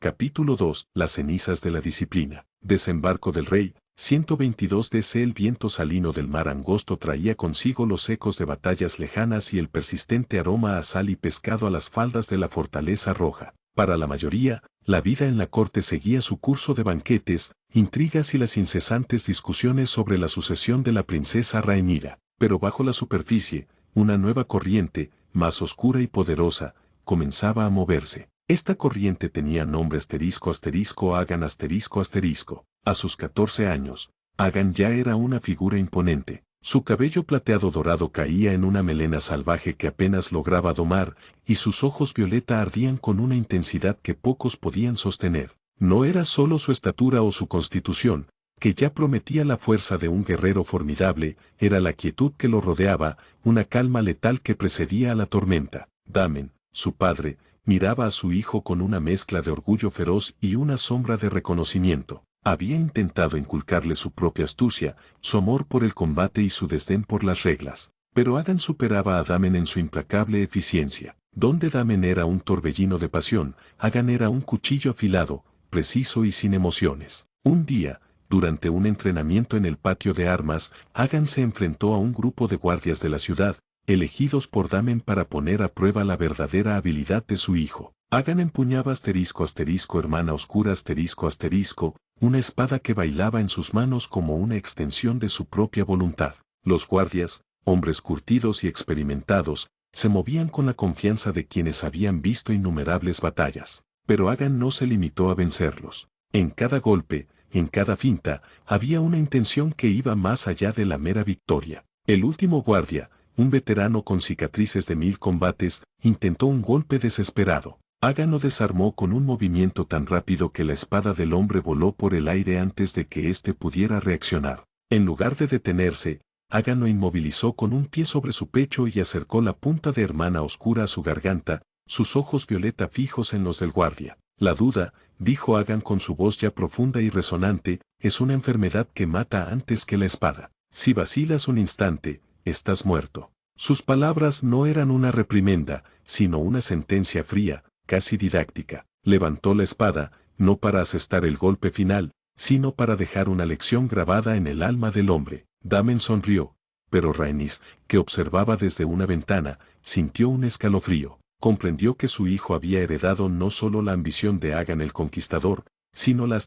Capítulo 2. Las cenizas de la disciplina. Desembarco del rey. 122 DC. El viento salino del mar angosto traía consigo los ecos de batallas lejanas y el persistente aroma a sal y pescado a las faldas de la fortaleza roja. Para la mayoría, la vida en la corte seguía su curso de banquetes, intrigas y las incesantes discusiones sobre la sucesión de la princesa Rhaenyra. Pero bajo la superficie, una nueva corriente, más oscura y poderosa, comenzaba a moverse. Esta corriente tenía nombre **Aegon **. A sus 14 años, Aegon ya era una figura imponente. Su cabello plateado dorado caía en una melena salvaje que apenas lograba domar, y sus ojos violeta ardían con una intensidad que pocos podían sostener. No era solo su estatura o su constitución, que ya prometía la fuerza de un guerrero formidable, era la quietud que lo rodeaba, una calma letal que precedía a la tormenta. Daemon, su padre, miraba a su hijo con una mezcla de orgullo feroz y una sombra de reconocimiento. Había intentado inculcarle su propia astucia, su amor por el combate y su desdén por las reglas. Pero Aegon superaba a Daemon en su implacable eficiencia. Donde Daemon era un torbellino de pasión, Aegon era un cuchillo afilado, preciso y sin emociones. Un día, durante un entrenamiento en el patio de armas, Aegon se enfrentó a un grupo de guardias de la ciudad, elegidos por Daemon para poner a prueba la verdadera habilidad de su hijo. Aegon empuñaba hermana oscura una espada que bailaba en sus manos como una extensión de su propia voluntad. Los guardias, hombres curtidos y experimentados, se movían con la confianza de quienes habían visto innumerables batallas. Pero Aegon no se limitó a vencerlos. En cada golpe, en cada finta, había una intención que iba más allá de la mera victoria. El último guardia, un veterano con cicatrices de 1000 combates, intentó un golpe desesperado. Aegon lo desarmó con un movimiento tan rápido que la espada del hombre voló por el aire antes de que éste pudiera reaccionar. En lugar de detenerse, Aegon lo inmovilizó con un pie sobre su pecho y acercó la punta de hermana oscura a su garganta, sus ojos violeta fijos en los del guardia. La duda, dijo Aegon con su voz ya profunda y resonante, es una enfermedad que mata antes que la espada. Si vacilas un instante, estás muerto. Sus palabras no eran una reprimenda, sino una sentencia fría, casi didáctica. Levantó la espada, no para asestar el golpe final, sino para dejar una lección grabada en el alma del hombre. Daemon sonrió, pero Rhaenys, que observaba desde una ventana, sintió un escalofrío. Comprendió que su hijo había heredado no solo la ambición de Aegon el Conquistador, sino la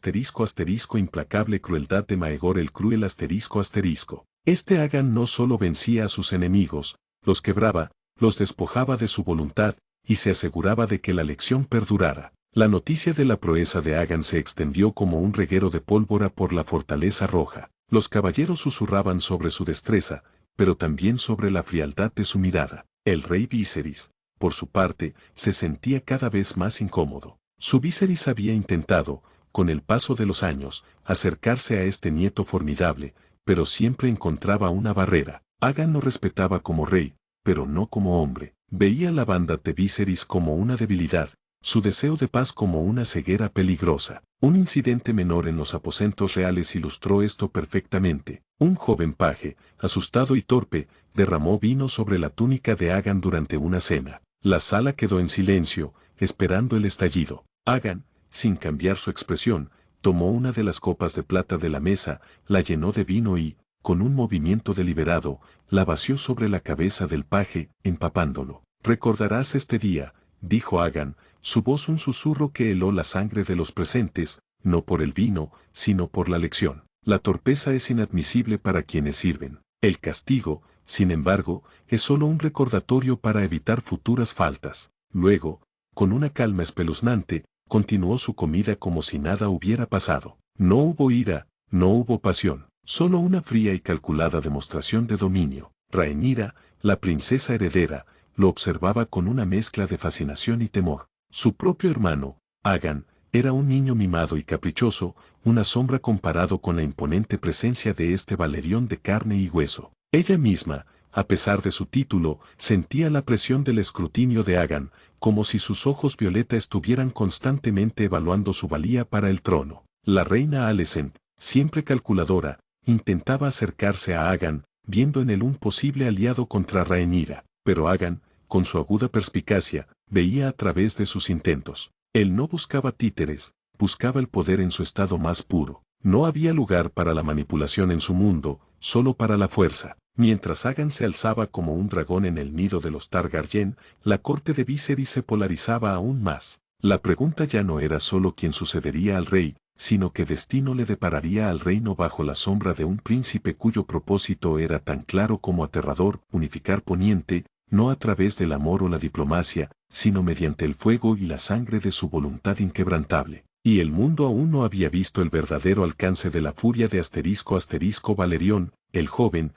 implacable crueldad de Maegor el Cruel ***. Este Aegon no solo vencía a sus enemigos, los quebraba, los despojaba de su voluntad, y se aseguraba de que la lección perdurara. La noticia de la proeza de Aegon se extendió como un reguero de pólvora por la fortaleza roja. Los caballeros susurraban sobre su destreza, pero también sobre la frialdad de su mirada. El rey Viserys, por su parte, se sentía cada vez más incómodo. Su Viserys había intentado, con el paso de los años, acercarse a este nieto formidable, pero siempre encontraba una barrera. Aegon lo respetaba como rey, pero no como hombre. Veía la banda de Viserys como una debilidad, su deseo de paz como una ceguera peligrosa. Un incidente menor en los aposentos reales ilustró esto perfectamente. Un joven paje, asustado y torpe, derramó vino sobre la túnica de Aegon durante una cena. La sala quedó en silencio, esperando el estallido. Aegon, sin cambiar su expresión, tomó una de las copas de plata de la mesa, la llenó de vino y, con un movimiento deliberado, la vació sobre la cabeza del paje, empapándolo. «Recordarás este día», dijo Aegon, su voz un susurro que heló la sangre de los presentes, no por el vino, sino por la lección. La torpeza es inadmisible para quienes sirven. El castigo, sin embargo, es solo un recordatorio para evitar futuras faltas. Luego, con una calma espeluznante, continuó su comida como si nada hubiera pasado. No hubo ira, no hubo pasión, solo una fría y calculada demostración de dominio. Rhaenyra, la princesa heredera, lo observaba con una mezcla de fascinación y temor. Su propio hermano, Aegon, era un niño mimado y caprichoso, una sombra comparado con la imponente presencia de este Valerión de carne y hueso. Ella misma, a pesar de su título, sentía la presión del escrutinio de Aegon, como si sus ojos violeta estuvieran constantemente evaluando su valía para el trono. La reina Alicent, siempre calculadora, intentaba acercarse a Aegon, viendo en él un posible aliado contra Rhaenyra, pero Aegon, con su aguda perspicacia, veía a través de sus intentos. Él no buscaba títeres, buscaba el poder en su estado más puro. No había lugar para la manipulación en su mundo, solo para la fuerza. Mientras Agan se alzaba como un dragón en el nido de los Targaryen, la corte de Viserys se polarizaba aún más. La pregunta ya no era solo quién sucedería al rey, sino qué destino le depararía al reino bajo la sombra de un príncipe cuyo propósito era tan claro como aterrador: unificar Poniente, no a través del amor o la diplomacia, sino mediante el fuego y la sangre de su voluntad inquebrantable. Y el mundo aún no había visto el verdadero alcance de la furia de Valerión, el joven,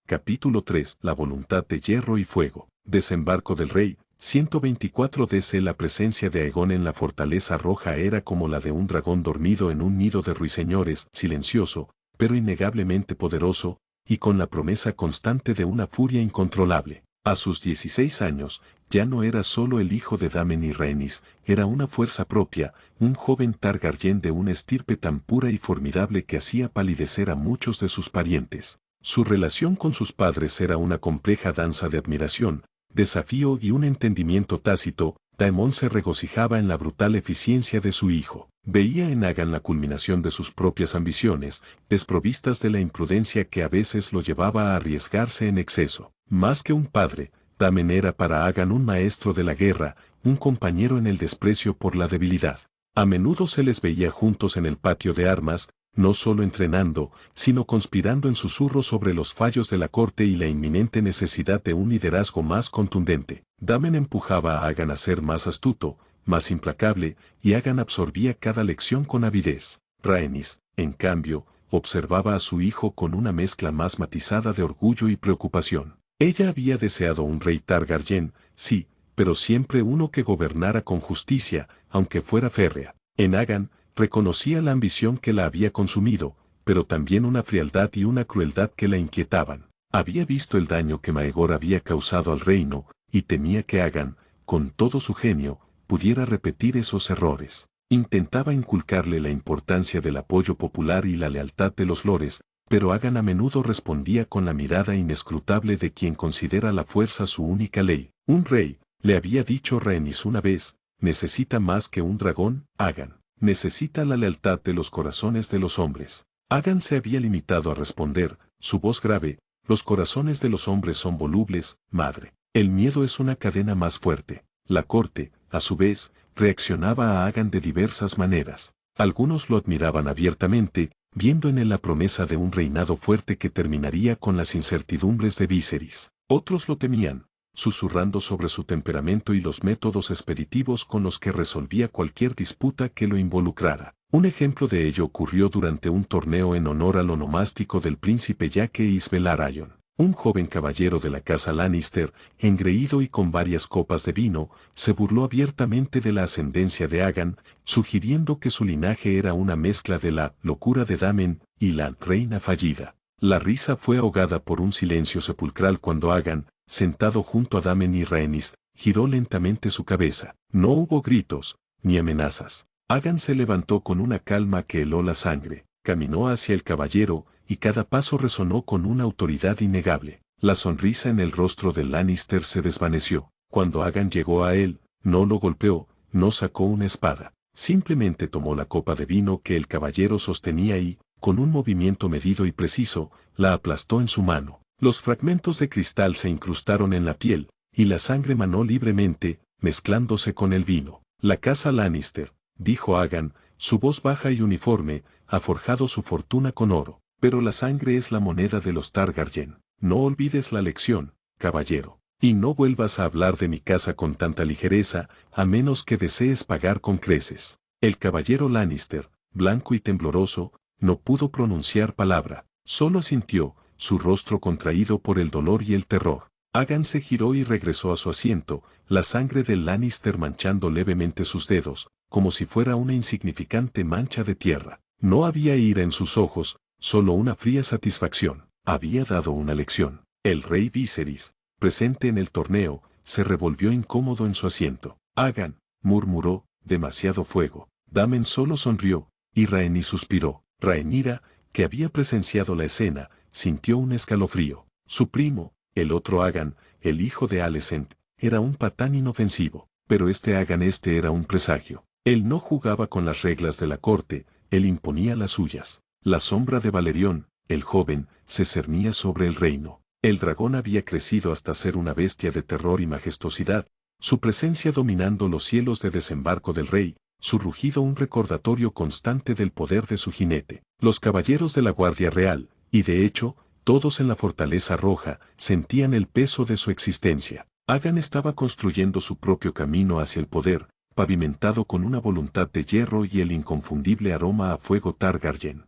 Capítulo 3. La voluntad de hierro y fuego. Desembarco del rey. 124 DC. La presencia de Aegon en la fortaleza roja era como la de un dragón dormido en un nido de ruiseñores, silencioso, pero innegablemente poderoso, y con la promesa constante de una furia incontrolable. A sus 16 años, ya no era solo el hijo de Daemon y Rhaenys, era una fuerza propia, un joven Targaryen de una estirpe tan pura y formidable que hacía palidecer a muchos de sus parientes. Su relación con sus padres era una compleja danza de admiración, desafío y un entendimiento tácito. Daemon se regocijaba en la brutal eficiencia de su hijo. Veía en Agan la culminación de sus propias ambiciones, desprovistas de la imprudencia que a veces lo llevaba a arriesgarse en exceso. Más que un padre, Daemon era para Agan un maestro de la guerra, un compañero en el desprecio por la debilidad. A menudo se les veía juntos en el patio de armas, no solo entrenando, sino conspirando en susurros sobre los fallos de la corte y la inminente necesidad de un liderazgo más contundente. Daemon empujaba a Agan a ser más astuto, más implacable, y Agan absorbía cada lección con avidez. Rhaenys, en cambio, observaba a su hijo con una mezcla más matizada de orgullo y preocupación. Ella había deseado un rey Targaryen, sí, pero siempre uno que gobernara con justicia, aunque fuera férrea. En Agan, reconocía la ambición que la había consumido, pero también una frialdad y una crueldad que la inquietaban. Había visto el daño que Maegor había causado al reino, y temía que Agan, con todo su genio, pudiera repetir esos errores. Intentaba inculcarle la importancia del apoyo popular y la lealtad de los lores, pero Agan a menudo respondía con la mirada inescrutable de quien considera la fuerza su única ley. Un rey, le había dicho Rhaenys una vez, necesita más que un dragón. Agan necesita la lealtad de los corazones de los hombres. Agan se había limitado a responder, su voz grave: los corazones de los hombres son volubles, madre. El miedo es una cadena más fuerte. La corte, a su vez, reaccionaba a Agan de diversas maneras. Algunos lo admiraban abiertamente, viendo en él la promesa de un reinado fuerte que terminaría con las incertidumbres de Viserys. Otros lo temían, susurrando sobre su temperamento y los métodos expeditivos con los que resolvía cualquier disputa que lo involucrara. Un ejemplo de ello ocurrió durante un torneo en honor al onomástico del príncipe Jaque Velaryon. Un joven caballero de la casa Lannister, engreído y con varias copas de vino, se burló abiertamente de la ascendencia de Agan, sugiriendo que su linaje era una mezcla de la locura de Daemon y la reina fallida. La risa fue ahogada por un silencio sepulcral cuando Agan, sentado junto a Daemon y Rhaenys, giró lentamente su cabeza. No hubo gritos, ni amenazas. Agan se levantó con una calma que heló la sangre, caminó hacia el caballero, y cada paso resonó con una autoridad innegable. La sonrisa en el rostro de Lannister se desvaneció. Cuando Agan llegó a él, no lo golpeó, no sacó una espada. Simplemente tomó la copa de vino que el caballero sostenía y, con un movimiento medido y preciso, la aplastó en su mano. Los fragmentos de cristal se incrustaron en la piel, y la sangre manó libremente, mezclándose con el vino. La casa Lannister, dijo Agan, su voz baja y uniforme, ha forjado su fortuna con oro. Pero la sangre es la moneda de los Targaryen. No olvides la lección, caballero. Y no vuelvas a hablar de mi casa con tanta ligereza, a menos que desees pagar con creces. El caballero Lannister, blanco y tembloroso, no pudo pronunciar palabra. Solo sintió, su rostro contraído por el dolor y el terror. Agan se giró y regresó a su asiento, la sangre del Lannister manchando levemente sus dedos, como si fuera una insignificante mancha de tierra. No había ira en sus ojos, solo una fría satisfacción. Había dado una lección. El rey Viserys, presente en el torneo, se revolvió incómodo en su asiento. Agan, murmuró, demasiado fuego. Daemon solo sonrió, y Rhaenys suspiró. Rhaenyra, que había presenciado la escena, sintió un escalofrío. Su primo, el otro Agan, el hijo de Alicent, era un patán inofensivo. pero Agan era un presagio. Él no jugaba con las reglas de la corte, él imponía las suyas. La sombra de Valerión, el joven, se cernía sobre el reino. El dragón había crecido hasta ser una bestia de terror y majestuosidad, su presencia dominando los cielos de desembarco del rey, su rugido un recordatorio constante del poder de su jinete. Los caballeros de la Guardia Real, y de hecho, todos en la Fortaleza Roja, sentían el peso de su existencia. Agan estaba construyendo su propio camino hacia el poder, pavimentado con una voluntad de hierro y el inconfundible aroma a fuego Targaryen.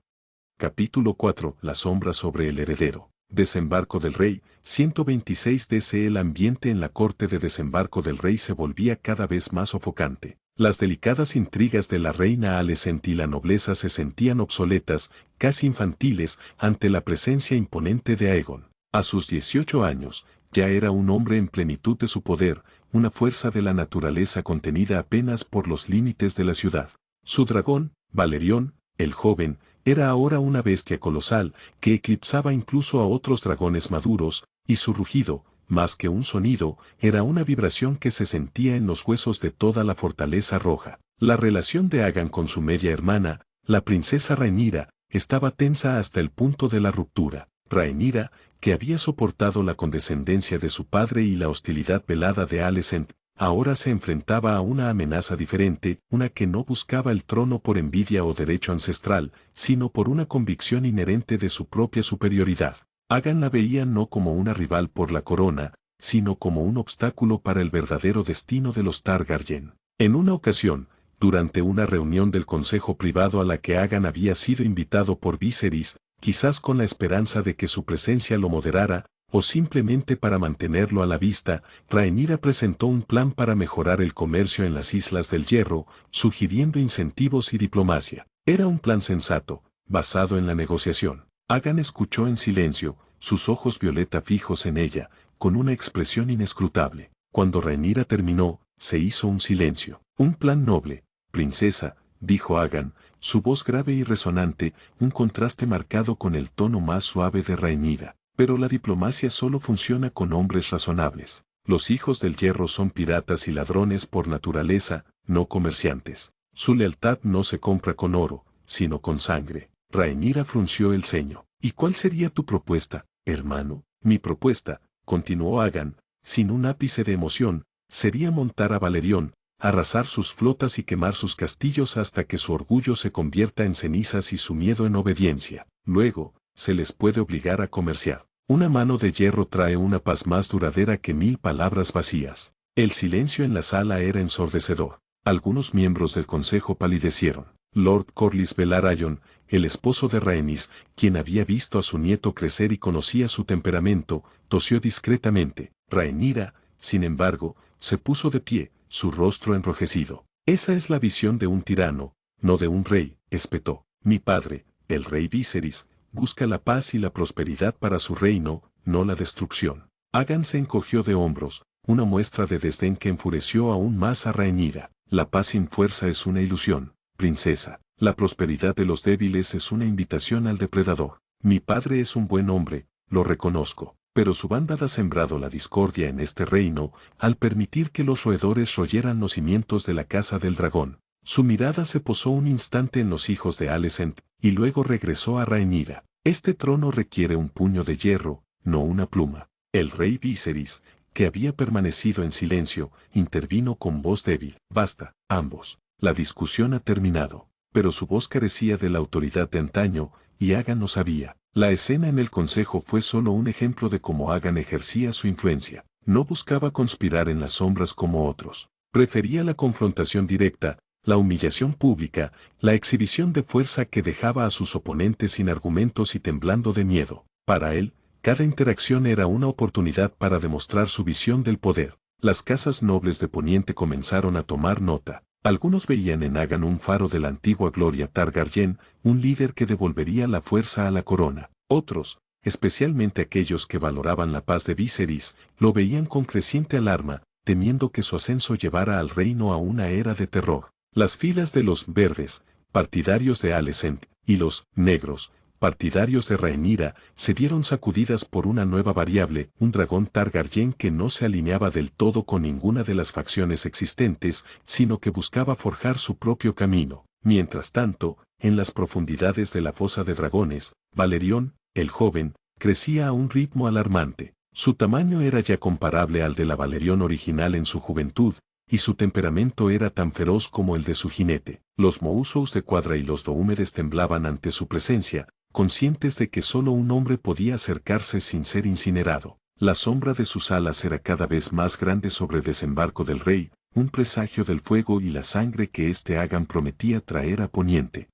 Capítulo 4. La sombra sobre el heredero. Desembarco del rey. 126 DC. El ambiente en la corte de desembarco del rey se volvía cada vez más sofocante. Las delicadas intrigas de la reina Alicent y la nobleza se sentían obsoletas, casi infantiles, ante la presencia imponente de Aegon. A sus 18 años, ya era un hombre en plenitud de su poder, una fuerza de la naturaleza contenida apenas por los límites de la ciudad. Su dragón, Valerión, el joven, era ahora una bestia colosal, que eclipsaba incluso a otros dragones maduros, y su rugido, más que un sonido, era una vibración que se sentía en los huesos de toda la Fortaleza Roja. La relación de Agan con su media hermana, la princesa Rhaenyra, estaba tensa hasta el punto de la ruptura. Rhaenyra, que había soportado la condescendencia de su padre y la hostilidad velada de Alicent, ahora se enfrentaba a una amenaza diferente, una que no buscaba el trono por envidia o derecho ancestral, sino por una convicción inherente de su propia superioridad. Agan la veía no como una rival por la corona, sino como un obstáculo para el verdadero destino de los Targaryen. En una ocasión, durante una reunión del consejo privado a la que Agan había sido invitado por Viserys, quizás con la esperanza de que su presencia lo moderara, o simplemente para mantenerlo a la vista, Rhaenyra presentó un plan para mejorar el comercio en las Islas del Hierro, sugiriendo incentivos y diplomacia. Era un plan sensato, basado en la negociación. Agan escuchó en silencio, sus ojos violeta fijos en ella, con una expresión inescrutable. Cuando Rhaenyra terminó, se hizo un silencio. Un plan noble, princesa, dijo Agan, su voz grave y resonante, un contraste marcado con el tono más suave de Rhaenyra. Pero la diplomacia solo funciona con hombres razonables. Los hijos del hierro son piratas y ladrones por naturaleza, no comerciantes. Su lealtad no se compra con oro, sino con sangre. Rhaenyra frunció el ceño. ¿Y cuál sería tu propuesta, hermano? Mi propuesta, continuó Agan, sin un ápice de emoción, sería montar a Valerión, arrasar sus flotas y quemar sus castillos hasta que su orgullo se convierta en cenizas y su miedo en obediencia. Luego, se les puede obligar a comerciar. Una mano de hierro trae una paz más duradera que 1000 palabras vacías. El silencio en la sala era ensordecedor. Algunos miembros del consejo palidecieron. Lord Corlys Velaryon, el esposo de Rhaenys, quien había visto a su nieto crecer y conocía su temperamento, tosió discretamente. Rhaenyra, sin embargo, se puso de pie, su rostro enrojecido. Esa es la visión de un tirano, no de un rey, espetó. Mi padre, el rey Viserys, busca la paz y la prosperidad para su reino, no la destrucción. Agan se encogió de hombros, una muestra de desdén que enfureció aún más a Rhaenyra. La paz sin fuerza es una ilusión, princesa. La prosperidad de los débiles es una invitación al depredador. Mi padre es un buen hombre, lo reconozco, pero su banda ha sembrado la discordia en este reino, al permitir que los roedores royeran los cimientos de la casa del dragón. Su mirada se posó un instante en los hijos de Alicent, y luego regresó a Rhaenyra. Este trono requiere un puño de hierro, no una pluma. El rey Viserys, que había permanecido en silencio, intervino con voz débil. Basta, ambos. La discusión ha terminado. Pero su voz carecía de la autoridad de antaño, y Agan lo sabía. La escena en el consejo fue solo un ejemplo de cómo Agan ejercía su influencia. No buscaba conspirar en las sombras como otros. Prefería la confrontación directa, la humillación pública, la exhibición de fuerza que dejaba a sus oponentes sin argumentos y temblando de miedo. Para él, cada interacción era una oportunidad para demostrar su visión del poder. Las casas nobles de Poniente comenzaron a tomar nota. Algunos veían en Agan un faro de la antigua gloria Targaryen, un líder que devolvería la fuerza a la corona. Otros, especialmente aquellos que valoraban la paz de Viserys, lo veían con creciente alarma, temiendo que su ascenso llevara al reino a una era de terror. Las filas de los verdes, partidarios de Alicent, y los negros, partidarios de Rhaenyra, se vieron sacudidas por una nueva variable, un dragón Targaryen que no se alineaba del todo con ninguna de las facciones existentes, sino que buscaba forjar su propio camino. Mientras tanto, en las profundidades de la fosa de dragones, Balerion, el joven, crecía a un ritmo alarmante. Su tamaño era ya comparable al de la Balerion original en su juventud, y su temperamento era tan feroz como el de su jinete. Los Mousos de Cuadra y los Doomedes temblaban ante su presencia, conscientes de que solo un hombre podía acercarse sin ser incinerado. La sombra de sus alas era cada vez más grande sobre el desembarco del rey, un presagio del fuego y la sangre que este Agan prometía traer a Poniente.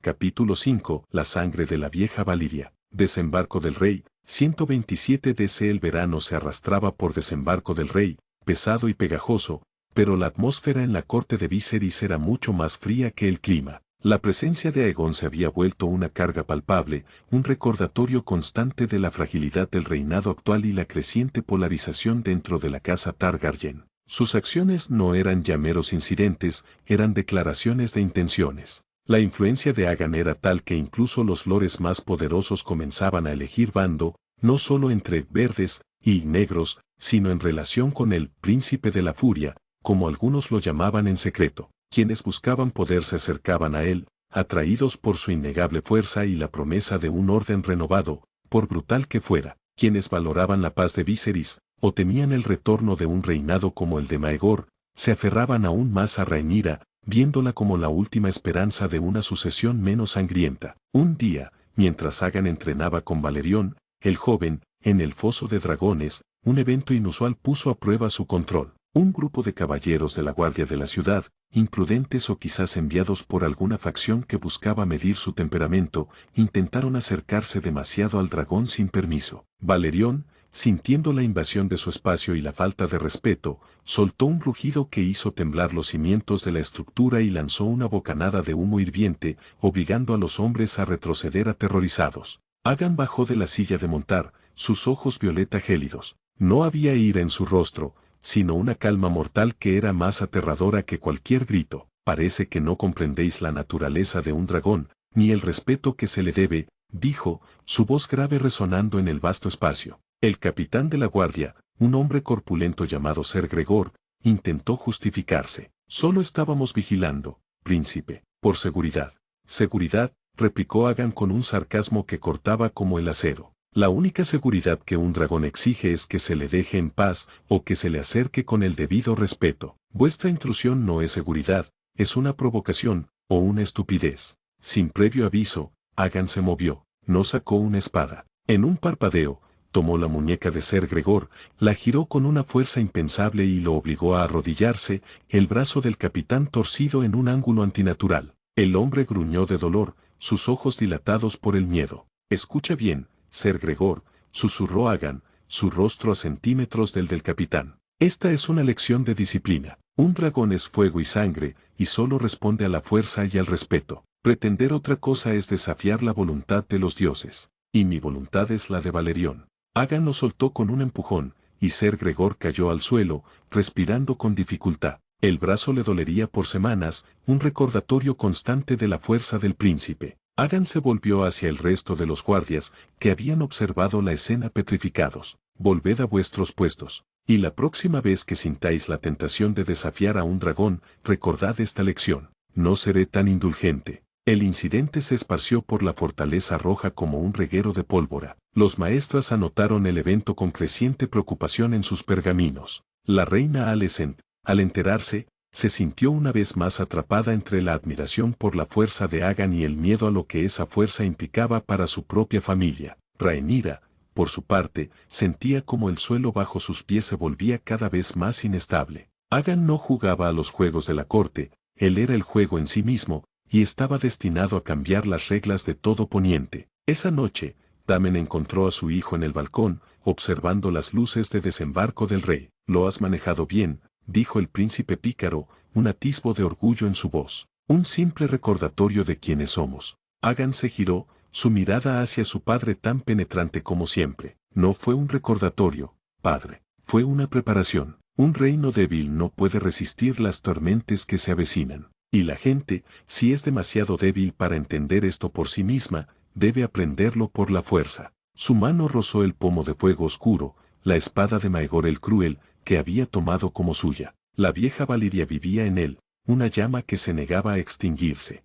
Capítulo 5. La sangre de la vieja Valiria. Desembarco del rey. 127 DC. El verano se arrastraba por Desembarco del rey, pesado y pegajoso, pero la atmósfera en la corte de Viserys era mucho más fría que el clima. La presencia de Aegon se había vuelto una carga palpable, un recordatorio constante de la fragilidad del reinado actual y la creciente polarización dentro de la casa Targaryen. Sus acciones no eran ya meros incidentes, eran declaraciones de intenciones. La influencia de Aegon era tal que incluso los lores más poderosos comenzaban a elegir bando, no solo entre verdes y negros, sino en relación con el príncipe de la furia, como algunos lo llamaban en secreto. Quienes buscaban poder se acercaban a él, atraídos por su innegable fuerza y la promesa de un orden renovado, por brutal que fuera. Quienes valoraban la paz de Viserys, o temían el retorno de un reinado como el de Maegor, se aferraban aún más a Rhaenyra, viéndola como la última esperanza de una sucesión menos sangrienta. Un día, mientras Aegon entrenaba con Balerion, el joven, en el foso de dragones, un evento inusual puso a prueba su control. Un grupo de caballeros de la guardia de la ciudad, imprudentes o quizás enviados por alguna facción que buscaba medir su temperamento, intentaron acercarse demasiado al dragón sin permiso. Balerion, sintiendo la invasión de su espacio y la falta de respeto, soltó un rugido que hizo temblar los cimientos de la estructura y lanzó una bocanada de humo hirviente, obligando a los hombres a retroceder aterrorizados. Aegon bajó de la silla de montar, sus ojos violeta gélidos. No había ira en su rostro, sino una calma mortal que era más aterradora que cualquier grito. Parece que no comprendéis la naturaleza de un dragón, ni el respeto que se le debe, dijo, su voz grave resonando en el vasto espacio. El capitán de la guardia, un hombre corpulento llamado Ser Gregor, intentó justificarse. Solo estábamos vigilando, príncipe, por seguridad. Seguridad, replicó Aegon con un sarcasmo que cortaba como el acero. La única seguridad que un dragón exige es que se le deje en paz o que se le acerque con el debido respeto. Vuestra intrusión no es seguridad, es una provocación o una estupidez. Sin previo aviso, Aegon se movió, no sacó una espada. En un parpadeo, tomó la muñeca de Ser Gregor, la giró con una fuerza impensable y lo obligó a arrodillarse, el brazo del capitán torcido en un ángulo antinatural. El hombre gruñó de dolor, sus ojos dilatados por el miedo. Escucha bien, Ser Gregor, susurró Aegon, su rostro a centímetros del capitán. Esta es una lección de disciplina. Un dragón es fuego y sangre, y solo responde a la fuerza y al respeto. Pretender otra cosa es desafiar la voluntad de los dioses. Y mi voluntad es la de Balerion. Aegon lo soltó con un empujón, y Ser Gregor cayó al suelo, respirando con dificultad. El brazo le dolería por semanas, un recordatorio constante de la fuerza del príncipe. Aegon se volvió hacia el resto de los guardias, que habían observado la escena petrificados. Volved a vuestros puestos. Y la próxima vez que sintáis la tentación de desafiar a un dragón, recordad esta lección. No seré tan indulgente. El incidente se esparció por la fortaleza roja como un reguero de pólvora. Los maestras anotaron el evento con creciente preocupación en sus pergaminos. La reina Alicent, al enterarse, se sintió una vez más atrapada entre la admiración por la fuerza de Aegon y el miedo a lo que esa fuerza implicaba para su propia familia. Rhaenyra, por su parte, sentía como el suelo bajo sus pies se volvía cada vez más inestable. Aegon no jugaba a los juegos de la corte, él era el juego en sí mismo, y estaba destinado a cambiar las reglas de todo Poniente. Esa noche, Damen encontró a su hijo en el balcón, observando las luces de desembarco del rey. «Lo has manejado bien», dijo el príncipe pícaro, un atisbo de orgullo en su voz. Un simple recordatorio de quiénes somos. Aegon se giró, su mirada hacia su padre tan penetrante como siempre. No fue un recordatorio, padre. Fue una preparación. Un reino débil no puede resistir las tormentas que se avecinan. Y la gente, si es demasiado débil para entender esto por sí misma, debe aprenderlo por la fuerza. Su mano rozó el pomo de fuego oscuro, la espada de Maegor el Cruel, que había tomado como suya. La vieja Valiria vivía en él, una llama que se negaba a extinguirse.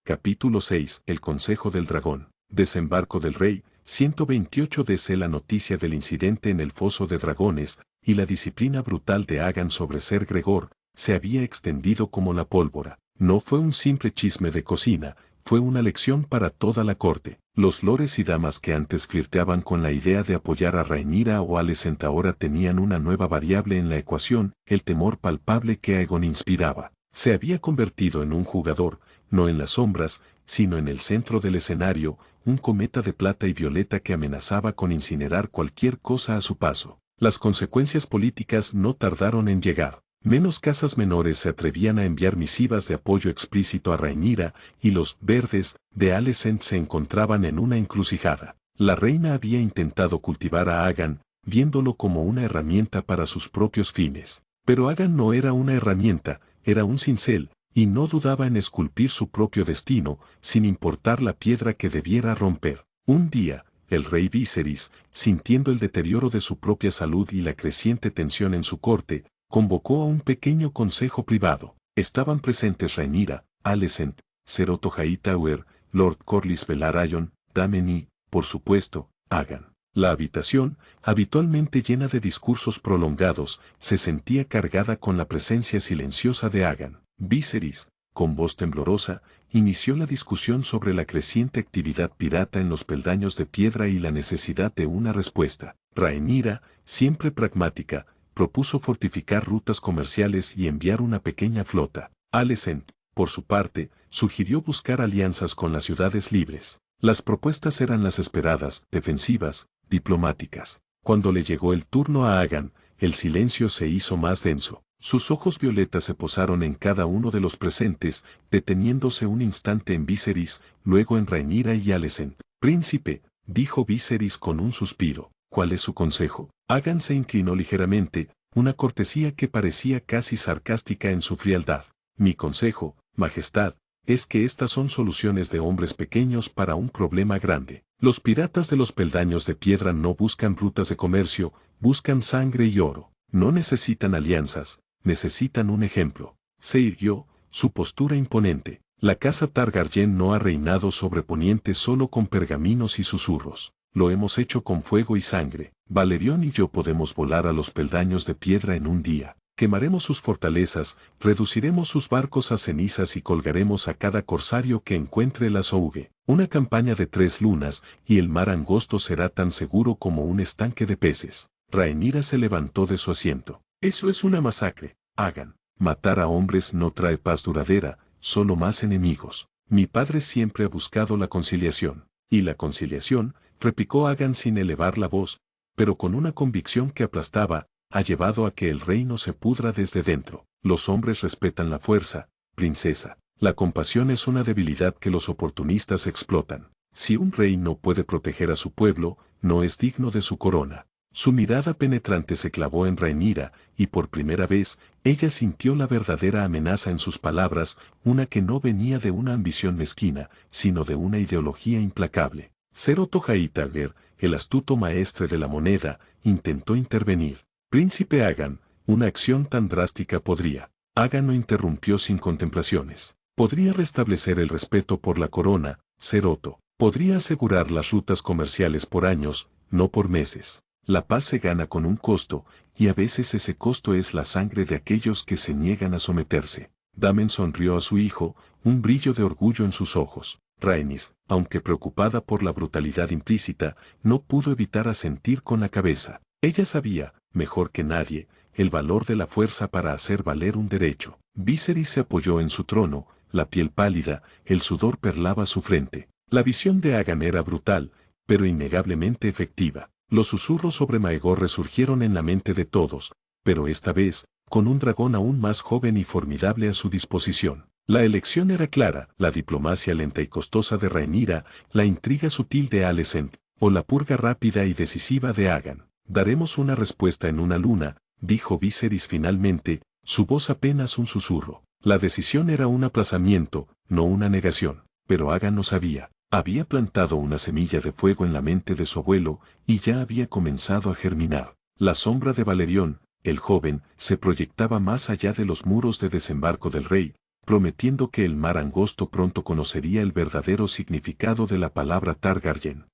Capítulo 6. El Consejo del Dragón. Desembarco del Rey. 128 DC. La noticia del incidente en el Foso de Dragones y la disciplina brutal de Agan sobre Ser Gregor se había extendido como la pólvora. No fue un simple chisme de cocina, fue una lección para toda la corte. Los lores y damas que antes flirteaban con la idea de apoyar a Rhaenyra o Alicent ahora tenían una nueva variable en la ecuación, el temor palpable que Aegon inspiraba. Se había convertido en un jugador, no en las sombras, sino en el centro del escenario, un cometa de plata y violeta que amenazaba con incinerar cualquier cosa a su paso. Las consecuencias políticas no tardaron en llegar. Menos casas menores se atrevían a enviar misivas de apoyo explícito a Rhaenyra, y los «verdes» de Alicent se encontraban en una encrucijada. La reina había intentado cultivar a Agan, viéndolo como una herramienta para sus propios fines. Pero Agan no era una herramienta, era un cincel, y no dudaba en esculpir su propio destino, sin importar la piedra que debiera romper. Un día, el rey Viserys, sintiendo el deterioro de su propia salud y la creciente tensión en su corte, convocó a un pequeño consejo privado. Estaban presentes Rhaenyra, Alicent, Ser Otto Hightower, Lord Corlys Velaryon, Daemon y, por supuesto, Agan. La habitación, habitualmente llena de discursos prolongados, se sentía cargada con la presencia silenciosa de Agan. Viserys, con voz temblorosa, inició la discusión sobre la creciente actividad pirata en los peldaños de piedra y la necesidad de una respuesta. Rhaenyra, siempre pragmática, propuso fortificar rutas comerciales y enviar una pequeña flota. Alicent, por su parte, sugirió buscar alianzas con las ciudades libres. Las propuestas eran las esperadas, defensivas, diplomáticas. Cuando le llegó el turno a Agan, el silencio se hizo más denso. Sus ojos violetas se posaron en cada uno de los presentes, deteniéndose un instante en Viserys, luego en Rhaenyra y Alicent. «Príncipe», dijo Viserys con un suspiro, «¿cuál es su consejo?» Agan se inclinó ligeramente, una cortesía que parecía casi sarcástica en su frialdad. «Mi consejo, Majestad, es que estas son soluciones de hombres pequeños para un problema grande. Los piratas de los peldaños de piedra no buscan rutas de comercio, buscan sangre y oro. No necesitan alianzas, necesitan un ejemplo». Se irguió, su postura imponente. La casa Targaryen no ha reinado sobre Poniente solo con pergaminos y susurros. Lo hemos hecho con fuego y sangre. Valerion y yo podemos volar a los peldaños de piedra en un día. Quemaremos sus fortalezas, reduciremos sus barcos a cenizas y colgaremos a cada corsario que encuentre la Souge. Una campaña de 3 lunas, y el mar angosto será tan seguro como un estanque de peces. Rhaenyra se levantó de su asiento. «Eso es una masacre, Agan. Matar a hombres no trae paz duradera, solo más enemigos. Mi padre siempre ha buscado la conciliación». «¿Y la conciliación?», replicó Agan sin elevar la voz, pero con una convicción que aplastaba, «ha llevado a que el reino se pudra desde dentro. Los hombres respetan la fuerza, princesa. La compasión es una debilidad que los oportunistas explotan. Si un rey no puede proteger a su pueblo, no es digno de su corona». Su mirada penetrante se clavó en Rhaenyra, y por primera vez, ella sintió la verdadera amenaza en sus palabras, una que no venía de una ambición mezquina, sino de una ideología implacable. Ser Otto Hightower, el astuto maestre de la moneda, intentó intervenir. «Príncipe Agan, una acción tan drástica podría». Agan no interrumpió sin contemplaciones. «Podría restablecer el respeto por la corona, Ser Otto. Podría asegurar las rutas comerciales por años, no por meses. La paz se gana con un costo, y a veces ese costo es la sangre de aquellos que se niegan a someterse». Daemon sonrió a su hijo, un brillo de orgullo en sus ojos. Rhaenys, aunque preocupada por la brutalidad implícita, no pudo evitar asentir con la cabeza. Ella sabía, mejor que nadie, el valor de la fuerza para hacer valer un derecho. Viserys se apoyó en su trono, la piel pálida, el sudor perlaba su frente. La visión de Agan era brutal, pero innegablemente efectiva. Los susurros sobre Maegor resurgieron en la mente de todos, pero esta vez, con un dragón aún más joven y formidable a su disposición. La elección era clara: la diplomacia lenta y costosa de Rhaenyra, la intriga sutil de Alicent, o la purga rápida y decisiva de Agan. «Daremos una respuesta en una luna», dijo Viserys finalmente, su voz apenas un susurro. La decisión era un aplazamiento, no una negación, pero Agan no sabía. Había plantado una semilla de fuego en la mente de su abuelo y ya había comenzado a germinar. La sombra de Valerión, el joven, se proyectaba más allá de los muros de desembarco del rey, prometiendo que el mar angosto pronto conocería el verdadero significado de la palabra Targaryen.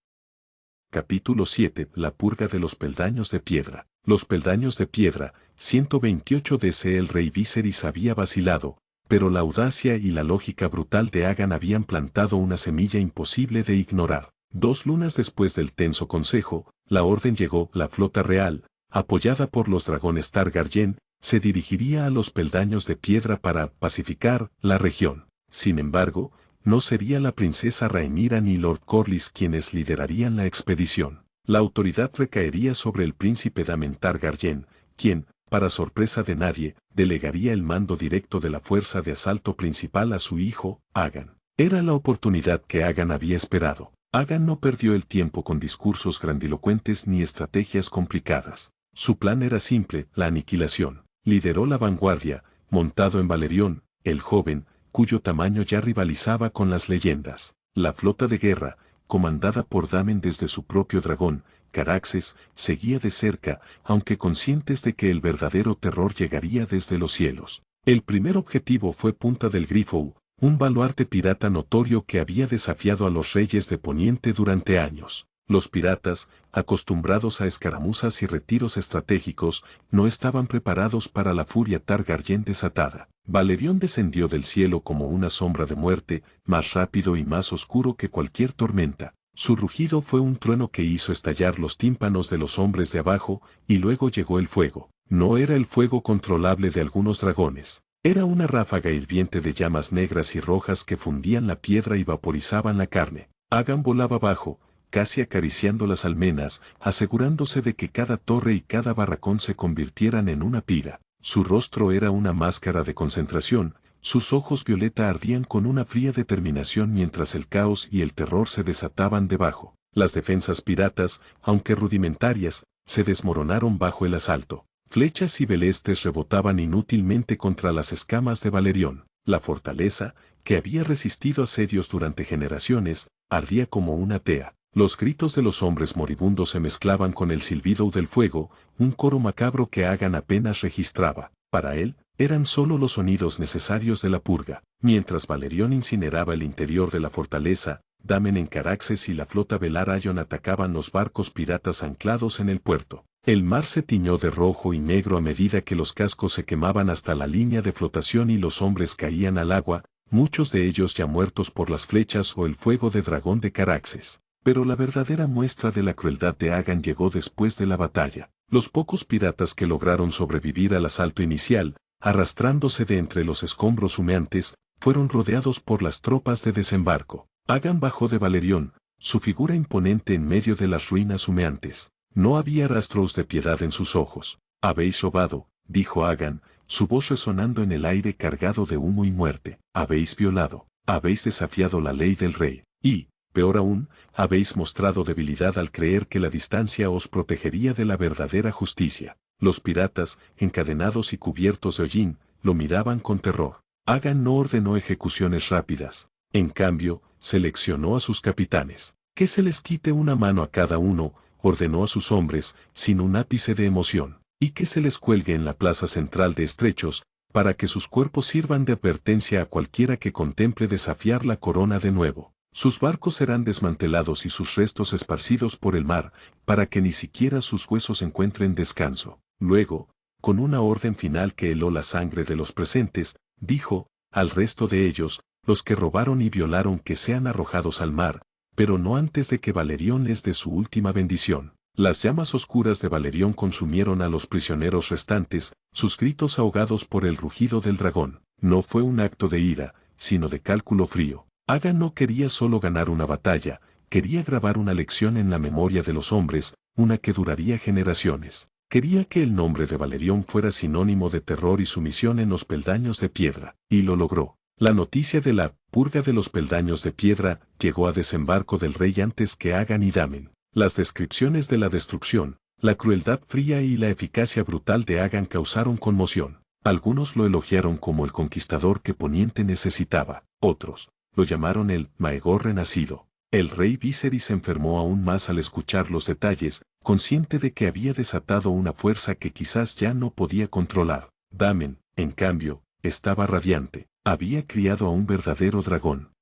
Capítulo 7. La purga de los peldaños de piedra. Los peldaños de piedra, 128 DC. El rey Viserys había vacilado, pero la audacia y la lógica brutal de Aegon habían plantado una semilla imposible de ignorar. 2 lunas después del tenso consejo, la orden llegó. La flota real, apoyada por los dragones Targaryen, se dirigiría a los peldaños de piedra para pacificar la región. Sin embargo, no sería la princesa Rhaenyra ni Lord Corlys quienes liderarían la expedición. La autoridad recaería sobre el príncipe Daemon Targaryen, quien, para sorpresa de nadie, delegaría el mando directo de la fuerza de asalto principal a su hijo, Aegon. Era la oportunidad que Aegon había esperado. Aegon no perdió el tiempo con discursos grandilocuentes ni estrategias complicadas. Su plan era simple, la aniquilación. Lideró la vanguardia, montado en Valerión, el joven, cuyo tamaño ya rivalizaba con las leyendas. La flota de guerra, comandada por Daemon desde su propio dragón, Caraxes, seguía de cerca, aunque conscientes de que el verdadero terror llegaría desde los cielos. El primer objetivo fue Punta del Grifo, un baluarte pirata notorio que había desafiado a los reyes de Poniente durante años. Los piratas, acostumbrados a escaramuzas y retiros estratégicos, no estaban preparados para la furia Targaryen desatada. Valerión descendió del cielo como una sombra de muerte, más rápido y más oscuro que cualquier tormenta. Su rugido fue un trueno que hizo estallar los tímpanos de los hombres de abajo, y luego llegó el fuego. No era el fuego controlable de algunos dragones. Era una ráfaga hirviente de llamas negras y rojas que fundían la piedra y vaporizaban la carne. Aegon volaba abajo, casi acariciando las almenas, asegurándose de que cada torre y cada barracón se convirtieran en una pira. Su rostro era una máscara de concentración, sus ojos violeta ardían con una fría determinación mientras el caos y el terror se desataban debajo. Las defensas piratas, aunque rudimentarias, se desmoronaron bajo el asalto. Flechas y belestes rebotaban inútilmente contra las escamas de Valerión. La fortaleza, que había resistido asedios durante generaciones, ardía como una tea. Los gritos de los hombres moribundos se mezclaban con el silbido del fuego, un coro macabro que Aegon apenas registraba. Para él, eran solo los sonidos necesarios de la purga. Mientras Valerión incineraba el interior de la fortaleza, Daemon en Caraxes y la flota Velaryon atacaban los barcos piratas anclados en el puerto. El mar se tiñó de rojo y negro a medida que los cascos se quemaban hasta la línea de flotación y los hombres caían al agua, muchos de ellos ya muertos por las flechas o el fuego de dragón de Caraxes. Pero la verdadera muestra de la crueldad de Aegon llegó después de la batalla. Los pocos piratas que lograron sobrevivir al asalto inicial, arrastrándose de entre los escombros humeantes, fueron rodeados por las tropas de desembarco. Aegon bajó de Valerión, su figura imponente en medio de las ruinas humeantes. No había rastros de piedad en sus ojos. «Habéis robado», dijo Aegon, su voz resonando en el aire cargado de humo y muerte. «Habéis violado, habéis desafiado la ley del rey, y, peor aún, habéis mostrado debilidad al creer que la distancia os protegería de la verdadera justicia». Los piratas, encadenados y cubiertos de hollín, lo miraban con terror. Aegon no ordenó ejecuciones rápidas. En cambio, seleccionó a sus capitanes. «Que se les quite una mano a cada uno», ordenó a sus hombres, sin un ápice de emoción, «y que se les cuelgue en la plaza central de estrechos, para que sus cuerpos sirvan de advertencia a cualquiera que contemple desafiar la corona de nuevo. Sus barcos serán desmantelados y sus restos esparcidos por el mar, para que ni siquiera sus huesos encuentren descanso». Luego, con una orden final que heló la sangre de los presentes, dijo al resto de ellos: «Los que robaron y violaron que sean arrojados al mar, pero no antes de que Valerión les dé su última bendición». Las llamas oscuras de Valerión consumieron a los prisioneros restantes, sus gritos ahogados por el rugido del dragón. No fue un acto de ira, sino de cálculo frío. Aegon no quería solo ganar una batalla, quería grabar una lección en la memoria de los hombres, una que duraría generaciones. Quería que el nombre de Valerión fuera sinónimo de terror y sumisión en los peldaños de piedra, y lo logró. La noticia de la purga de los peldaños de piedra llegó a desembarco del rey antes que Aegon y Daemon. Las descripciones de la destrucción, la crueldad fría y la eficacia brutal de Aegon causaron conmoción. Algunos lo elogiaron como el conquistador que Poniente necesitaba, otros lo llamaron el Maegor renacido. El rey Viserys se enfermó aún más al escuchar los detalles, consciente de que había desatado una fuerza que quizás ya no podía controlar. Damen, en cambio, estaba radiante. Había criado a un verdadero dragón.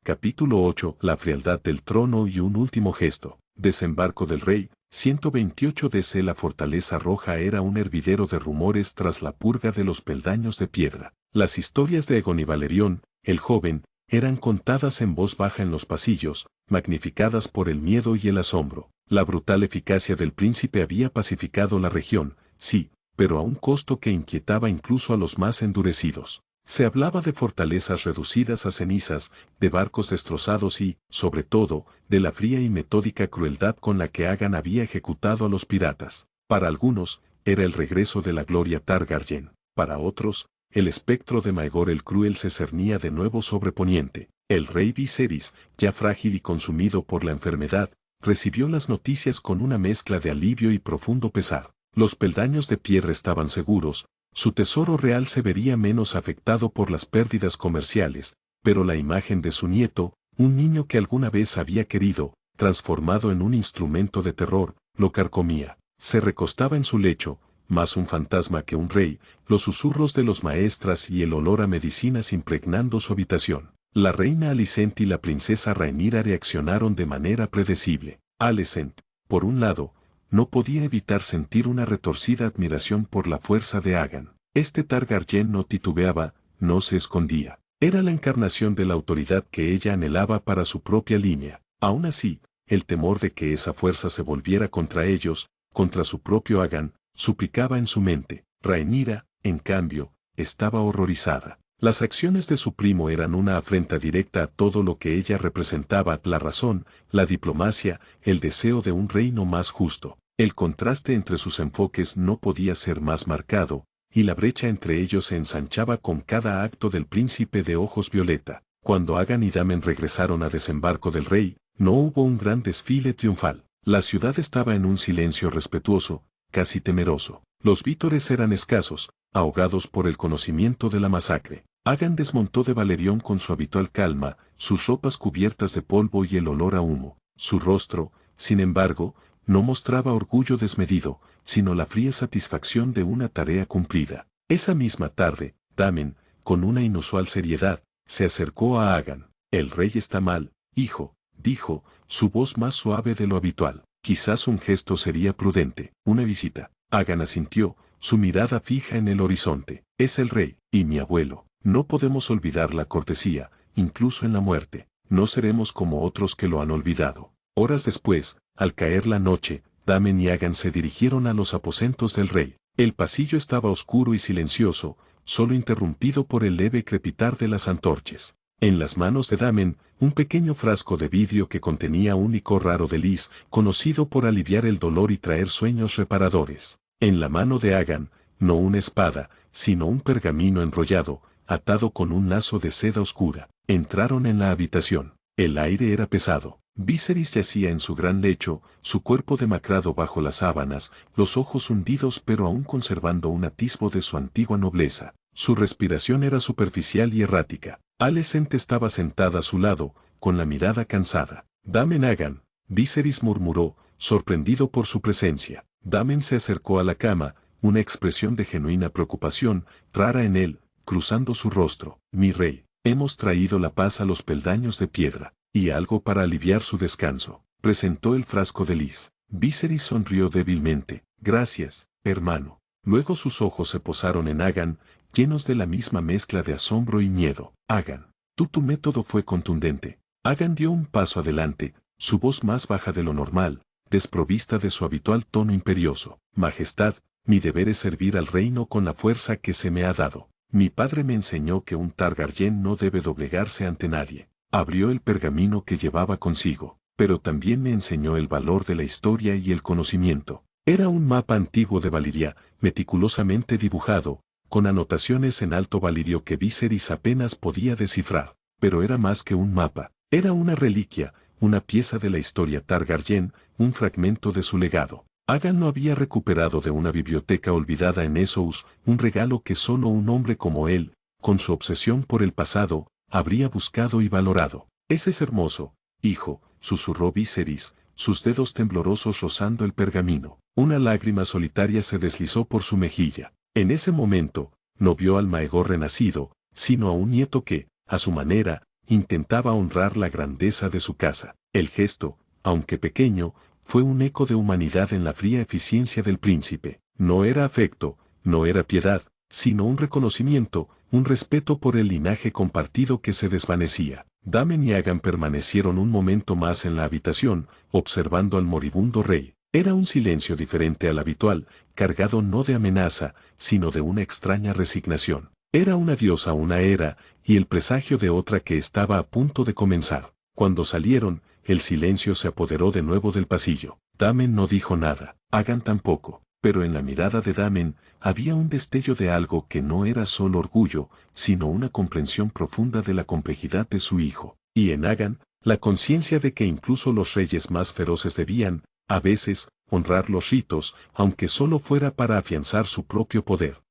Capítulo 8. La frialdad del trono y un último gesto. Desembarco del rey. 128 DC. La fortaleza roja era un hervidero de rumores tras la purga de los peldaños de piedra. Las historias de Aegon y Valerión, el joven, eran contadas en voz baja en los pasillos, magnificadas por el miedo y el asombro. La brutal eficacia del príncipe había pacificado la región, sí, pero a un costo que inquietaba incluso a los más endurecidos. Se hablaba de fortalezas reducidas a cenizas, de barcos destrozados y, sobre todo, de la fría y metódica crueldad con la que Aegon había ejecutado a los piratas. Para algunos, era el regreso de la gloria Targaryen. Para otros, el espectro de Maegor el Cruel se cernía de nuevo sobre Poniente. El rey Viserys, ya frágil y consumido por la enfermedad, recibió las noticias con una mezcla de alivio y profundo pesar. Los peldaños de piedra estaban seguros, su tesoro real se vería menos afectado por las pérdidas comerciales, pero la imagen de su nieto, un niño que alguna vez había querido, transformado en un instrumento de terror, lo carcomía. Se recostaba en su lecho, más un fantasma que un rey, los susurros de los maestras y el olor a medicinas impregnando su habitación. La reina Alicent y la princesa Rhaenyra reaccionaron de manera predecible. Alicent, por un lado, no podía evitar sentir una retorcida admiración por la fuerza de Aegon. Este Targaryen no titubeaba, no se escondía. Era la encarnación de la autoridad que ella anhelaba para su propia línea. Aún así, el temor de que esa fuerza se volviera contra ellos, contra su propio Aegon, suplicaba en su mente. Rhaenyra, en cambio, estaba horrorizada. Las acciones de su primo eran una afrenta directa a todo lo que ella representaba: la razón, la diplomacia, el deseo de un reino más justo. El contraste entre sus enfoques no podía ser más marcado, y la brecha entre ellos se ensanchaba con cada acto del príncipe de ojos violeta. Cuando Aegon y Daemon regresaron a desembarco del rey, no hubo un gran desfile triunfal. La ciudad estaba en un silencio respetuoso, casi temeroso. Los vítores eran escasos, ahogados por el conocimiento de la masacre. Aegon desmontó de Valerión con su habitual calma, sus ropas cubiertas de polvo y el olor a humo. Su rostro, sin embargo, no mostraba orgullo desmedido, sino la fría satisfacción de una tarea cumplida. Esa misma tarde, Daemon, con una inusual seriedad, se acercó a Aegon. «El rey está mal, hijo», dijo, su voz más suave de lo habitual. «Quizás un gesto sería prudente, una visita». Aegon asintió, su mirada fija en el horizonte. «Es el rey, y mi abuelo. No podemos olvidar la cortesía, incluso en la muerte. No seremos como otros que lo han olvidado». Horas después, al caer la noche, Daemon y Aegon se dirigieron a los aposentos del rey. El pasillo estaba oscuro y silencioso, solo interrumpido por el leve crepitar de las antorchas. En las manos de Daemon, un pequeño frasco de vidrio que contenía un licor raro de lis, conocido por aliviar el dolor y traer sueños reparadores. En la mano de Aegon, no una espada, sino un pergamino enrollado, atado con un lazo de seda oscura. Entraron en la habitación. El aire era pesado. Viserys yacía en su gran lecho, su cuerpo demacrado bajo las sábanas, los ojos hundidos pero aún conservando un atisbo de su antigua nobleza. Su respiración era superficial y errática. Alicent estaba sentada a su lado, con la mirada cansada. «Daemon Aegon», Viserys murmuró, sorprendido por su presencia. Daemon se acercó a la cama, una expresión de genuina preocupación, rara en él, cruzando su rostro. «Mi rey, hemos traído la paz a los peldaños de piedra, y algo para aliviar su descanso». Presentó el frasco de lis. Viserys sonrió débilmente. «Gracias, hermano». Luego sus ojos se posaron en Aegon, llenos de la misma mezcla de asombro y miedo. «Aegon, tu método fue contundente». Aegon dio un paso adelante, su voz más baja de lo normal, desprovista de su habitual tono imperioso. «Majestad, mi deber es servir al reino con la fuerza que se me ha dado. Mi padre me enseñó que un Targaryen no debe doblegarse ante nadie». Abrió el pergamino que llevaba consigo, pero también me enseñó el valor de la historia y el conocimiento. Era un mapa antiguo de Valiria, meticulosamente dibujado, con anotaciones en alto valirio que Viserys apenas podía descifrar. Pero era más que un mapa, era una reliquia, una pieza de la historia Targaryen, un fragmento de su legado. Aegon lo había recuperado de una biblioteca olvidada en Essos, un regalo que solo un hombre como él, con su obsesión por el pasado, habría buscado y valorado. «Ese es hermoso», hijo, susurró Viserys, sus dedos temblorosos rozando el pergamino. Una lágrima solitaria se deslizó por su mejilla. En ese momento, no vio al Maegor renacido, sino a un nieto que, a su manera, intentaba honrar la grandeza de su casa. El gesto, aunque pequeño, fue un eco de humanidad en la fría eficiencia del príncipe. No era afecto, no era piedad, sino un reconocimiento, un respeto por el linaje compartido que se desvanecía. Damen y Agan permanecieron un momento más en la habitación, observando al moribundo rey. Era un silencio diferente al habitual, cargado no de amenaza, sino de una extraña resignación. Era un adiós a una era, y el presagio de otra que estaba a punto de comenzar. Cuando salieron, el silencio se apoderó de nuevo del pasillo. Damen no dijo nada, Agan tampoco, pero en la mirada de Damen había un destello de algo que no era solo orgullo, sino una comprensión profunda de la complejidad de su hijo. Y en Agan, la conciencia de que incluso los reyes más feroces debían, a veces, honrar los ritos, aunque solo fuera para afianzar su propio poder.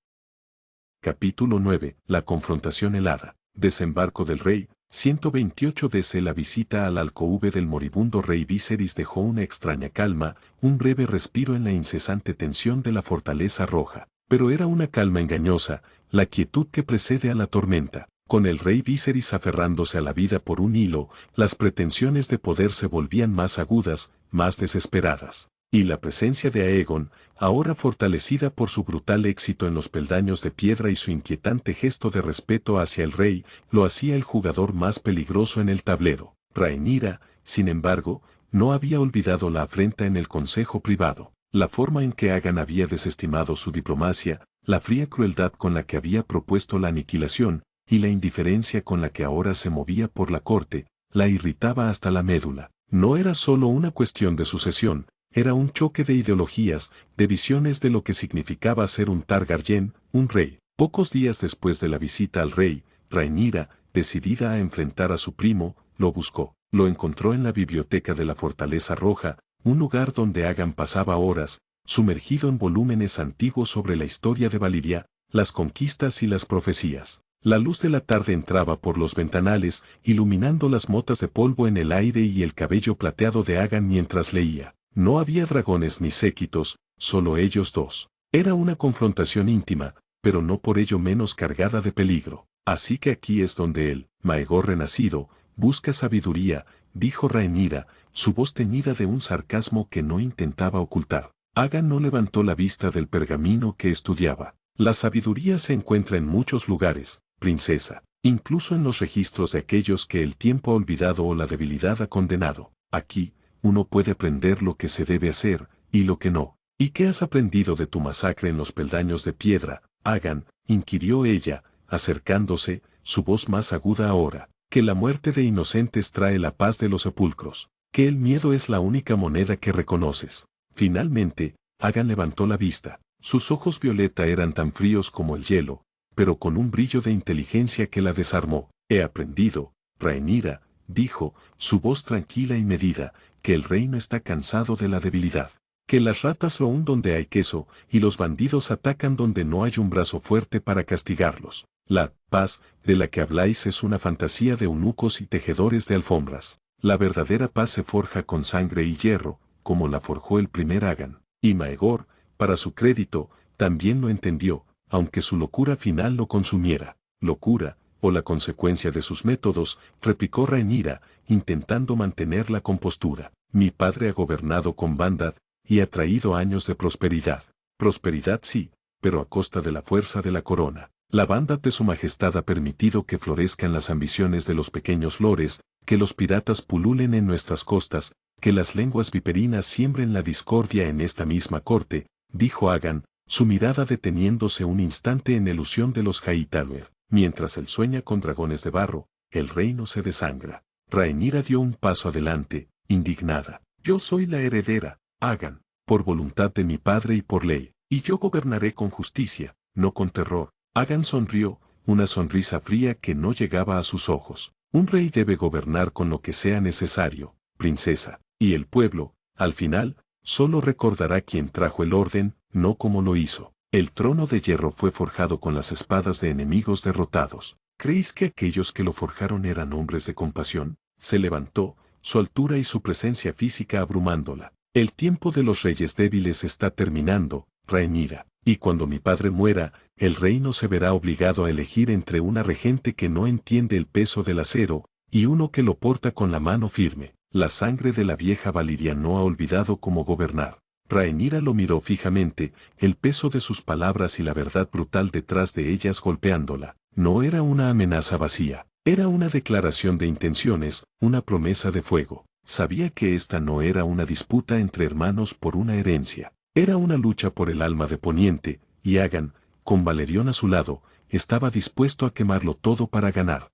Capítulo 9. La confrontación helada. Desembarco del rey. 128 Desde la visita al alcove del moribundo rey Viserys dejó una extraña calma, un breve respiro en la incesante tensión de la fortaleza roja. Pero era una calma engañosa, la quietud que precede a la tormenta. Con el rey Viserys aferrándose a la vida por un hilo, las pretensiones de poder se volvían más agudas, más desesperadas. Y la presencia de Aegon, ahora fortalecida por su brutal éxito en los peldaños de piedra y su inquietante gesto de respeto hacia el rey, lo hacía el jugador más peligroso en el tablero. Rhaenyra, sin embargo, no había olvidado la afrenta en el consejo privado, la forma en que Agan había desestimado su diplomacia, la fría crueldad con la que había propuesto la aniquilación, y la indiferencia con la que ahora se movía por la corte, la irritaba hasta la médula. No era solo una cuestión de sucesión, era un choque de ideologías, de visiones de lo que significaba ser un Targaryen, un rey. Pocos días después de la visita al rey, Rhaenyra, decidida a enfrentar a su primo, lo buscó. Lo encontró en la biblioteca de la Fortaleza Roja, un lugar donde Agan pasaba horas, sumergido en volúmenes antiguos sobre la historia de Valyria, las conquistas y las profecías. La luz de la tarde entraba por los ventanales, iluminando las motas de polvo en el aire y el cabello plateado de Agan mientras leía. No había dragones ni séquitos, solo ellos dos. Era una confrontación íntima, pero no por ello menos cargada de peligro. Así que aquí es donde él, Maegor renacido, busca sabiduría, dijo Rhaenyra, su voz teñida de un sarcasmo que no intentaba ocultar. Agan no levantó la vista del pergamino que estudiaba. La sabiduría se encuentra en muchos lugares, princesa, incluso en los registros de aquellos que el tiempo ha olvidado o la debilidad ha condenado. Aquí, uno puede aprender lo que se debe hacer, y lo que no. ¿Y qué has aprendido de tu masacre en los peldaños de piedra, Agan? Inquirió ella, acercándose, su voz más aguda ahora. Que la muerte de inocentes trae la paz de los sepulcros. Que el miedo es la única moneda que reconoces. Finalmente, Agan levantó la vista. Sus ojos violeta eran tan fríos como el hielo, pero con un brillo de inteligencia que la desarmó. He aprendido, Rhaenyra, dijo, su voz tranquila y medida, que el reino está cansado de la debilidad. Que las ratas roen donde hay queso, y los bandidos atacan donde no hay un brazo fuerte para castigarlos. La paz, de la que habláis es una fantasía de eunucos y tejedores de alfombras. La verdadera paz se forja con sangre y hierro, como la forjó el primer Agan. Y Maegor, para su crédito, también lo entendió, aunque su locura final lo consumiera. Locura, o la consecuencia de sus métodos, replicó Rhaenyra, intentando mantener la compostura. Mi padre ha gobernado con bondad, y ha traído años de prosperidad. Prosperidad sí, pero a costa de la fuerza de la corona. La bondad de su majestad ha permitido que florezcan las ambiciones de los pequeños lores, que los piratas pululen en nuestras costas, que las lenguas viperinas siembren la discordia en esta misma corte, dijo Agan, su mirada deteniéndose un instante en elusión de los Hightower. Mientras él sueña con dragones de barro, el reino se desangra. Rhaenyra dio un paso adelante, indignada. Yo soy la heredera, Agan, por voluntad de mi padre y por ley, y yo gobernaré con justicia, no con terror. Agan sonrió, una sonrisa fría que no llegaba a sus ojos. Un rey debe gobernar con lo que sea necesario, princesa, y el pueblo, al final, solo recordará quién trajo el orden, no cómo lo hizo. El trono de hierro fue forjado con las espadas de enemigos derrotados. ¿Creéis que aquellos que lo forjaron eran hombres de compasión? Se levantó, su altura y su presencia física abrumándola. El tiempo de los reyes débiles está terminando, Rhaenyra, y cuando mi padre muera, el reino se verá obligado a elegir entre una regente que no entiende el peso del acero, y uno que lo porta con la mano firme. La sangre de la vieja Valiria no ha olvidado cómo gobernar. Rhaenyra lo miró fijamente, el peso de sus palabras y la verdad brutal detrás de ellas golpeándola. No era una amenaza vacía, era una declaración de intenciones, una promesa de fuego. Sabía que esta no era una disputa entre hermanos por una herencia, era una lucha por el alma de Poniente, y Aegon, con Valerion a su lado, estaba dispuesto a quemarlo todo para ganar.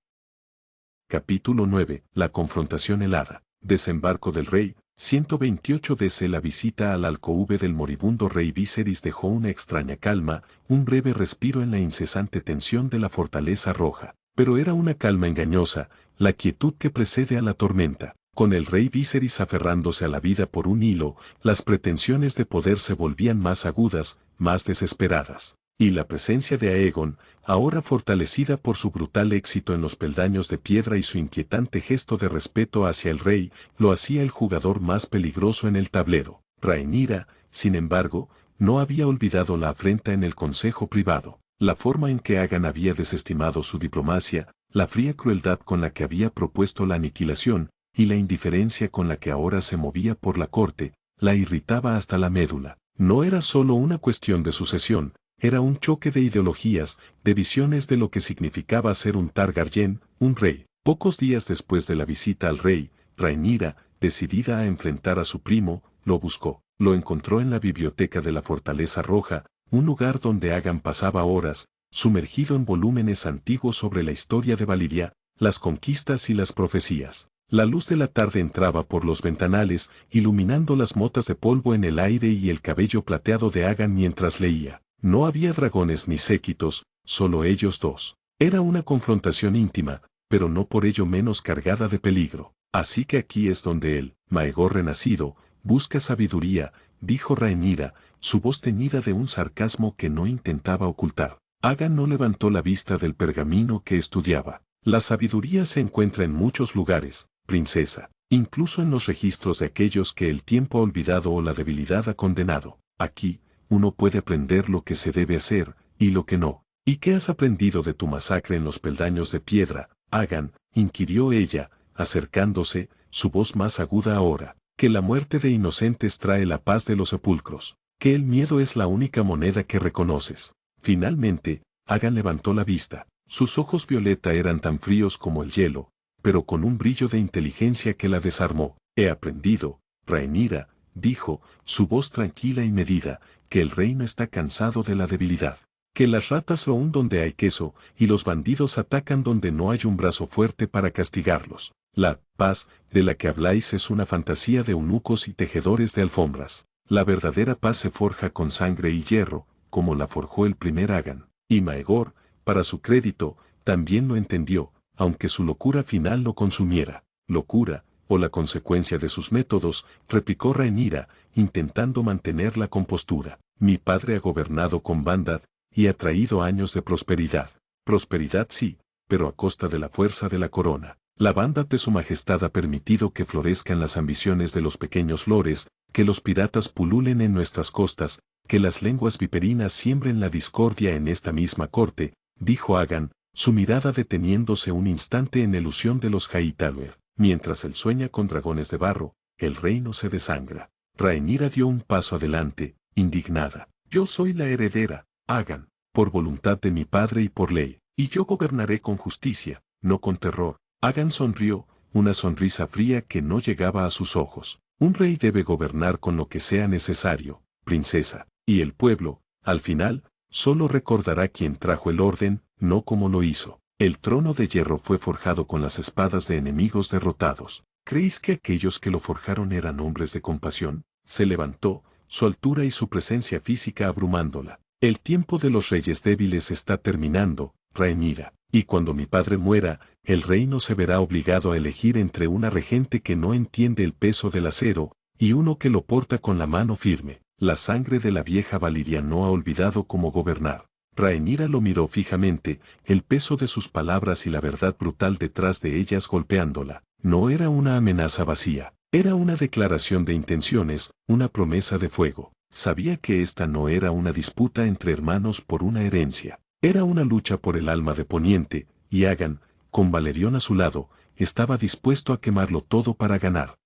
Capítulo 9. La confrontación helada. Desembarco del rey. 128 DC. La visita al alcove del moribundo rey Viserys dejó una extraña calma, un breve respiro en la incesante tensión de la fortaleza roja. Pero era una calma engañosa, la quietud que precede a la tormenta. Con el rey Viserys aferrándose a la vida por un hilo, las pretensiones de poder se volvían más agudas, más desesperadas. Y la presencia de Aegon, ahora fortalecida por su brutal éxito en los peldaños de piedra y su inquietante gesto de respeto hacia el rey, lo hacía el jugador más peligroso en el tablero. Rhaenyra, sin embargo, no había olvidado la afrenta en el consejo privado, la forma en que Aegon había desestimado su diplomacia, la fría crueldad con la que había propuesto la aniquilación, y la indiferencia con la que ahora se movía por la corte, la irritaba hasta la médula. No era solo una cuestión de sucesión, era un choque de ideologías, de visiones de lo que significaba ser un Targaryen, un rey. Pocos días después de la visita al rey, Rhaenyra, decidida a enfrentar a su primo, lo buscó. Lo encontró en la biblioteca de la Fortaleza Roja, un lugar donde Aegon pasaba horas, sumergido en volúmenes antiguos sobre la historia de Valiria, las conquistas y las profecías. La luz de la tarde entraba por los ventanales, iluminando las motas de polvo en el aire y el cabello plateado de Aegon mientras leía. No había dragones ni séquitos, solo ellos dos. Era una confrontación íntima, pero no por ello menos cargada de peligro. Así que aquí es donde él, Maegor renacido, busca sabiduría, dijo Rhaenyra, su voz teñida de un sarcasmo que no intentaba ocultar. Aegon no levantó la vista del pergamino que estudiaba. La sabiduría se encuentra en muchos lugares, princesa, incluso en los registros de aquellos que el tiempo ha olvidado o la debilidad ha condenado. Aquí, uno puede aprender lo que se debe hacer, y lo que no. ¿Y qué has aprendido de tu masacre en los peldaños de piedra, Aegon? Inquirió ella, acercándose, su voz más aguda ahora. Que la muerte de inocentes trae la paz de los sepulcros. Que el miedo es la única moneda que reconoces. Finalmente, Aegon levantó la vista. Sus ojos violeta eran tan fríos como el hielo, pero con un brillo de inteligencia que la desarmó. He aprendido, Rhaenyra, dijo, su voz tranquila y medida, que el reino está cansado de la debilidad. Que las ratas roen donde hay queso, y los bandidos atacan donde no hay un brazo fuerte para castigarlos. La paz, de la que habláis es una fantasía de eunucos y tejedores de alfombras. La verdadera paz se forja con sangre y hierro, como la forjó el primer Aegon. Y Maegor, para su crédito, también lo entendió, aunque su locura final lo consumiera. Locura, o la consecuencia de sus métodos, replicó Rhaenyra, intentando mantener la compostura. Mi padre ha gobernado con bondad, y ha traído años de prosperidad. Prosperidad sí, pero a costa de la fuerza de la corona. La bondad de su majestad ha permitido que florezcan las ambiciones de los pequeños lores, que los piratas pululen en nuestras costas, que las lenguas viperinas siembren la discordia en esta misma corte, dijo Aegon, su mirada deteniéndose un instante en elusión de los Hightower. Mientras él sueña con dragones de barro, el reino se desangra. Rhaenyra dio un paso adelante, indignada. Yo soy la heredera, Aegon, por voluntad de mi padre y por ley, y yo gobernaré con justicia, no con terror. Aegon sonrió, una sonrisa fría que no llegaba a sus ojos. Un rey debe gobernar con lo que sea necesario, princesa, y el pueblo, al final, solo recordará quién trajo el orden, no cómo lo hizo. El trono de hierro fue forjado con las espadas de enemigos derrotados. ¿Creéis que aquellos que lo forjaron eran hombres de compasión? Se levantó, su altura y su presencia física abrumándola. El tiempo de los reyes débiles está terminando, Rhaenyra, y cuando mi padre muera, el reino se verá obligado a elegir entre una regente que no entiende el peso del acero, y uno que lo porta con la mano firme. La sangre de la vieja Valiria no ha olvidado cómo gobernar. Rhaenyra lo miró fijamente, el peso de sus palabras y la verdad brutal detrás de ellas golpeándola. no era una amenaza vacía. Era una declaración de intenciones, una promesa de fuego. Sabía que esta no era una disputa entre hermanos por una herencia. Era una lucha por el alma de Poniente, y Agan, con Valerión a su lado, estaba dispuesto a quemarlo todo para ganar.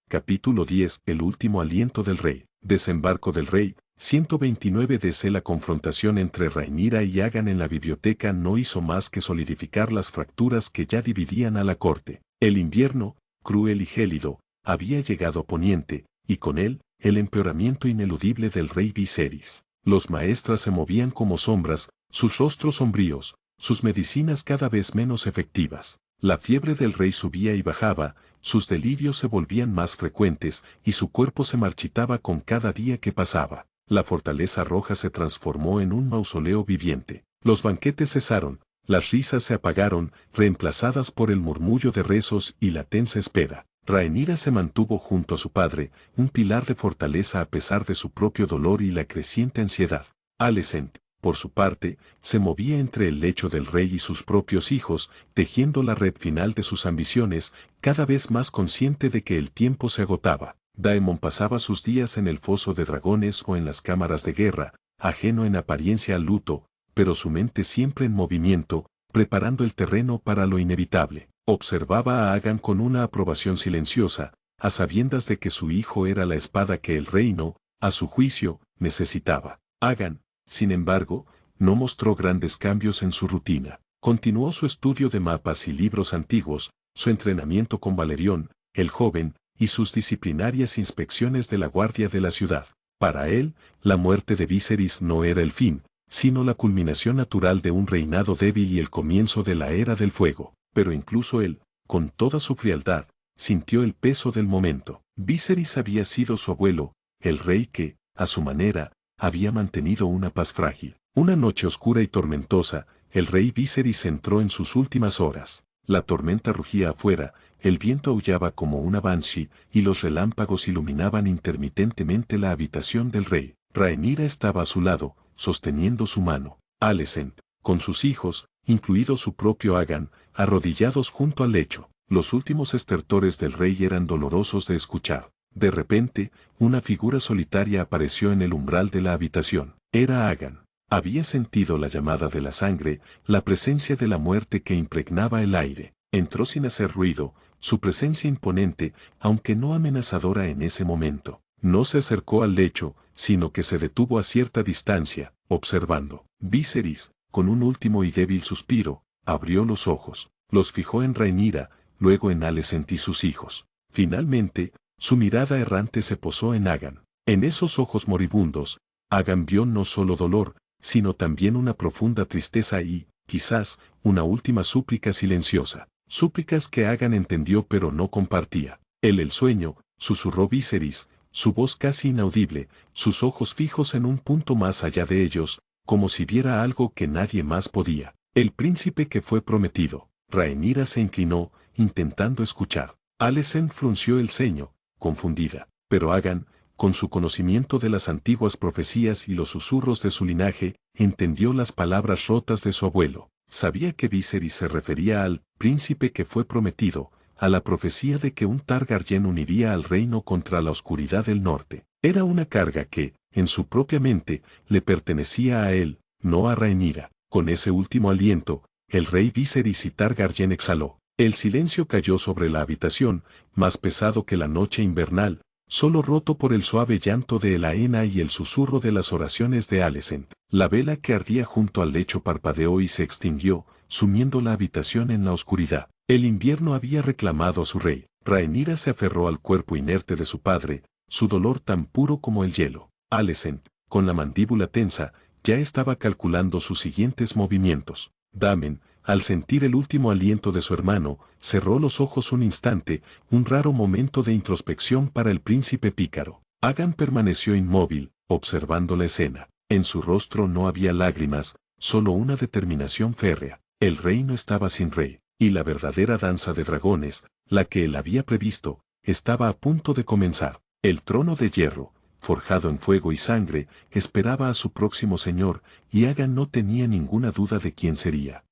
Capítulo 10. El último aliento del rey. Desembarco del rey. 129 DC. La confrontación entre Rhaenyra y Agan en la biblioteca no hizo más que solidificar las fracturas que ya dividían a la corte. El invierno, cruel y gélido, había llegado a Poniente, y con él, el empeoramiento ineludible del rey Viserys. Los maestras se movían como sombras, sus rostros sombríos, sus medicinas cada vez menos efectivas. La fiebre del rey subía y bajaba, sus delirios se volvían más frecuentes, y su cuerpo se marchitaba con cada día que pasaba. La fortaleza roja se transformó en un mausoleo viviente. Los banquetes cesaron, las risas se apagaron, reemplazadas por el murmullo de rezos y la tensa espera. Rhaenyra se mantuvo junto a su padre, un pilar de fortaleza a pesar de su propio dolor y la creciente ansiedad. Alicent, por su parte, se movía entre el lecho del rey y sus propios hijos, tejiendo la red final de sus ambiciones, cada vez más consciente de que el tiempo se agotaba. Daemon pasaba sus días en el foso de dragones o en las cámaras de guerra, ajeno en apariencia al luto, pero su mente siempre en movimiento, preparando el terreno para lo inevitable. Observaba a Agan con una aprobación silenciosa, a sabiendas de que su hijo era la espada que el reino, a su juicio, necesitaba. Agan, sin embargo, no mostró grandes cambios en su rutina. Continuó su estudio de mapas y libros antiguos, su entrenamiento con Valerión, el joven, y sus disciplinarias inspecciones de la guardia de la ciudad. Para él, la muerte de Viserys no era el fin, sino la culminación natural de un reinado débil y el comienzo de la era del fuego. Pero incluso él, con toda su frialdad, sintió el peso del momento. Viserys había sido su abuelo, el rey que, a su manera, había mantenido una paz frágil. Una noche oscura y tormentosa, el rey Viserys entró en sus últimas horas. La tormenta rugía afuera, el viento aullaba como una banshee, y los relámpagos iluminaban intermitentemente la habitación del rey. Rhaenyra estaba a su lado, sosteniendo su mano. Alicent, con sus hijos, incluido su propio Agan, arrodillados junto al lecho. Los últimos estertores del rey eran dolorosos de escuchar. De repente, una figura solitaria apareció en el umbral de la habitación. Era Agan. Había sentido la llamada de la sangre, la presencia de la muerte que impregnaba el aire. Entró sin hacer ruido, su presencia imponente, aunque no amenazadora en ese momento. No se acercó al lecho, sino que se detuvo a cierta distancia, observando. Viserys, con un último y débil suspiro, abrió los ojos, los fijó en Rhaenyra, luego en Alicent y sus hijos. Finalmente, su mirada errante se posó en Agan. En esos ojos moribundos, Agan vio no solo dolor, sino también una profunda tristeza y, quizás, una última súplica silenciosa. Súplicas que Agan entendió pero no compartía. El sueño, susurró Viserys, su voz casi inaudible, sus ojos fijos en un punto más allá de ellos, como si viera algo que nadie más podía. El príncipe que fue prometido. Rhaenyra se inclinó, intentando escuchar. Alicent frunció el ceño, confundida. Pero Agan, con su conocimiento de las antiguas profecías y los susurros de su linaje, entendió las palabras rotas de su abuelo. Sabía que Viserys se refería al príncipe que fue prometido, a la profecía de que un Targaryen uniría al reino contra la oscuridad del norte. Era una carga que, en su propia mente, le pertenecía a él, no a Rhaenyra. Con ese último aliento, el rey Viserys y Targaryen exhaló. El silencio cayó sobre la habitación, más pesado que la noche invernal, solo roto por el suave llanto de Elaena y el susurro de las oraciones de Alicent. La vela que ardía junto al lecho parpadeó y se extinguió, sumiendo la habitación en la oscuridad. El invierno había reclamado a su rey. Rhaenyra se aferró al cuerpo inerte de su padre, su dolor tan puro como el hielo. Alicent, con la mandíbula tensa, ya estaba calculando sus siguientes movimientos. Daemon, al sentir el último aliento de su hermano, cerró los ojos un instante, un raro momento de introspección para el príncipe pícaro. Agan permaneció inmóvil, observando la escena. En su rostro no había lágrimas, solo una determinación férrea. El reino estaba sin rey, y la verdadera danza de dragones, la que él había previsto, estaba a punto de comenzar. El trono de hierro, forjado en fuego y sangre, esperaba a su próximo señor, y Agan no tenía ninguna duda de quién sería.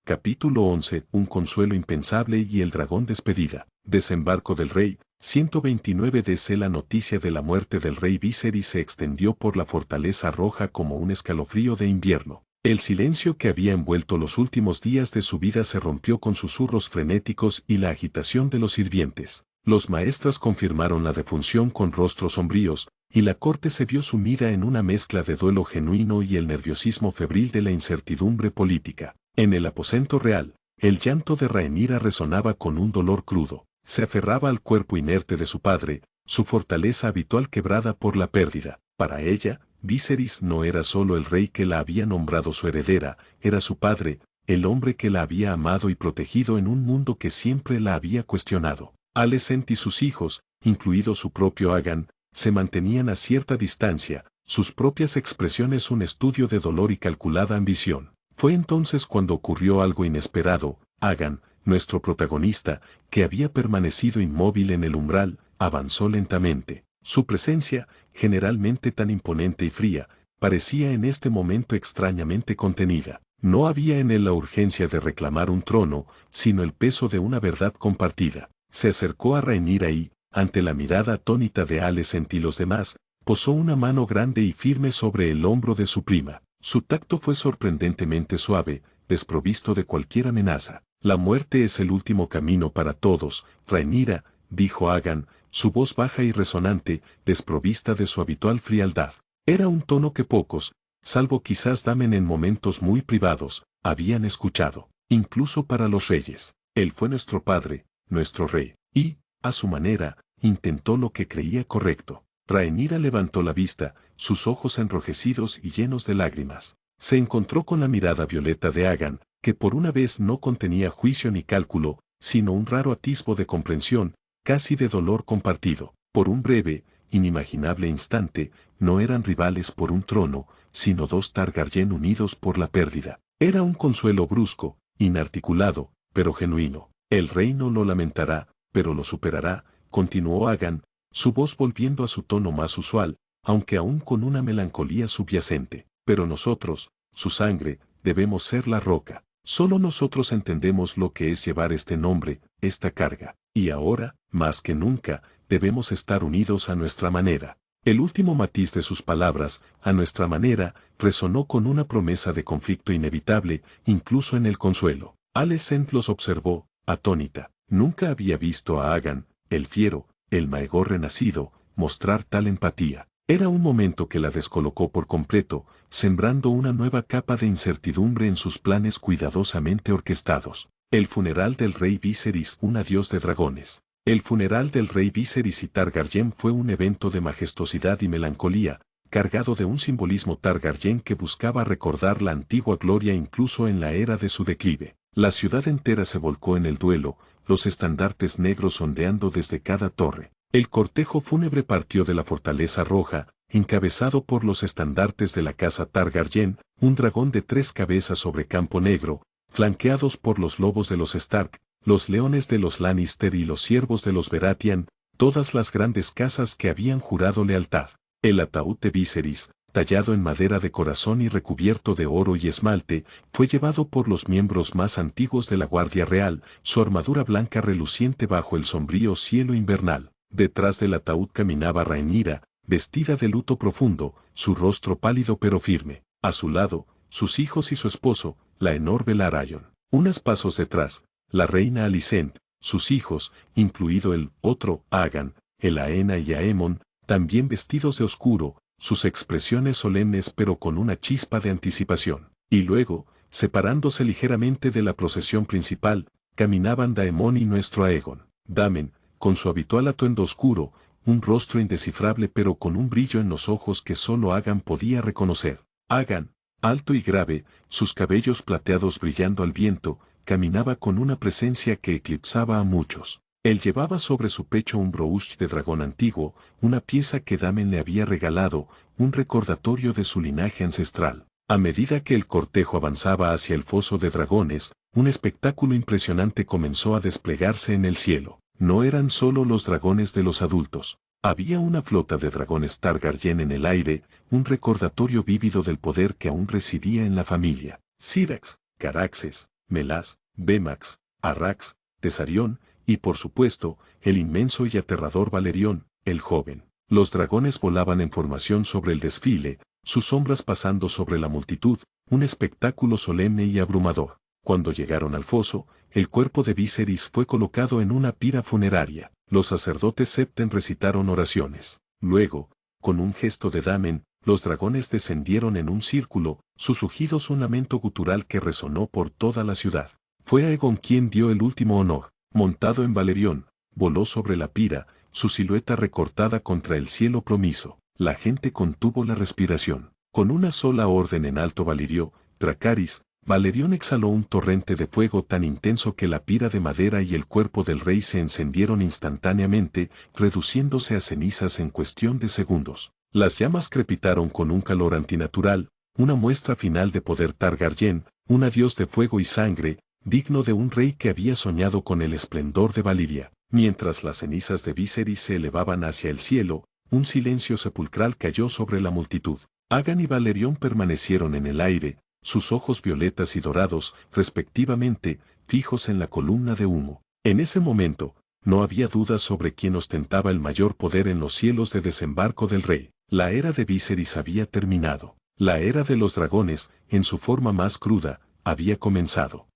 Capítulo 11. Un consuelo impensable y el dragón despedida. Desembarco del rey. 129 DC. La noticia de la muerte del rey Viserys se extendió por la fortaleza roja como un escalofrío de invierno. El silencio que había envuelto los últimos días de su vida se rompió con susurros frenéticos y la agitación de los sirvientes. Los maestras confirmaron la defunción con rostros sombríos, y la corte se vio sumida en una mezcla de duelo genuino y el nerviosismo febril de la incertidumbre política. En el aposento real, el llanto de Rhaenyra resonaba con un dolor crudo. Se aferraba al cuerpo inerte de su padre, su fortaleza habitual quebrada por la pérdida. Para ella, Viserys no era solo el rey que la había nombrado su heredera, era su padre, el hombre que la había amado y protegido en un mundo que siempre la había cuestionado. Alicent y sus hijos, incluido su propio Aegon, se mantenían a cierta distancia, sus propias expresiones un estudio de dolor y calculada ambición. Fue entonces cuando ocurrió algo inesperado. Aegon, nuestro protagonista, que había permanecido inmóvil en el umbral, avanzó lentamente. Su presencia, generalmente tan imponente y fría, parecía en este momento extrañamente contenida. No había en él la urgencia de reclamar un trono, sino el peso de una verdad compartida. Se acercó a Rhaenyra y, ante la mirada atónita de Alicent y los demás, posó una mano grande y firme sobre el hombro de su prima. Su tacto fue sorprendentemente suave, desprovisto de cualquier amenaza. La muerte es el último camino para todos, Rhaenyra, dijo Aegon, su voz baja y resonante, desprovista de su habitual frialdad. Era un tono que pocos, salvo quizás Daemon en momentos muy privados, habían escuchado. Incluso para los reyes. Él fue nuestro padre, nuestro rey, y, a su manera, intentó lo que creía correcto. Rhaenyra levantó la vista, sus ojos enrojecidos y llenos de lágrimas. Se encontró con la mirada violeta de Aegon, que por una vez no contenía juicio ni cálculo, sino un raro atisbo de comprensión, casi de dolor compartido. Por un breve, inimaginable instante, no eran rivales por un trono, sino dos Targaryen unidos por la pérdida. Era un consuelo brusco, inarticulado, pero genuino. El reino lo lamentará, pero lo superará, continuó Aegon, su voz volviendo a su tono más usual, aunque aún con una melancolía subyacente. Pero nosotros, su sangre, debemos ser la roca. Solo nosotros entendemos lo que es llevar este nombre, esta carga. Y ahora, más que nunca, debemos estar unidos a nuestra manera. El último matiz de sus palabras, a nuestra manera, resonó con una promesa de conflicto inevitable, incluso en el consuelo. Alicent los observó, atónita. Nunca había visto a Aegon, el fiero, el Maegor renacido, mostrar tal empatía. Era un momento que la descolocó por completo, sembrando una nueva capa de incertidumbre en sus planes cuidadosamente orquestados. El funeral del rey Viserys, un adiós de dragones. El funeral del rey Viserys y Targaryen fue un evento de majestuosidad y melancolía, cargado de un simbolismo Targaryen que buscaba recordar la antigua gloria incluso en la era de su declive. La ciudad entera se volcó en el duelo, los estandartes negros ondeando desde cada torre. El cortejo fúnebre partió de la fortaleza roja, encabezado por los estandartes de la casa Targaryen, un dragón de 3 cabezas sobre campo negro, flanqueados por los lobos de los Stark, los leones de los Lannister y los ciervos de los Baratheon, todas las grandes casas que habían jurado lealtad. El ataúd de Viserys, tallado en madera de corazón y recubierto de oro y esmalte, fue llevado por los miembros más antiguos de la Guardia Real, su armadura blanca reluciente bajo el sombrío cielo invernal. Detrás del ataúd caminaba Rhaenyra, vestida de luto profundo, su rostro pálido pero firme. A su lado, sus hijos y su esposo, la enorme Larayon. Unos pasos detrás, la reina Alicent, sus hijos, incluido el otro Aegon, el Aenna y Aemon, también vestidos de oscuro, sus expresiones solemnes pero con una chispa de anticipación. Y luego, separándose ligeramente de la procesión principal, caminaban Daemon y nuestro Aegon. Daemon, con su habitual atuendo oscuro, un rostro indescifrable pero con un brillo en los ojos que solo Aegon podía reconocer. Aegon, alto y grave, sus cabellos plateados brillando al viento, caminaba con una presencia que eclipsaba a muchos. Él llevaba sobre su pecho un brooch de dragón antiguo, una pieza que Daemon le había regalado, un recordatorio de su linaje ancestral. A medida que el cortejo avanzaba hacia el foso de dragones, un espectáculo impresionante comenzó a desplegarse en el cielo. No eran solo los dragones de los adultos. Había una flota de dragones Targaryen en el aire, un recordatorio vívido del poder que aún residía en la familia. Syrax, Caraxes, Melas, Bemax, Arrax, Tesarión, y por supuesto, el inmenso y aterrador Valerión, el joven. Los dragones volaban en formación sobre el desfile, sus sombras pasando sobre la multitud, un espectáculo solemne y abrumador. Cuando llegaron al foso, el cuerpo de Viserys fue colocado en una pira funeraria. Los sacerdotes septen recitaron oraciones. Luego, con un gesto de damen, los dragones descendieron en un círculo, sus rugidos un lamento gutural que resonó por toda la ciudad. Fue Aegon quien dio el último honor. Montado en Valerión, voló sobre la pira, su silueta recortada contra el cielo promiso. La gente contuvo la respiración. Con una sola orden en alto Valirio, Dracarys, Valerión exhaló un torrente de fuego tan intenso que la pira de madera y el cuerpo del rey se encendieron instantáneamente, reduciéndose a cenizas en cuestión de segundos. Las llamas crepitaron con un calor antinatural, una muestra final de poder Targaryen, un adiós de fuego y sangre, digno de un rey que había soñado con el esplendor de Valiria. Mientras las cenizas de Viserys se elevaban hacia el cielo, un silencio sepulcral cayó sobre la multitud. Aegon y Valerión permanecieron en el aire, sus ojos violetas y dorados, respectivamente, fijos en la columna de humo. En ese momento, no había dudas sobre quién ostentaba el mayor poder en los cielos de desembarco del rey. La era de Viserys había terminado. La era de los dragones, en su forma más cruda, había comenzado.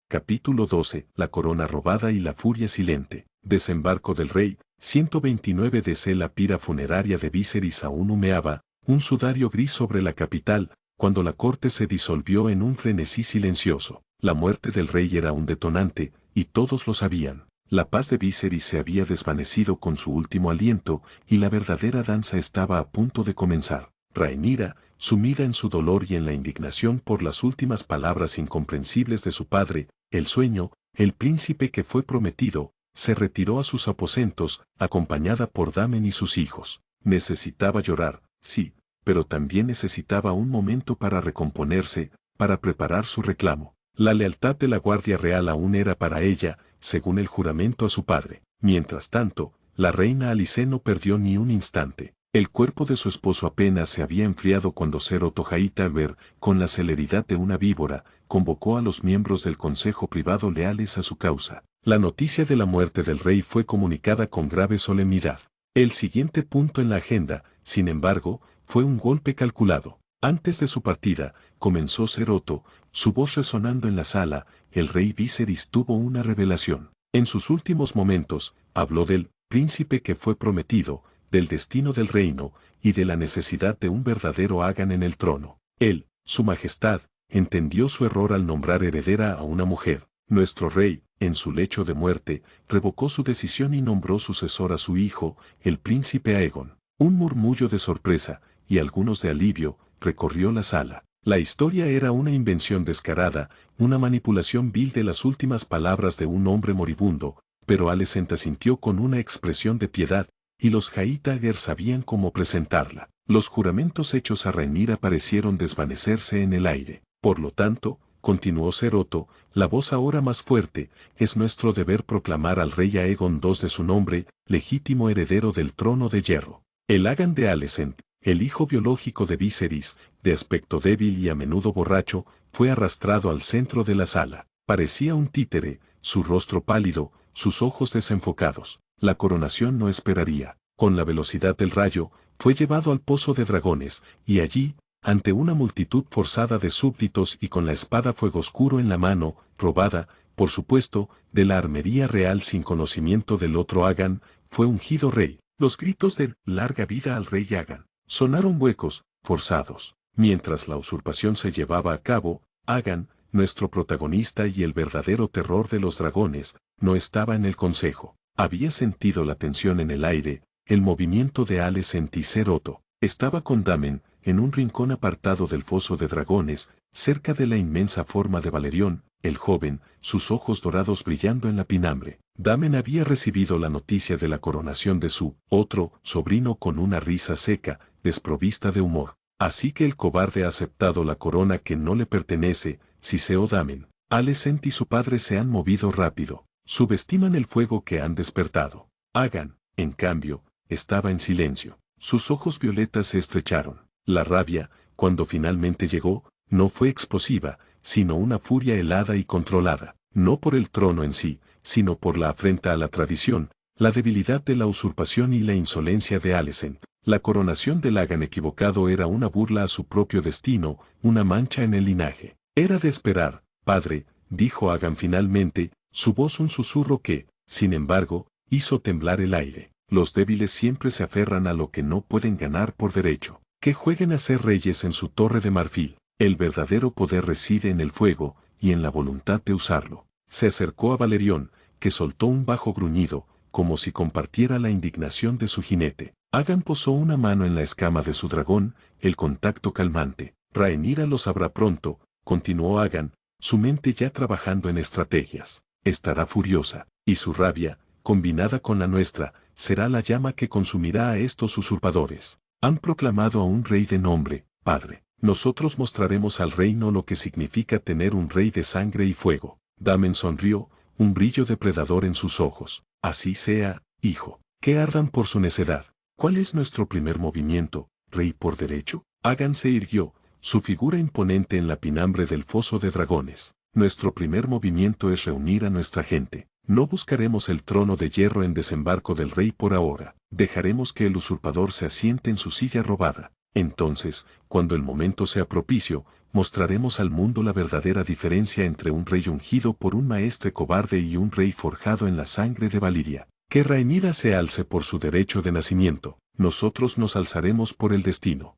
Capítulo 12. La corona robada y la furia silente. Desembarco del rey. 129 DC. La pira funeraria de Viserys aún humeaba, un sudario gris sobre la capital, cuando la corte se disolvió en un frenesí silencioso. La muerte del rey era un detonante, y todos lo sabían. La paz de Viserys se había desvanecido con su último aliento, y la verdadera danza estaba a punto de comenzar. Rhaenyra, sumida en su dolor y en la indignación por las últimas palabras incomprensibles de su padre, el sueño, el príncipe que fue prometido, se retiró a sus aposentos, acompañada por Damen y sus hijos. Necesitaba llorar, sí, pero también necesitaba un momento para recomponerse, para preparar su reclamo. La lealtad de la Guardia Real aún era para ella, según el juramento a su padre. Mientras tanto, la reina Alicent no perdió ni un instante. El cuerpo de su esposo apenas se había enfriado cuando Ser Otto Hightower, con la celeridad de una víbora, convocó a los miembros del consejo privado leales a su causa. La noticia de la muerte del rey fue comunicada con grave solemnidad. El siguiente punto en la agenda, sin embargo, fue un golpe calculado. Antes de su partida, comenzó Ser Otto, su voz resonando en la sala, el rey Viserys tuvo una revelación. En sus últimos momentos, habló del príncipe que fue prometido, del destino del reino, y de la necesidad de un verdadero Aegon en el trono. Él, su majestad, entendió su error al nombrar heredera a una mujer. Nuestro rey, en su lecho de muerte, revocó su decisión y nombró sucesor a su hijo, el príncipe Aegon. Un murmullo de sorpresa, y algunos de alivio, recorrió la sala. La historia era una invención descarada, una manipulación vil de las últimas palabras de un hombre moribundo, pero Alicent asintió con una expresión de piedad, y los Hightower sabían cómo presentarla. Los juramentos hechos a Rhaenyra parecieron desvanecerse en el aire. Por lo tanto, continuó Ser Otto, la voz ahora más fuerte, es nuestro deber proclamar al rey Aegon II de su nombre, legítimo heredero del trono de hierro. El Aegon de Alicent, el hijo biológico de Viserys, de aspecto débil y a menudo borracho, fue arrastrado al centro de la sala. Parecía un títere, su rostro pálido, sus ojos desenfocados. La coronación no esperaría. Con la velocidad del rayo, fue llevado al pozo de dragones, y allí, ante una multitud forzada de súbditos y con la espada fuego oscuro en la mano, robada, por supuesto, de la armería real sin conocimiento del otro Aegon, fue ungido rey. Los gritos de «larga vida al rey Aegon» sonaron huecos, forzados. Mientras la usurpación se llevaba a cabo, Aegon, nuestro protagonista y el verdadero terror de los dragones, no estaba en el consejo. Había sentido la tensión en el aire, el movimiento de Alicent y Ser Otto. Estaba con Damen, en un rincón apartado del foso de dragones, cerca de la inmensa forma de Valerión, el joven, sus ojos dorados brillando en la pinambre. Damen había recibido la noticia de la coronación de su otro sobrino con una risa seca, desprovista de humor. Así que el cobarde ha aceptado la corona que no le pertenece, siseó Damen. Alicent y su padre se han movido rápido. Subestiman el fuego que han despertado. Aegon, en cambio, estaba en silencio. Sus ojos violetas se estrecharon. La rabia, cuando finalmente llegó, no fue explosiva, sino una furia helada y controlada, no por el trono en sí, sino por la afrenta a la tradición, la debilidad de la usurpación y la insolencia de Alecent. La coronación del Agan equivocado era una burla a su propio destino, una mancha en el linaje. Era de esperar, padre, dijo Agan finalmente, su voz un susurro que, sin embargo, hizo temblar el aire. Los débiles siempre se aferran a lo que no pueden ganar por derecho. Que jueguen a ser reyes en su torre de marfil. El verdadero poder reside en el fuego y en la voluntad de usarlo. Se acercó a Valerión, que soltó un bajo gruñido, como si compartiera la indignación de su jinete. Agan posó una mano en la escama de su dragón, el contacto calmante. Rhaenyra lo sabrá pronto, continuó Agan, su mente ya trabajando en estrategias. Estará furiosa, y su rabia, combinada con la nuestra, será la llama que consumirá a estos usurpadores. Han proclamado a un rey de nombre, padre. Nosotros mostraremos al reino lo que significa tener un rey de sangre y fuego. Damen sonrió, un brillo depredador en sus ojos. Así sea, hijo. Que ardan por su necedad. ¿Cuál es nuestro primer movimiento, rey por derecho? Agan se irguió, su figura imponente en la pinambre del foso de dragones. Nuestro primer movimiento es reunir a nuestra gente. No buscaremos el trono de hierro en desembarco del rey por ahora. Dejaremos que el usurpador se asiente en su silla robada. Entonces, cuando el momento sea propicio, mostraremos al mundo la verdadera diferencia entre un rey ungido por un maestre cobarde y un rey forjado en la sangre de Valiria. Que Rhaenyra se alce por su derecho de nacimiento, nosotros nos alzaremos por el destino.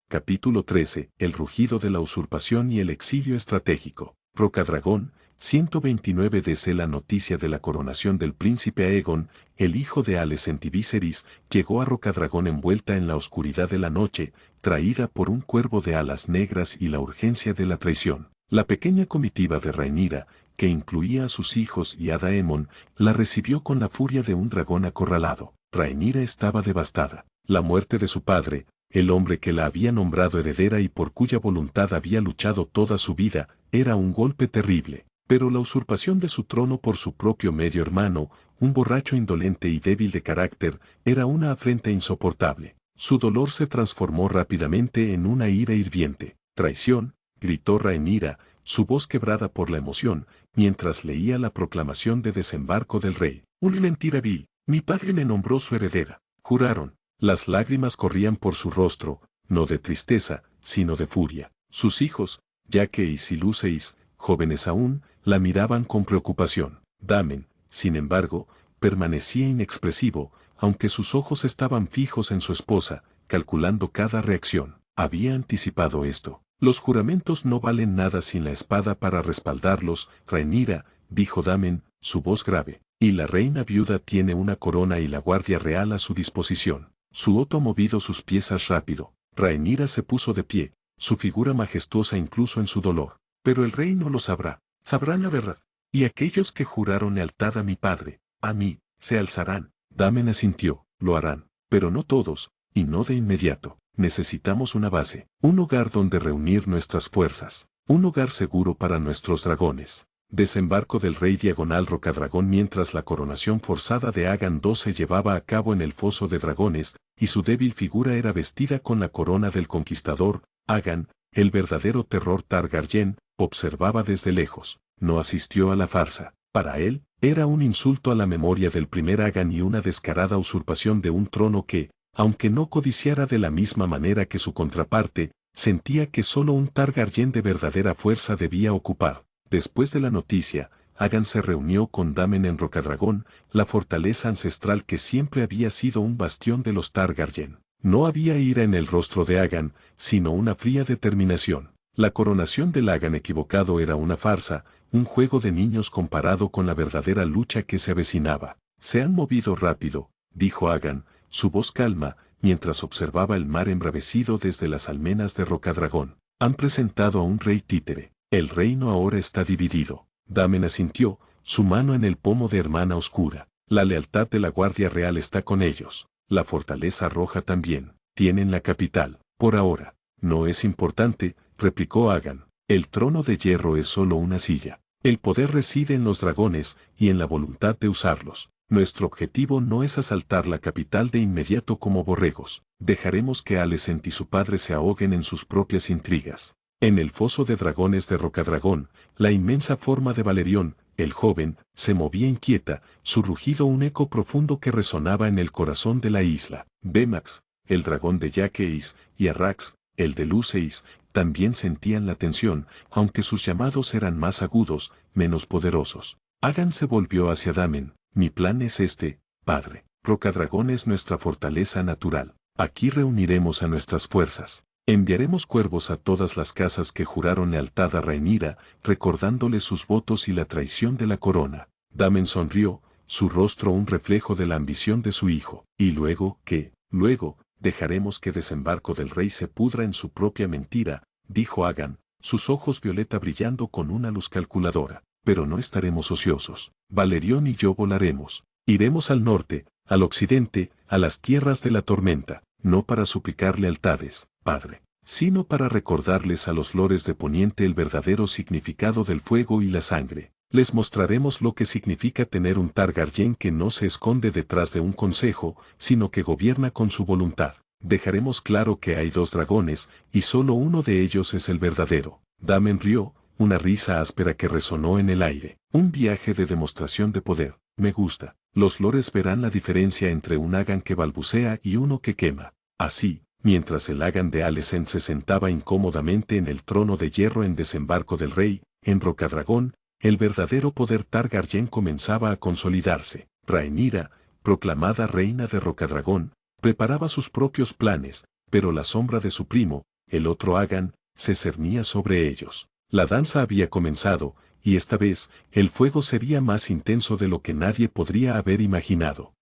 Capítulo 13. El rugido de la usurpación y el exilio estratégico. Rocadragón, 129 DC. La noticia de la coronación del príncipe Aegon, el hijo de Alicent y Viserys, llegó a Rocadragón envuelta en la oscuridad de la noche, traída por un cuervo de alas negras y la urgencia de la traición. La pequeña comitiva de Rhaenyra, que incluía a sus hijos y a Daemon, la recibió con la furia de un dragón acorralado. Rhaenyra estaba devastada. La muerte de su padre, el hombre que la había nombrado heredera y por cuya voluntad había luchado toda su vida, era un golpe terrible. Pero la usurpación de su trono por su propio medio hermano, un borracho indolente y débil de carácter, era una afrenta insoportable. Su dolor se transformó rápidamente en una ira hirviente. «Traición», gritó Rhaenyra, su voz quebrada por la emoción, mientras leía la proclamación de desembarco del rey. «Una mentira vil. Mi padre me nombró su heredera». Juraron. Las lágrimas corrían por su rostro, no de tristeza, sino de furia. Sus hijos, Jaehaerys y Luceis, jóvenes aún, la miraban con preocupación. Daemon, sin embargo, permanecía inexpresivo, aunque sus ojos estaban fijos en su esposa, calculando cada reacción. Había anticipado esto. Los juramentos no valen nada sin la espada para respaldarlos, Rhaenyra, dijo Daemon, su voz grave. Y la reina viuda tiene una corona y la guardia real a su disposición. Su Otto ha movido sus piezas rápido. Rhaenyra se puso de pie, su figura majestuosa incluso en su dolor. Pero el rey no lo sabrá. Sabrán la verdad. Y aquellos que juraron lealtad a mi padre, a mí, se alzarán. Daemon asintió. Lo harán. Pero no todos, y no de inmediato. Necesitamos una base, un hogar donde reunir nuestras fuerzas, un hogar seguro para nuestros dragones. Desembarco del rey diagonal Rocadragón. Mientras la coronación forzada de Aegon II se llevaba a cabo en el foso de dragones, y su débil figura era vestida con la corona del conquistador, Aegon, el verdadero terror Targaryen, observaba desde lejos. No asistió a la farsa. Para él, era un insulto a la memoria del primer Aegon y una descarada usurpación de un trono que, aunque no codiciara de la misma manera que su contraparte, sentía que solo un Targaryen de verdadera fuerza debía ocupar. Después de la noticia, Aegon se reunió con Daemon en Rocadragón, la fortaleza ancestral que siempre había sido un bastión de los Targaryen. No había ira en el rostro de Aegon, sino una fría determinación. La coronación del Aegon equivocado era una farsa, un juego de niños comparado con la verdadera lucha que se avecinaba. «Se han movido rápido», dijo Aegon, su voz calma, mientras observaba el mar embravecido desde las almenas de Rocadragón. «Han presentado a un rey títere. El reino ahora está dividido». Daemon asintió, su mano en el pomo de Hermana Oscura. «La lealtad de la Guardia Real está con ellos. La Fortaleza Roja también. Tienen la capital. Por ahora. No es importante», replicó Aegon. «El trono de hierro es solo una silla. El poder reside en los dragones y en la voluntad de usarlos. Nuestro objetivo no es asaltar la capital de inmediato como borregos. Dejaremos que Alicent y su padre se ahoguen en sus propias intrigas. En el foso de dragones de Rocadragón, la inmensa forma de Valerión, el joven, se movía inquieta, su rugido un eco profundo que resonaba en el corazón de la isla. Bemax, el dragón de Yaqueis, y Arrax, el de Luceis, también sentían la tensión, aunque sus llamados eran más agudos, menos poderosos. Agan se volvió hacia Damen. Mi plan es este, padre. Rocadragón es nuestra fortaleza natural. Aquí reuniremos a nuestras fuerzas. Enviaremos cuervos a todas las casas que juraron lealtad a Rhaenyra, recordándole sus votos y la traición de la corona. Damen sonrió, su rostro un reflejo de la ambición de su hijo. ¿Y luego qué? Luego, dejaremos que Desembarco del Rey se pudra en su propia mentira, dijo Agan, sus ojos violeta brillando con una luz calculadora. Pero no estaremos ociosos. Valerión y yo volaremos. Iremos al norte, al occidente, a las tierras de la tormenta, no para suplicar lealtades, padre, sino para recordarles a los lores de Poniente el verdadero significado del fuego y la sangre. Les mostraremos lo que significa tener un Targaryen que no se esconde detrás de un consejo, sino que gobierna con su voluntad. Dejaremos claro que hay dos dragones, y solo uno de ellos es el verdadero. Damen rió, una risa áspera que resonó en el aire. Un viaje de demostración de poder. Me gusta. Los lores verán la diferencia entre un Agan que balbucea y uno que quema. Así, mientras el Agan de Alicent se sentaba incómodamente en el trono de hierro en Desembarco del Rey, en Rocadragón, el verdadero poder Targaryen comenzaba a consolidarse. Rhaenyra, proclamada reina de Rocadragón, preparaba sus propios planes, pero la sombra de su primo, el otro Agan, se cernía sobre ellos. La danza había comenzado, y esta vez, el fuego sería más intenso de lo que nadie podría haber imaginado.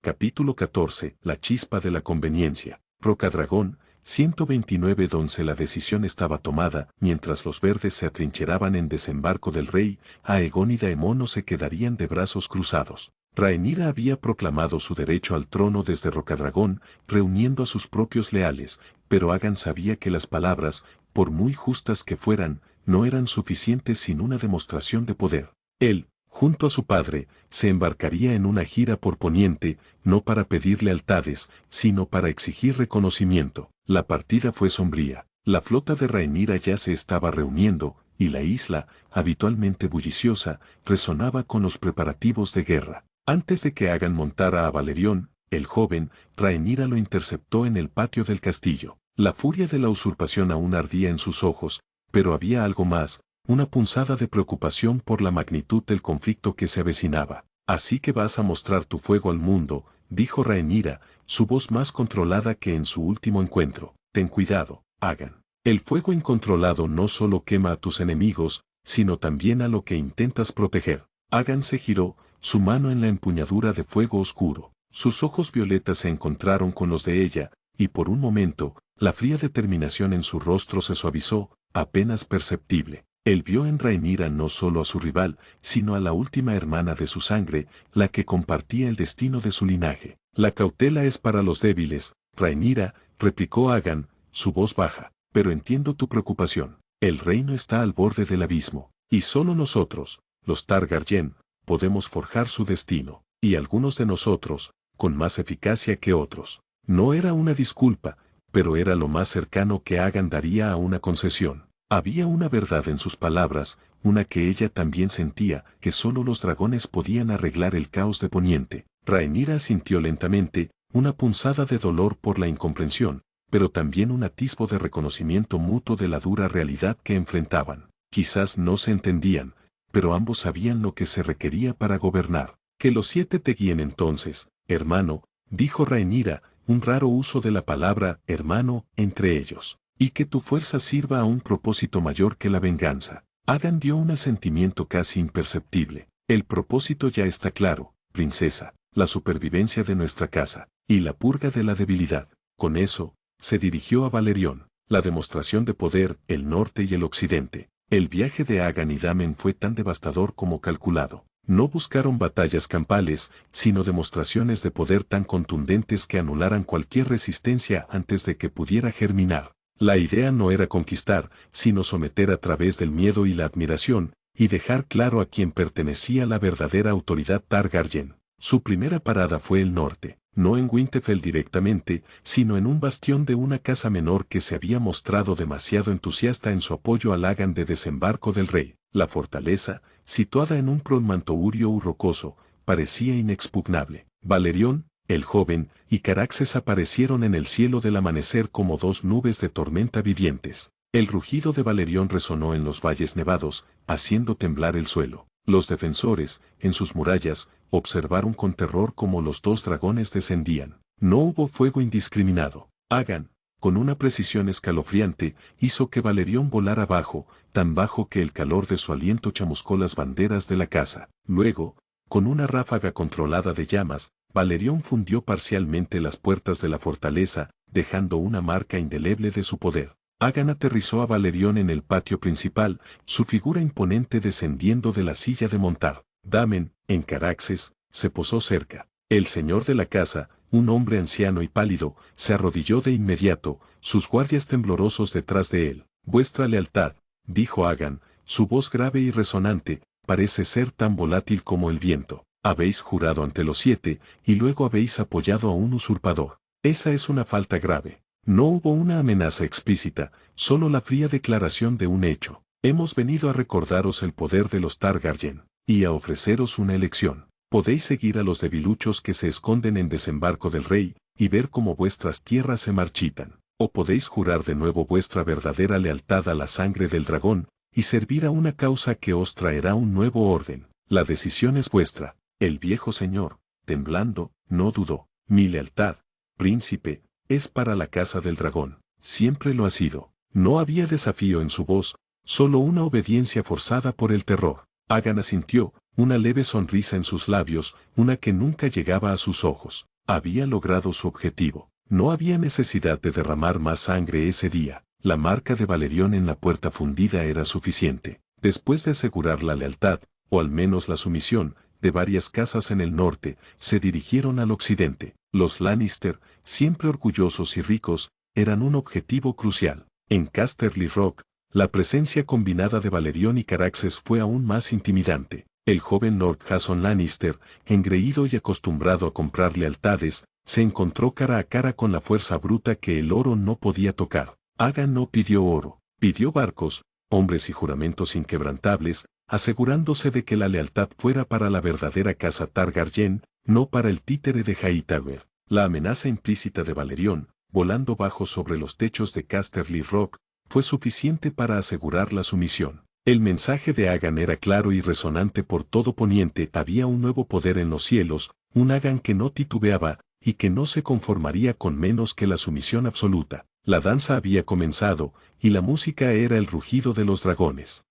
Capítulo 14. La chispa de la conveniencia. Rocadragón, 129 donde la decisión estaba tomada, mientras los verdes se atrincheraban en Desembarco del Rey, Aegon y Daemon no se quedarían de brazos cruzados. Rhaenyra había proclamado su derecho al trono desde Rocadragón, reuniendo a sus propios leales, pero Agan sabía que las palabras, por muy justas que fueran, no eran suficientes sin una demostración de poder. Él, junto a su padre, se embarcaría en una gira por Poniente, no para pedir lealtades, sino para exigir reconocimiento. La partida fue sombría. La flota de Rhaenyra ya se estaba reuniendo, y la isla, habitualmente bulliciosa, resonaba con los preparativos de guerra. Antes de que Agan montara a Valerión, el joven, Rhaenyra lo interceptó en el patio del castillo. La furia de la usurpación aún ardía en sus ojos, pero había algo más, una punzada de preocupación por la magnitud del conflicto que se avecinaba. Así que vas a mostrar tu fuego al mundo, dijo Rhaenyra, su voz más controlada que en su último encuentro. Ten cuidado, Agan. El fuego incontrolado no solo quema a tus enemigos, sino también a lo que intentas proteger. Agan se giró, su mano en la empuñadura de fuego oscuro. Sus ojos violetas se encontraron con los de ella, y por un momento, la fría determinación en su rostro se suavizó, apenas perceptible. Él vio en Rhaenyra no solo a su rival, sino a la última hermana de su sangre, la que compartía el destino de su linaje. La cautela es para los débiles, Rhaenyra, replicó Agan, su voz baja, pero entiendo tu preocupación. El reino está al borde del abismo, y solo nosotros, los Targaryen, podemos forjar su destino, y algunos de nosotros, con más eficacia que otros. No era una disculpa, pero era lo más cercano que Agan daría a una concesión. Había una verdad en sus palabras, una que ella también sentía, que solo los dragones podían arreglar el caos de Poniente. Rhaenyra sintió lentamente, una punzada de dolor por la incomprensión, pero también un atisbo de reconocimiento mutuo de la dura realidad que enfrentaban. Quizás no se entendían, pero ambos sabían lo que se requería para gobernar. Que los 7 te guíen entonces, hermano, dijo Rhaenyra, un raro uso de la palabra hermano entre ellos, y que tu fuerza sirva a un propósito mayor que la venganza. Agan dio un asentimiento casi imperceptible. El propósito ya está claro, princesa, la supervivencia de nuestra casa, y la purga de la debilidad. Con eso, se dirigió a Valerión, la demostración de poder, el norte y el occidente. El viaje de Agan y Damen fue tan devastador como calculado. No buscaron batallas campales, sino demostraciones de poder tan contundentes que anularan cualquier resistencia antes de que pudiera germinar. La idea no era conquistar, sino someter a través del miedo y la admiración, y dejar claro a quién pertenecía la verdadera autoridad Targaryen. Su primera parada fue el norte. no en Winterfell directamente, sino en un bastión de una casa menor que se había mostrado demasiado entusiasta en su apoyo al Agan de desembarco del rey. La fortaleza, situada en un promontorio rocoso, parecía inexpugnable. Valerión, el joven, y Caraxes aparecieron en el cielo del amanecer como dos nubes de tormenta vivientes. El rugido de Valerión resonó en los valles nevados, haciendo temblar el suelo. Los defensores, en sus murallas, observaron con terror cómo los dos dragones descendían. No hubo fuego indiscriminado. Agan, con una precisión escalofriante, hizo que Valerión volara bajo, tan bajo que el calor de su aliento chamuscó las banderas de la casa. Luego, con una ráfaga controlada de llamas, Valerión fundió parcialmente las puertas de la fortaleza, dejando una marca indeleble de su poder. Agan aterrizó a Valerión en el patio principal, su figura imponente descendiendo de la silla de montar. Damen, en Caraxes, se posó cerca. El señor de la casa, un hombre anciano y pálido, se arrodilló de inmediato, sus guardias temblorosos detrás de él. Vuestra lealtad, dijo Agan, su voz grave y resonante, parece ser tan volátil como el viento. Habéis jurado ante los 7, y luego habéis apoyado a un usurpador. Esa es una falta grave. No hubo una amenaza explícita, solo la fría declaración de un hecho. Hemos venido a recordaros el poder de los Targaryen, y a ofreceros una elección. Podéis seguir a los debiluchos que se esconden en desembarco del rey, y ver cómo vuestras tierras se marchitan. O podéis jurar de nuevo vuestra verdadera lealtad a la sangre del dragón, y servir a una causa que os traerá un nuevo orden. La decisión es vuestra. El viejo señor, temblando, no dudó. Mi lealtad, príncipe, es para la casa del dragón. Siempre lo ha sido. No había desafío en su voz, solo una obediencia forzada por el terror. Agan asintió, una leve sonrisa en sus labios, una que nunca llegaba a sus ojos. Había logrado su objetivo. No había necesidad de derramar más sangre ese día. La marca de Valerión en la puerta fundida era suficiente. Después de asegurar la lealtad, o al menos la sumisión, de varias casas en el norte, se dirigieron al occidente. Los Lannister, siempre orgullosos y ricos, eran un objetivo crucial. En Casterly Rock, la presencia combinada de Valerión y Caraxes fue aún más intimidante. El joven Lord Jason Lannister, engreído y acostumbrado a comprar lealtades, se encontró cara a cara con la fuerza bruta que el oro no podía tocar. Agan no pidió oro, pidió barcos, hombres y juramentos inquebrantables, asegurándose de que la lealtad fuera para la verdadera casa Targaryen, no para el títere de Hightower. La amenaza implícita de Valerión, volando bajo sobre los techos de Casterly Rock, fue suficiente para asegurar la sumisión. El mensaje de Agan era claro y resonante por todo Poniente. Había un nuevo poder en los cielos, un Agan que no titubeaba, y que no se conformaría con menos que la sumisión absoluta. La danza había comenzado, y la música era el rugido de los dragones.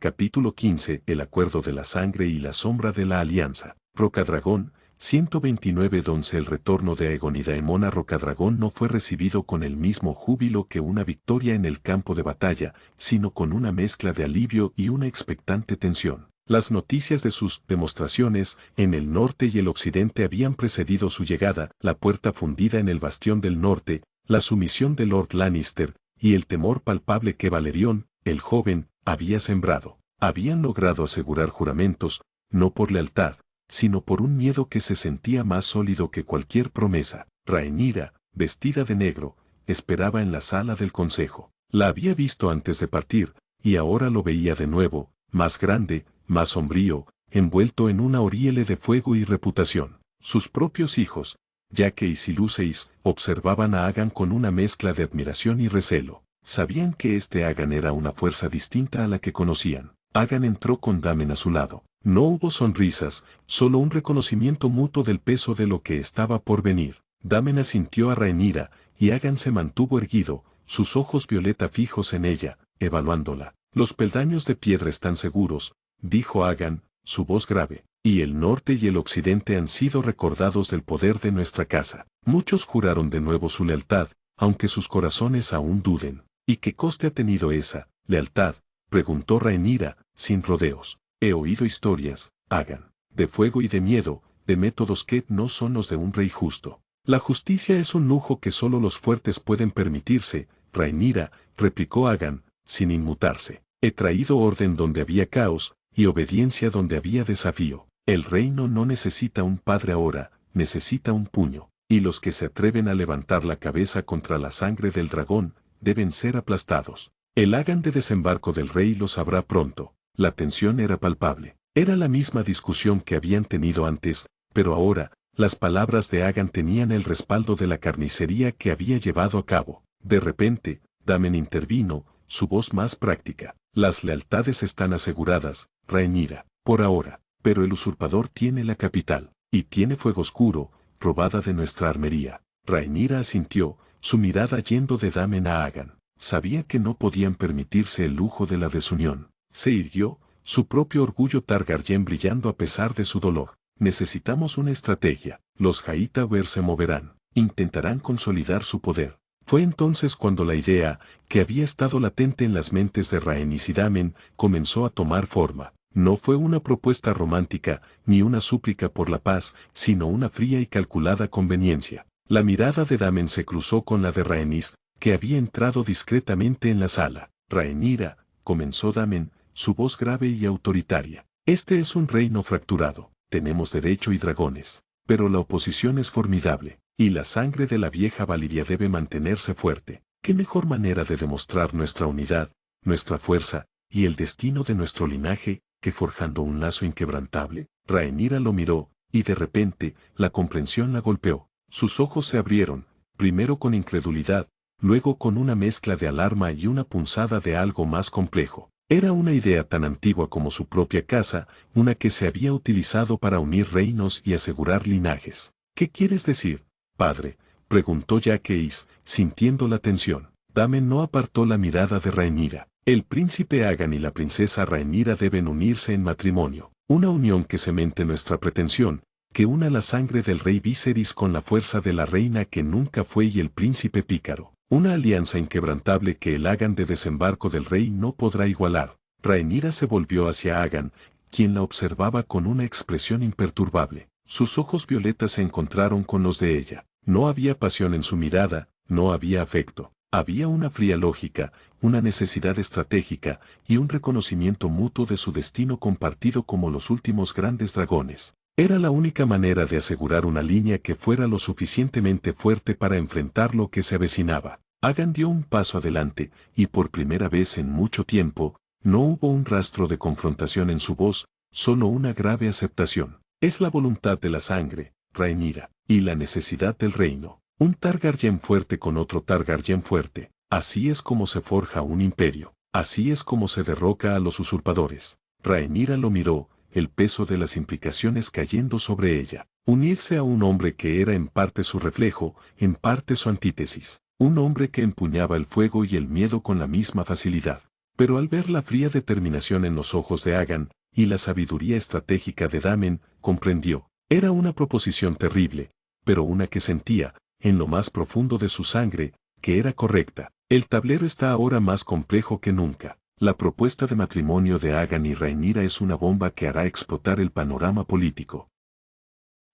Capítulo 15. El acuerdo de la sangre y la sombra de la alianza. Rocadragón, 129. Donde el retorno de Aegon y Daemon a Rocadragón no fue recibido con el mismo júbilo que una victoria en el campo de batalla, sino con una mezcla de alivio y una expectante tensión. Las noticias de sus demostraciones en el norte y el occidente habían precedido su llegada, la puerta fundida en el bastión del norte, la sumisión de Lord Lannister, y el temor palpable que Valerión, el joven, había sembrado. Habían logrado asegurar juramentos, no por lealtad, sino por un miedo que se sentía más sólido que cualquier promesa. Rhaenyra, vestida de negro, esperaba en la sala del consejo. La había visto antes de partir, y ahora lo veía de nuevo, más grande, más sombrío, envuelto en una aureole de fuego y reputación. Sus propios hijos, Jaehaerys y Luceis, observaban a Agan con una mezcla de admiración y recelo. Sabían que este Agan era una fuerza distinta a la que conocían. Agan entró con Damen a su lado. No hubo sonrisas, solo un reconocimiento mutuo del peso de lo que estaba por venir. Damen asintió a Rhaenyra, y Agan se mantuvo erguido, sus ojos violeta fijos en ella, evaluándola. Los peldaños de piedra están seguros, dijo Agan, su voz grave, y el norte y el occidente han sido recordados del poder de nuestra casa. Muchos juraron de nuevo su lealtad, aunque sus corazones aún duden. ¿Y qué coste ha tenido esa lealtad?, preguntó Rhaenyra, sin rodeos. He oído historias, Agan, de fuego y de miedo, de métodos que no son los de un rey justo. La justicia es un lujo que solo los fuertes pueden permitirse, Rhaenyra, replicó Agan, sin inmutarse. He traído orden donde había caos, y obediencia donde había desafío. El reino no necesita un padre ahora, necesita un puño. y los que se atreven a levantar la cabeza contra la sangre del dragón, deben ser aplastados. El Agan de desembarco del rey lo sabrá pronto. La tensión era palpable. Era la misma discusión que habían tenido antes, pero ahora, las palabras de Agan tenían el respaldo de la carnicería que había llevado a cabo. De repente, Damen intervino, su voz más práctica. Las lealtades están aseguradas, Rhaenyra, por ahora, pero el usurpador tiene la capital, y tiene fuego oscuro, robada de nuestra armería. Rhaenyra asintió, su mirada yendo de Damen a Agan. Sabía que no podían permitirse el lujo de la desunión. Se irguió, su propio orgullo Targaryen brillando a pesar de su dolor. Necesitamos una estrategia. Los Hightower se moverán. Intentarán consolidar su poder. Fue entonces cuando la idea, que había estado latente en las mentes de Rhaenys y Damen, comenzó a tomar forma. No fue una propuesta romántica, ni una súplica por la paz, sino una fría y calculada conveniencia. La mirada de Damen se cruzó con la de Rhaenys, que había entrado discretamente en la sala. Rhaenyra, comenzó Damen, su voz grave y autoritaria. Este es un reino fracturado, tenemos derecho y dragones, pero la oposición es formidable, y la sangre de la vieja Valiria debe mantenerse fuerte. ¿Qué mejor manera de demostrar nuestra unidad, nuestra fuerza, y el destino de nuestro linaje, que forjando un lazo inquebrantable? Rhaenyra lo miró, y de repente, la comprensión la golpeó. Sus ojos se abrieron, primero con incredulidad, luego con una mezcla de alarma y una punzada de algo más complejo. Era una idea tan antigua como su propia casa, una que se había utilizado para unir reinos y asegurar linajes. ¿Qué quieres decir, padre?, preguntó Jaehaerys, sintiendo la tensión. Damen no apartó la mirada de Rhaenyra. El príncipe Agan y la princesa Rhaenyra deben unirse en matrimonio. Una unión que cemente nuestra pretensión, que una la sangre del rey Viserys con la fuerza de la reina que nunca fue y el príncipe pícaro. Una alianza inquebrantable que el Agan de desembarco del rey no podrá igualar. Rhaenyra se volvió hacia Agan, quien la observaba con una expresión imperturbable. Sus ojos violetas se encontraron con los de ella. No había pasión en su mirada, no había afecto. Había una fría lógica, una necesidad estratégica y un reconocimiento mutuo de su destino compartido como los últimos grandes dragones. Era la única manera de asegurar una línea que fuera lo suficientemente fuerte para enfrentar lo que se avecinaba. Agan dio un paso adelante, y por primera vez en mucho tiempo, no hubo un rastro de confrontación en su voz, solo una grave aceptación. Es la voluntad de la sangre, Rhaenyra, y la necesidad del reino. Un Targaryen fuerte con otro Targaryen fuerte. Así es como se forja un imperio. Así es como se derroca a los usurpadores. Rhaenyra lo miró, el peso de las implicaciones cayendo sobre ella. Unirse a un hombre que era en parte su reflejo, en parte su antítesis. Un hombre que empuñaba el fuego y el miedo con la misma facilidad. Pero al ver la fría determinación en los ojos de Agan, y la sabiduría estratégica de Damen, comprendió. Era una proposición terrible, pero una que sentía, en lo más profundo de su sangre, que era correcta. El tablero está ahora más complejo que nunca. La propuesta de matrimonio de Agan y Rhaenyra es una bomba que hará explotar el panorama político.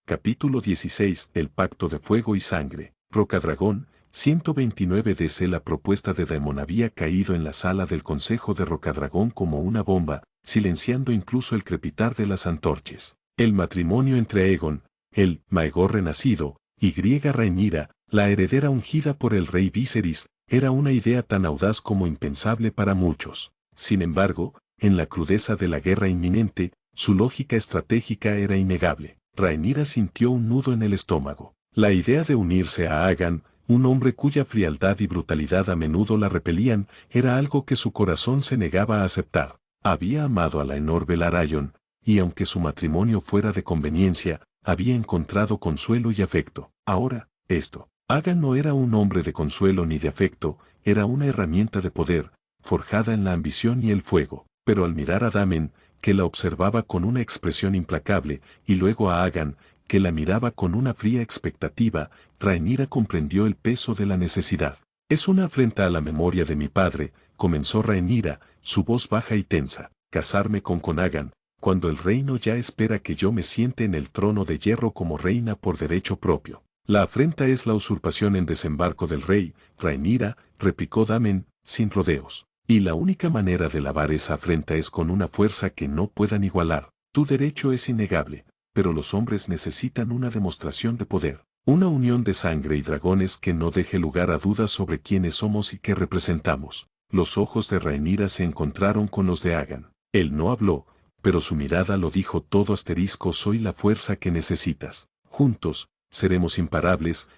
Capítulo 16. El pacto de fuego y sangre. Rocadragón, 129 DC. La propuesta de Daemon había caído en la sala del Consejo de Rocadragón como una bomba, silenciando incluso el crepitar de las antorchas. El matrimonio entre Aegon, el Maegor renacido, y Rhaenyra, la heredera ungida por el rey Viserys, era una idea tan audaz como impensable para muchos. Sin embargo, en la crudeza de la guerra inminente, su lógica estratégica era innegable. Rhaenyra sintió un nudo en el estómago. La idea de unirse a Agan, un hombre cuya frialdad y brutalidad a menudo la repelían, era algo que su corazón se negaba a aceptar. Había amado a la Laenor Velaryon, y aunque su matrimonio fuera de conveniencia, había encontrado consuelo y afecto. Ahora, Agan no era un hombre de consuelo ni de afecto, era una herramienta de poder, forjada en la ambición y el fuego. Pero al mirar a Damen, que la observaba con una expresión implacable, y luego a Agan, que la miraba con una fría expectativa, Rhaenyra comprendió el peso de la necesidad. Es una afrenta a la memoria de mi padre, comenzó Rhaenyra, su voz baja y tensa. Casarme con Agan, cuando el reino ya espera que yo me siente en el trono de hierro como reina por derecho propio. La afrenta es la usurpación en desembarco del rey, Rhaenyra, replicó Damen, sin rodeos. Y la única manera de lavar esa afrenta es con una fuerza que no puedan igualar. Tu derecho es innegable, pero los hombres necesitan una demostración de poder. Una unión de sangre y dragones que no deje lugar a dudas sobre quiénes somos y qué representamos. Los ojos de Rhaenyra se encontraron con los de Aegon. Él no habló, pero su mirada lo dijo todo. Soy la fuerza que necesitas. Juntos, seremos imparables.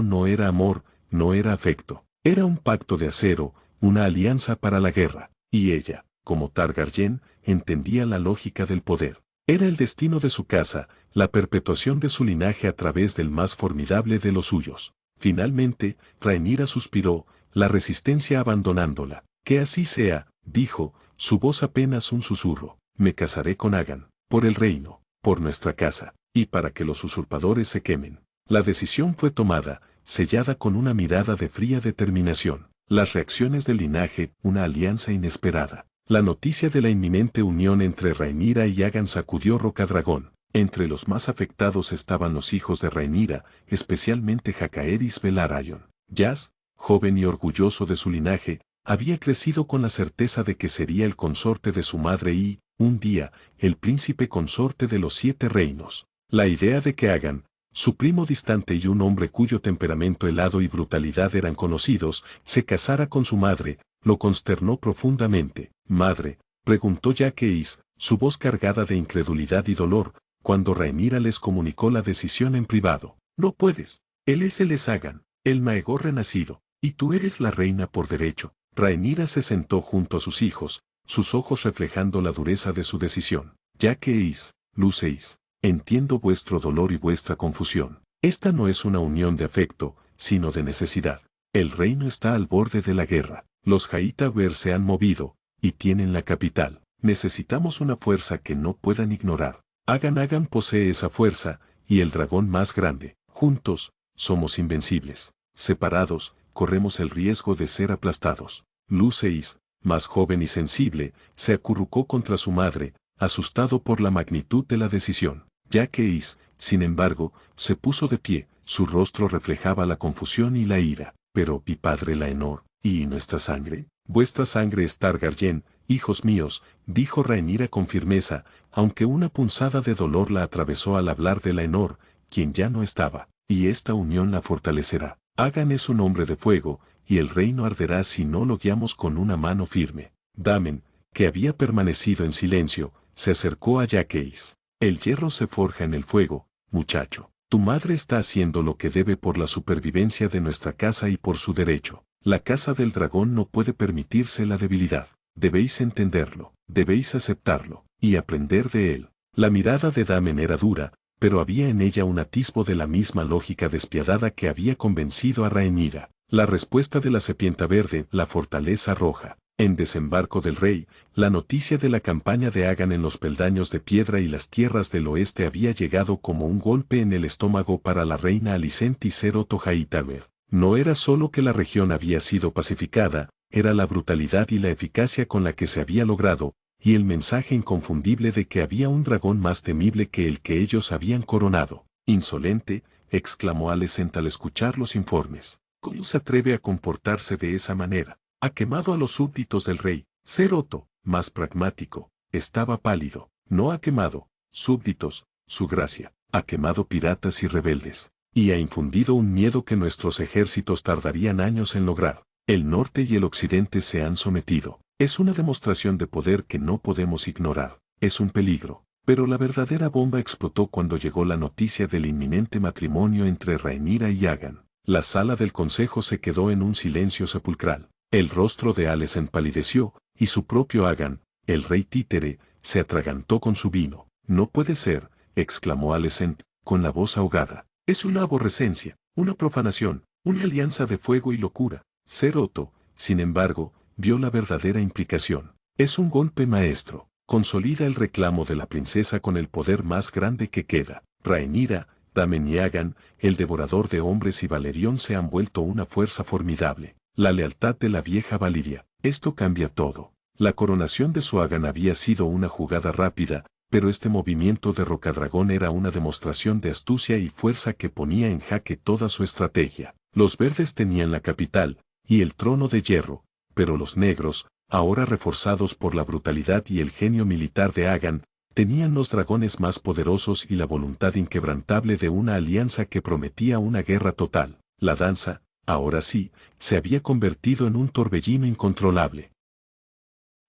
No era amor, no era afecto. Era un pacto de acero, una alianza para la guerra. Y ella, como Targaryen, entendía la lógica del poder. Era el destino de su casa, la perpetuación de su linaje a través del más formidable de los suyos. Finalmente, Rhaenyra suspiró, la resistencia abandonándola. Que así sea, dijo, su voz apenas un susurro. Me casaré con Aegon, por el reino, por nuestra casa, y para que los usurpadores se quemen. La decisión fue tomada, sellada con una mirada de fría determinación. Las reacciones del linaje, una alianza inesperada. La noticia de la inminente unión entre Rhaenyra y Aegon sacudió Rocadragón. Entre los más afectados estaban los hijos de Rhaenyra, especialmente Jacaerys Velaryon. Jas, joven y orgulloso de su linaje, había crecido con la certeza de que sería el consorte de su madre y, un día, el príncipe consorte de los 7 reinos. La idea de que Aegon, su primo distante y un hombre cuyo temperamento helado y brutalidad eran conocidos, se casara con su madre, lo consternó profundamente. «Madre», preguntó Jaehaerys, su voz cargada de incredulidad y dolor, cuando Rhaenyra les comunicó la decisión en privado. «No puedes. Él es el Aegon, el Maegor renacido, y tú eres la reina por derecho». Rhaenyra se sentó junto a sus hijos, sus ojos reflejando la dureza de su decisión. «Jaehaerys, Luceis, entiendo vuestro dolor y vuestra confusión. Esta no es una unión de afecto, sino de necesidad. El reino está al borde de la guerra. Los Hightower se han movido, y tienen la capital. Necesitamos una fuerza que no puedan ignorar. Aegon posee esa fuerza, y el dragón más grande. Juntos, somos invencibles. Separados, corremos el riesgo de ser aplastados». Luceis, más joven y sensible, se acurrucó contra su madre, asustado por la magnitud de la decisión. Jaehaerys, sin embargo, se puso de pie, su rostro reflejaba la confusión y la ira. «Pero, mi padre Laenor, ¿y nuestra sangre?» «Vuestra sangre es Targaryen, hijos míos», dijo Rhaenyra con firmeza, aunque una punzada de dolor la atravesó al hablar de Laenor, quien ya no estaba, «y esta unión la fortalecerá. Aegon es un hombre de fuego, y el reino arderá si no lo guiamos con una mano firme». Damen, que había permanecido en silencio, se acercó a Jaehaerys. «El hierro se forja en el fuego, muchacho. Tu madre está haciendo lo que debe por la supervivencia de nuestra casa y por su derecho. La casa del dragón no puede permitirse la debilidad. Debéis entenderlo, debéis aceptarlo, y aprender de él». La mirada de Damen era dura, pero había en ella un atisbo de la misma lógica despiadada que había convencido a Rhaenyra. La respuesta de la serpiente verde, la fortaleza roja. En Desembarco del Rey, la noticia de la campaña de Aegon en los peldaños de piedra y las tierras del oeste había llegado como un golpe en el estómago para la reina Alicent y Ser Otto Hightower. No era solo que la región había sido pacificada, era la brutalidad y la eficacia con la que se había logrado, y el mensaje inconfundible de que había un dragón más temible que el que ellos habían coronado. «Insolente», exclamó Alicent al escuchar los informes. «¿Cómo se atreve a comportarse de esa manera? Ha quemado a los súbditos del rey». Ser Otto, más pragmático, estaba pálido. «No ha quemado súbditos, su gracia, ha quemado piratas y rebeldes, y ha infundido un miedo que nuestros ejércitos tardarían años en lograr. El norte y el occidente se han sometido. Es una demostración de poder que no podemos ignorar. Es un peligro». Pero la verdadera bomba explotó cuando llegó la noticia del inminente matrimonio entre Rhaenyra y Aegon. La sala del consejo se quedó en un silencio sepulcral. El rostro de Alicent palideció, y su propio Aegon, el rey títere, se atragantó con su vino. «No puede ser», exclamó Alicent, con la voz ahogada. «Es una aborrecencia, una profanación, una alianza de fuego y locura». Ser Otto, sin embargo, vio la verdadera implicación. «Es un golpe maestro. Consolida el reclamo de la princesa con el poder más grande que queda. Rhaenyra, Daemon y Aegon, el devorador de hombres y Valerion se han vuelto una fuerza formidable. La lealtad de la vieja Valiria. Esto cambia todo». La coronación de su Aegon había sido una jugada rápida, pero este movimiento de Rocadragón era una demostración de astucia y fuerza que ponía en jaque toda su estrategia. Los verdes tenían la capital, y el trono de hierro, pero los negros, ahora reforzados por la brutalidad y el genio militar de Aegon, Tenían los dragones más poderosos y la voluntad inquebrantable de una alianza que prometía una guerra total. La danza, ahora sí, se había convertido en un torbellino incontrolable.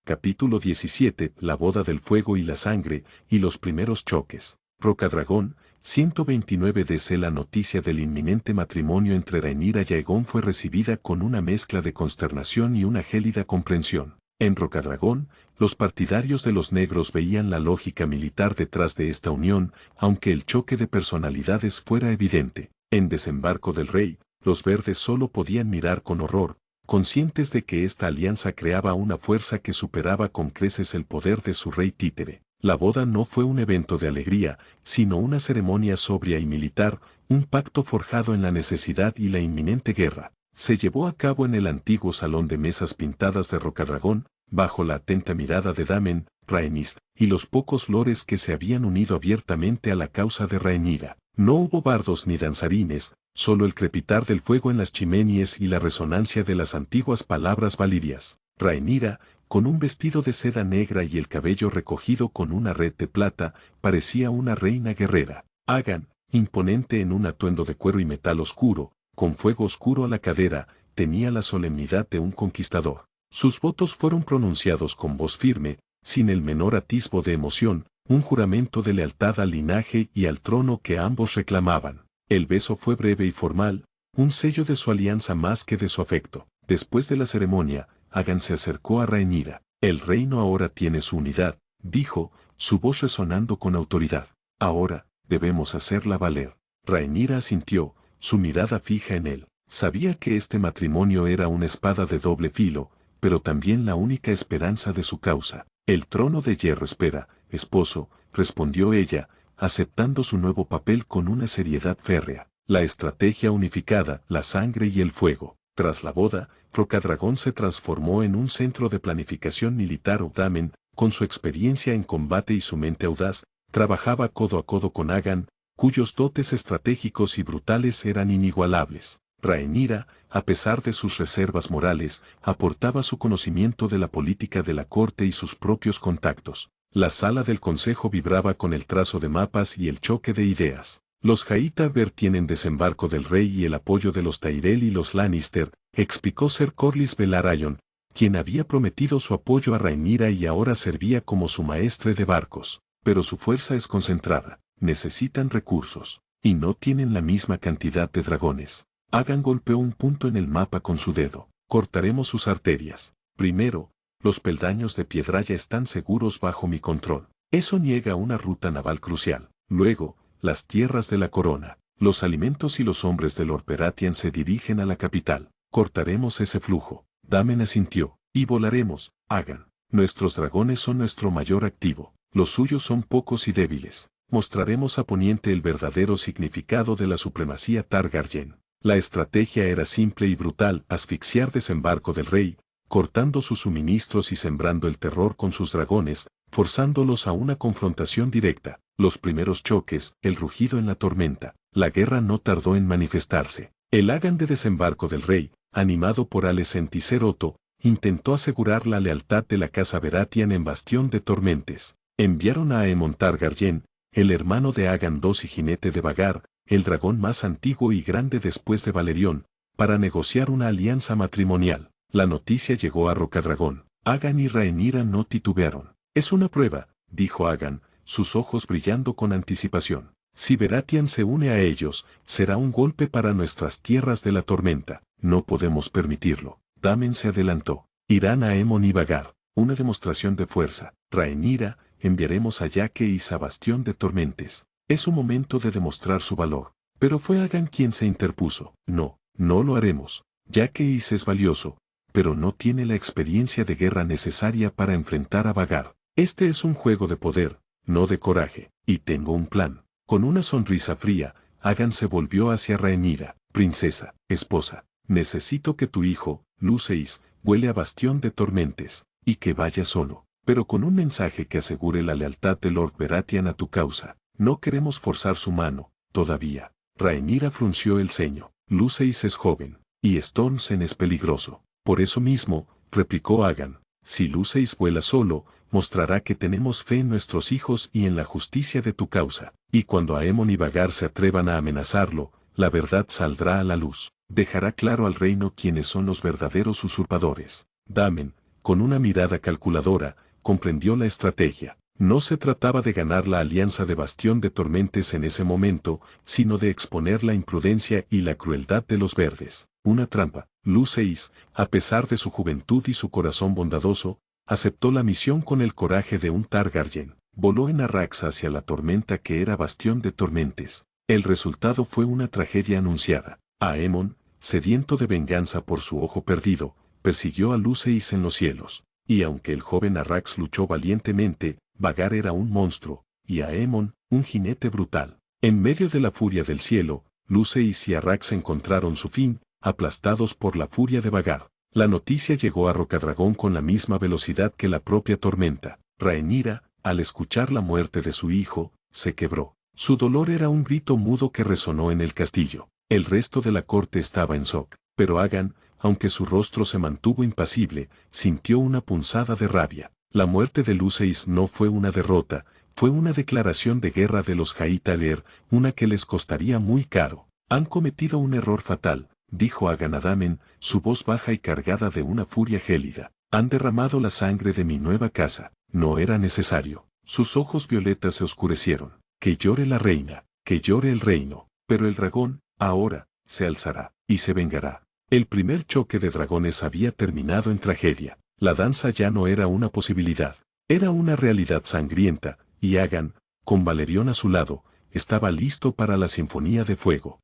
Capítulo 17. La boda del fuego y la sangre, y los primeros choques. Rocadragón, 129 DC. La noticia del inminente matrimonio entre Rhaenyra y Aegon fue recibida con una mezcla de consternación y una gélida comprensión. En Rocadragón, los partidarios de los negros veían la lógica militar detrás de esta unión, aunque el choque de personalidades fuera evidente. En Desembarco del Rey, los verdes solo podían mirar con horror, conscientes de que esta alianza creaba una fuerza que superaba con creces el poder de su rey títere. La boda no fue un evento de alegría, sino una ceremonia sobria y militar, un pacto forjado en la necesidad y la inminente guerra. Se llevó a cabo en el antiguo salón de mesas pintadas de Rocadragón, bajo la atenta mirada de Daemon, Rhaenys, y los pocos lores que se habían unido abiertamente a la causa de Rhaenyra. No hubo bardos ni danzarines, solo el crepitar del fuego en las chimeneas y la resonancia de las antiguas palabras valirias. Rhaenyra, con un vestido de seda negra y el cabello recogido con una red de plata, parecía una reina guerrera. Aegon, imponente en un atuendo de cuero y metal oscuro, con fuego oscuro a la cadera, tenía la solemnidad de un conquistador. Sus votos fueron pronunciados con voz firme, sin el menor atisbo de emoción, un juramento de lealtad al linaje y al trono que ambos reclamaban. El beso fue breve y formal, un sello de su alianza más que de su afecto. Después de la ceremonia, Aegon se acercó a Rhaenyra. El reino ahora tiene su unidad, dijo, su voz resonando con autoridad. Ahora, debemos hacerla valer. Rhaenyra asintió, su mirada fija en él. Sabía que este matrimonio era una espada de doble filo, pero también la única esperanza de su causa. El trono de hierro espera, esposo, respondió ella, aceptando su nuevo papel con una seriedad férrea. La estrategia unificada, la sangre y el fuego. Tras la boda, Rocadragón se transformó en un centro de planificación militar. Daemon, con su experiencia en combate y su mente audaz, trabajaba codo a codo con Aegon, cuyos dotes estratégicos y brutales eran inigualables. Rhaenyra, a pesar de sus reservas morales, aportaba su conocimiento de la política de la corte y sus propios contactos. La sala del consejo vibraba con el trazo de mapas y el choque de ideas. Los Hightower tienen Desembarco del Rey y el apoyo de los Tyrell y los Lannister, explicó Ser Corlys Velaryon, quien había prometido su apoyo a Rhaenyra y ahora servía como su maestre de barcos. Pero su fuerza es concentrada, necesitan recursos, y no tienen la misma cantidad de dragones. Aegon golpeó un punto en el mapa con su dedo. Cortaremos sus arterias. Primero, los peldaños de Piedraya están seguros bajo mi control. Eso niega una ruta naval crucial. Luego, las tierras de la corona, los alimentos y los hombres de Lord Baratheon se dirigen a la capital. Cortaremos ese flujo. Daemon asintió. Y volaremos, Aegon. Nuestros dragones son nuestro mayor activo. Los suyos son pocos y débiles. Mostraremos a Poniente el verdadero significado de la supremacía Targaryen. La estrategia era simple y brutal: asfixiar Desembarco del Rey, cortando sus suministros y sembrando el terror con sus dragones, forzándolos a una confrontación directa. Los primeros choques, el rugido en la tormenta. La guerra no tardó en manifestarse. El Aegon de Desembarco del Rey, animado por Alicent y Ser Otto, intentó asegurar la lealtad de la casa Baratheon en Bastión de Tormentes. Enviaron a Aemon Targaryen, el hermano de Aegon II y jinete de Vhagar, el dragón más antiguo y grande después de Valerion, para negociar una alianza matrimonial. La noticia llegó a Rocadragón. Aegon y Rhaenyra no titubearon. Es una prueba, dijo Aegon, sus ojos brillando con anticipación. Si Baratheon se une a ellos, será un golpe para nuestras tierras de la tormenta. No podemos permitirlo. Daemon se adelantó. Irán a Aemon y Vhagar. Una demostración de fuerza. Rhaenyra, enviaremos a Jaehaerys a Bastión de Tormentes. Es un momento de demostrar su valor. Pero fue Aegon quien se interpuso. No, no lo haremos. Jaehaerys es valioso, pero no tiene la experiencia de guerra necesaria para enfrentar a Vhagar. Este es un juego de poder, no de coraje, y tengo un plan. Con una sonrisa fría, Aegon se volvió hacia Rhaenyra. Princesa, esposa, necesito que tu hijo, Luceis, vuele a Bastión de Tormentes, y que vaya solo, pero con un mensaje que asegure la lealtad de Lord Baratheon a tu causa. No queremos forzar su mano, todavía. Rhaenyra frunció el ceño. Luceis es joven, y Stormsen es peligroso. Por eso mismo, replicó Aegon, si Luceis vuela solo, mostrará que tenemos fe en nuestros hijos y en la justicia de tu causa. Y cuando Aemon y Vagar se atrevan a amenazarlo, la verdad saldrá a la luz. Dejará claro al reino quiénes son los verdaderos usurpadores. Damen, con una mirada calculadora, comprendió la estrategia. No se trataba de ganar la alianza de Bastión de Tormentes en ese momento, sino de exponer la imprudencia y la crueldad de los verdes. Una trampa. Luceis, a pesar de su juventud y su corazón bondadoso, aceptó la misión con el coraje de un Targaryen. Voló en Arrax hacia la tormenta que era Bastión de Tormentes. El resultado fue una tragedia anunciada. Aemon, sediento de venganza por su ojo perdido, persiguió a Luceis en los cielos. Y aunque el joven Arrax luchó valientemente, Vagar era un monstruo, y Aemon, un jinete brutal. En medio de la furia del cielo, Luceis y Arrax encontraron su fin, aplastados por la furia de Vagar. La noticia llegó a Rocadragón con la misma velocidad que la propia tormenta. Rhaenyra, al escuchar la muerte de su hijo, se quebró. Su dolor era un grito mudo que resonó en el castillo. El resto de la corte estaba en shock, pero Aegon, aunque su rostro se mantuvo impasible, sintió una punzada de rabia. La muerte de Luceis no fue una derrota, fue una declaración de guerra de los Hightaller, una que les costaría muy caro. Han cometido un error fatal, dijo Aegon a Daemon, su voz baja y cargada de una furia gélida. Han derramado la sangre de mi nueva casa. No era necesario. Sus ojos violetas se oscurecieron. Que llore la reina, que llore el reino. Pero el dragón, ahora, se alzará, y se vengará. El primer choque de dragones había terminado en tragedia. La danza ya no era una posibilidad. Era una realidad sangrienta, y Aegon, con Valerion a su lado, estaba listo para la sinfonía de fuego.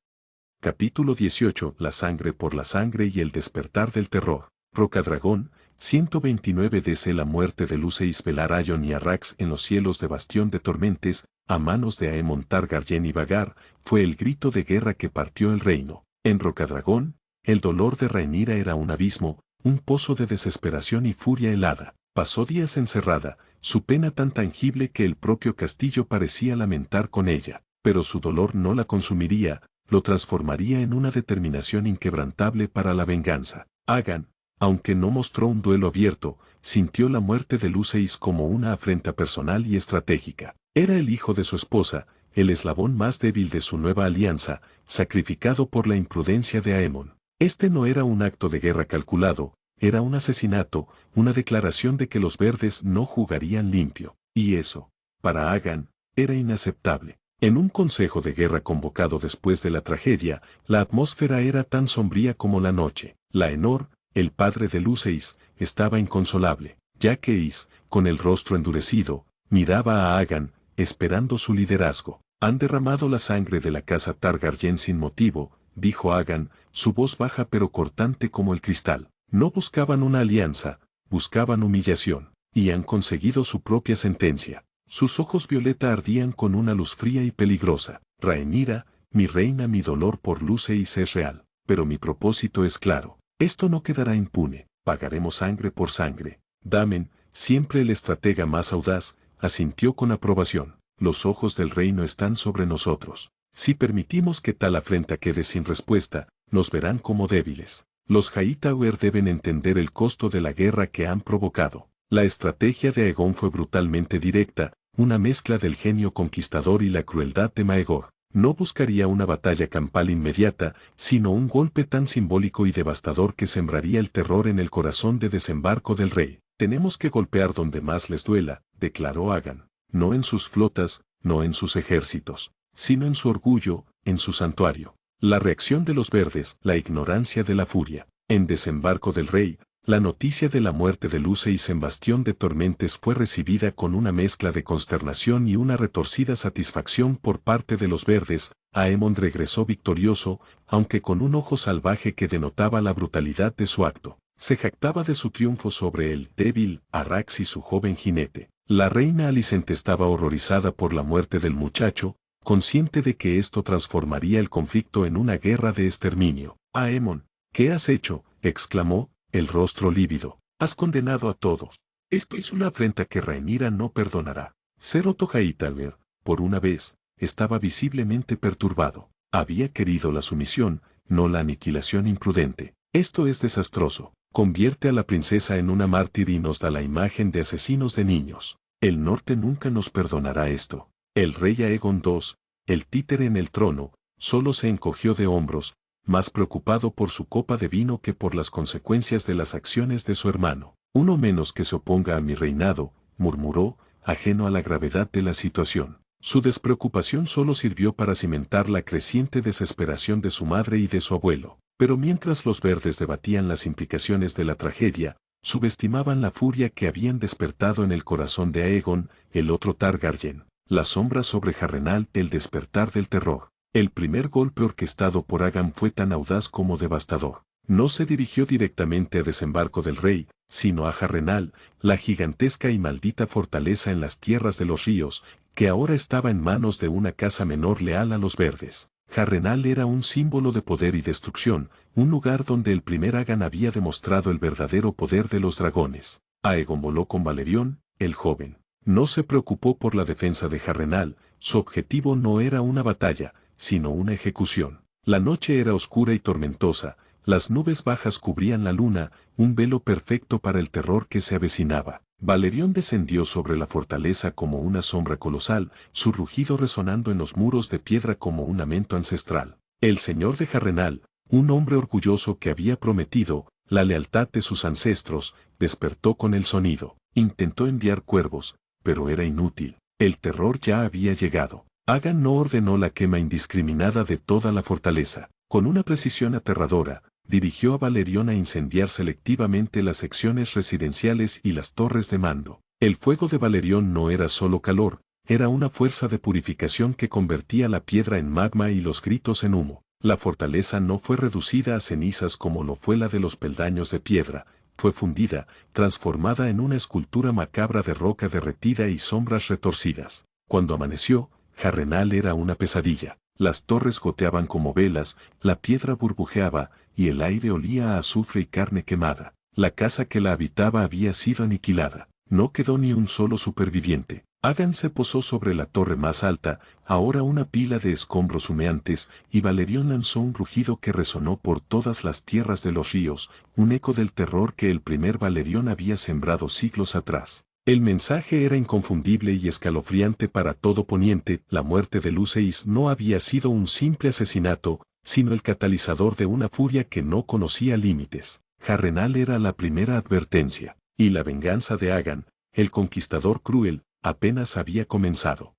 Capítulo 18. La sangre por la sangre y el despertar del terror. Rocadragón, 129 DC. La muerte de Luceis Velaryon y Arrax en los cielos de Bastión de Tormentes, a manos de Aemon Targaryen y Vagar, fue el grito de guerra que partió el reino. En Rocadragón, el dolor de Rhaenyra era un abismo, un pozo de desesperación y furia helada. Pasó días encerrada, su pena tan tangible que el propio castillo parecía lamentar con ella, pero su dolor no la consumiría, lo transformaría en una determinación inquebrantable para la venganza. Aegon, aunque no mostró un duelo abierto, sintió la muerte de Luceis como una afrenta personal y estratégica. Era el hijo de su esposa, el eslabón más débil de su nueva alianza, sacrificado por la imprudencia de Aemon. Este no era un acto de guerra calculado, era un asesinato, una declaración de que los verdes no jugarían limpio. Y eso, para Aegon, era inaceptable. En un consejo de guerra convocado después de la tragedia, la atmósfera era tan sombría como la noche. Laenor, el padre de Luceis, estaba inconsolable, ya que Is, con el rostro endurecido, miraba a Aegon, esperando su liderazgo. Han derramado la sangre de la casa Targaryen sin motivo, dijo Aegon, su voz baja pero cortante como el cristal. No buscaban una alianza, buscaban humillación, y han conseguido su propia sentencia. Sus ojos violeta ardían con una luz fría y peligrosa. Rhaenyra, mi reina, mi dolor por Luceis es real, pero mi propósito es claro. Esto no quedará impune, pagaremos sangre por sangre. Daemon, siempre el estratega más audaz, asintió con aprobación. Los ojos del reino están sobre nosotros. Si permitimos que tal afrenta quede sin respuesta, nos verán como débiles. Los Hightower deben entender el costo de la guerra que han provocado. La estrategia de Aegon fue brutalmente directa, una mezcla del genio conquistador y la crueldad de Maegor. No buscaría una batalla campal inmediata, sino un golpe tan simbólico y devastador que sembraría el terror en el corazón de desembarco del rey. Tenemos que golpear donde más les duela, declaró Aegon. No en sus flotas, no en sus ejércitos, sino en su orgullo, en su santuario. La reacción de los verdes, la ignorancia de la furia. En desembarco del rey, la noticia de la muerte de Luceis en Bastión de Tormentes fue recibida con una mezcla de consternación y una retorcida satisfacción por parte de los verdes. Aemon regresó victorioso, aunque con un ojo salvaje que denotaba la brutalidad de su acto. Se jactaba de su triunfo sobre el débil Arrax y su joven jinete. La reina Alicent estaba horrorizada por la muerte del muchacho, consciente de que esto transformaría el conflicto en una guerra de exterminio. Aemon, ¿qué has hecho?, exclamó, el rostro lívido. Has condenado a todos. Esto es una afrenta que Rhaenyra no perdonará. Ser Otto Hightower, por una vez, estaba visiblemente perturbado. Había querido la sumisión, no la aniquilación imprudente. Esto es desastroso. Convierte a la princesa en una mártir y nos da la imagen de asesinos de niños. El norte nunca nos perdonará esto. El rey Aegon II, el títere en el trono, solo se encogió de hombros, más preocupado por su copa de vino que por las consecuencias de las acciones de su hermano. Uno menos que se oponga a mi reinado, murmuró, ajeno a la gravedad de la situación. Su despreocupación solo sirvió para cimentar la creciente desesperación de su madre y de su abuelo. Pero mientras los verdes debatían las implicaciones de la tragedia, subestimaban la furia que habían despertado en el corazón de Aegon, el otro Targaryen. La sombra sobre Harrenhal, el despertar del terror. El primer golpe orquestado por Aegon fue tan audaz como devastador. No se dirigió directamente a desembarco del rey, sino a Harrenhal, la gigantesca y maldita fortaleza en las tierras de los ríos, que ahora estaba en manos de una casa menor leal a los verdes. Harrenhal era un símbolo de poder y destrucción, un lugar donde el primer Aegon había demostrado el verdadero poder de los dragones. Aegon voló con Valerión, el joven. No se preocupó por la defensa de Harrenhal, su objetivo no era una batalla, sino una ejecución. La noche era oscura y tormentosa, las nubes bajas cubrían la luna, un velo perfecto para el terror que se avecinaba. Valerión descendió sobre la fortaleza como una sombra colosal, su rugido resonando en los muros de piedra como un lamento ancestral. El señor de Harrenhal, un hombre orgulloso que había prometido la lealtad de sus ancestros, despertó con el sonido. Intentó enviar cuervos, pero era inútil. El terror ya había llegado. Aegon no ordenó la quema indiscriminada de toda la fortaleza. Con una precisión aterradora, dirigió a Valerión a incendiar selectivamente las secciones residenciales y las torres de mando. El fuego de Valerión no era solo calor, era una fuerza de purificación que convertía la piedra en magma y los gritos en humo. La fortaleza no fue reducida a cenizas como lo fue la de los peldaños de piedra, fue fundida, transformada en una escultura macabra de roca derretida y sombras retorcidas. Cuando amaneció, Harrenhal era una pesadilla. Las torres goteaban como velas, la piedra burbujeaba, y el aire olía a azufre y carne quemada. La casa que la habitaba había sido aniquilada. No quedó ni un solo superviviente. Aegon se posó sobre la torre más alta, ahora una pila de escombros humeantes, y Valerión lanzó un rugido que resonó por todas las tierras de los ríos, un eco del terror que el primer Valerión había sembrado siglos atrás. El mensaje era inconfundible y escalofriante para todo Poniente. La muerte de Luceis no había sido un simple asesinato, sino el catalizador de una furia que no conocía límites. Harrenhal era la primera advertencia, y la venganza de Aegon, el conquistador cruel, apenas había comenzado.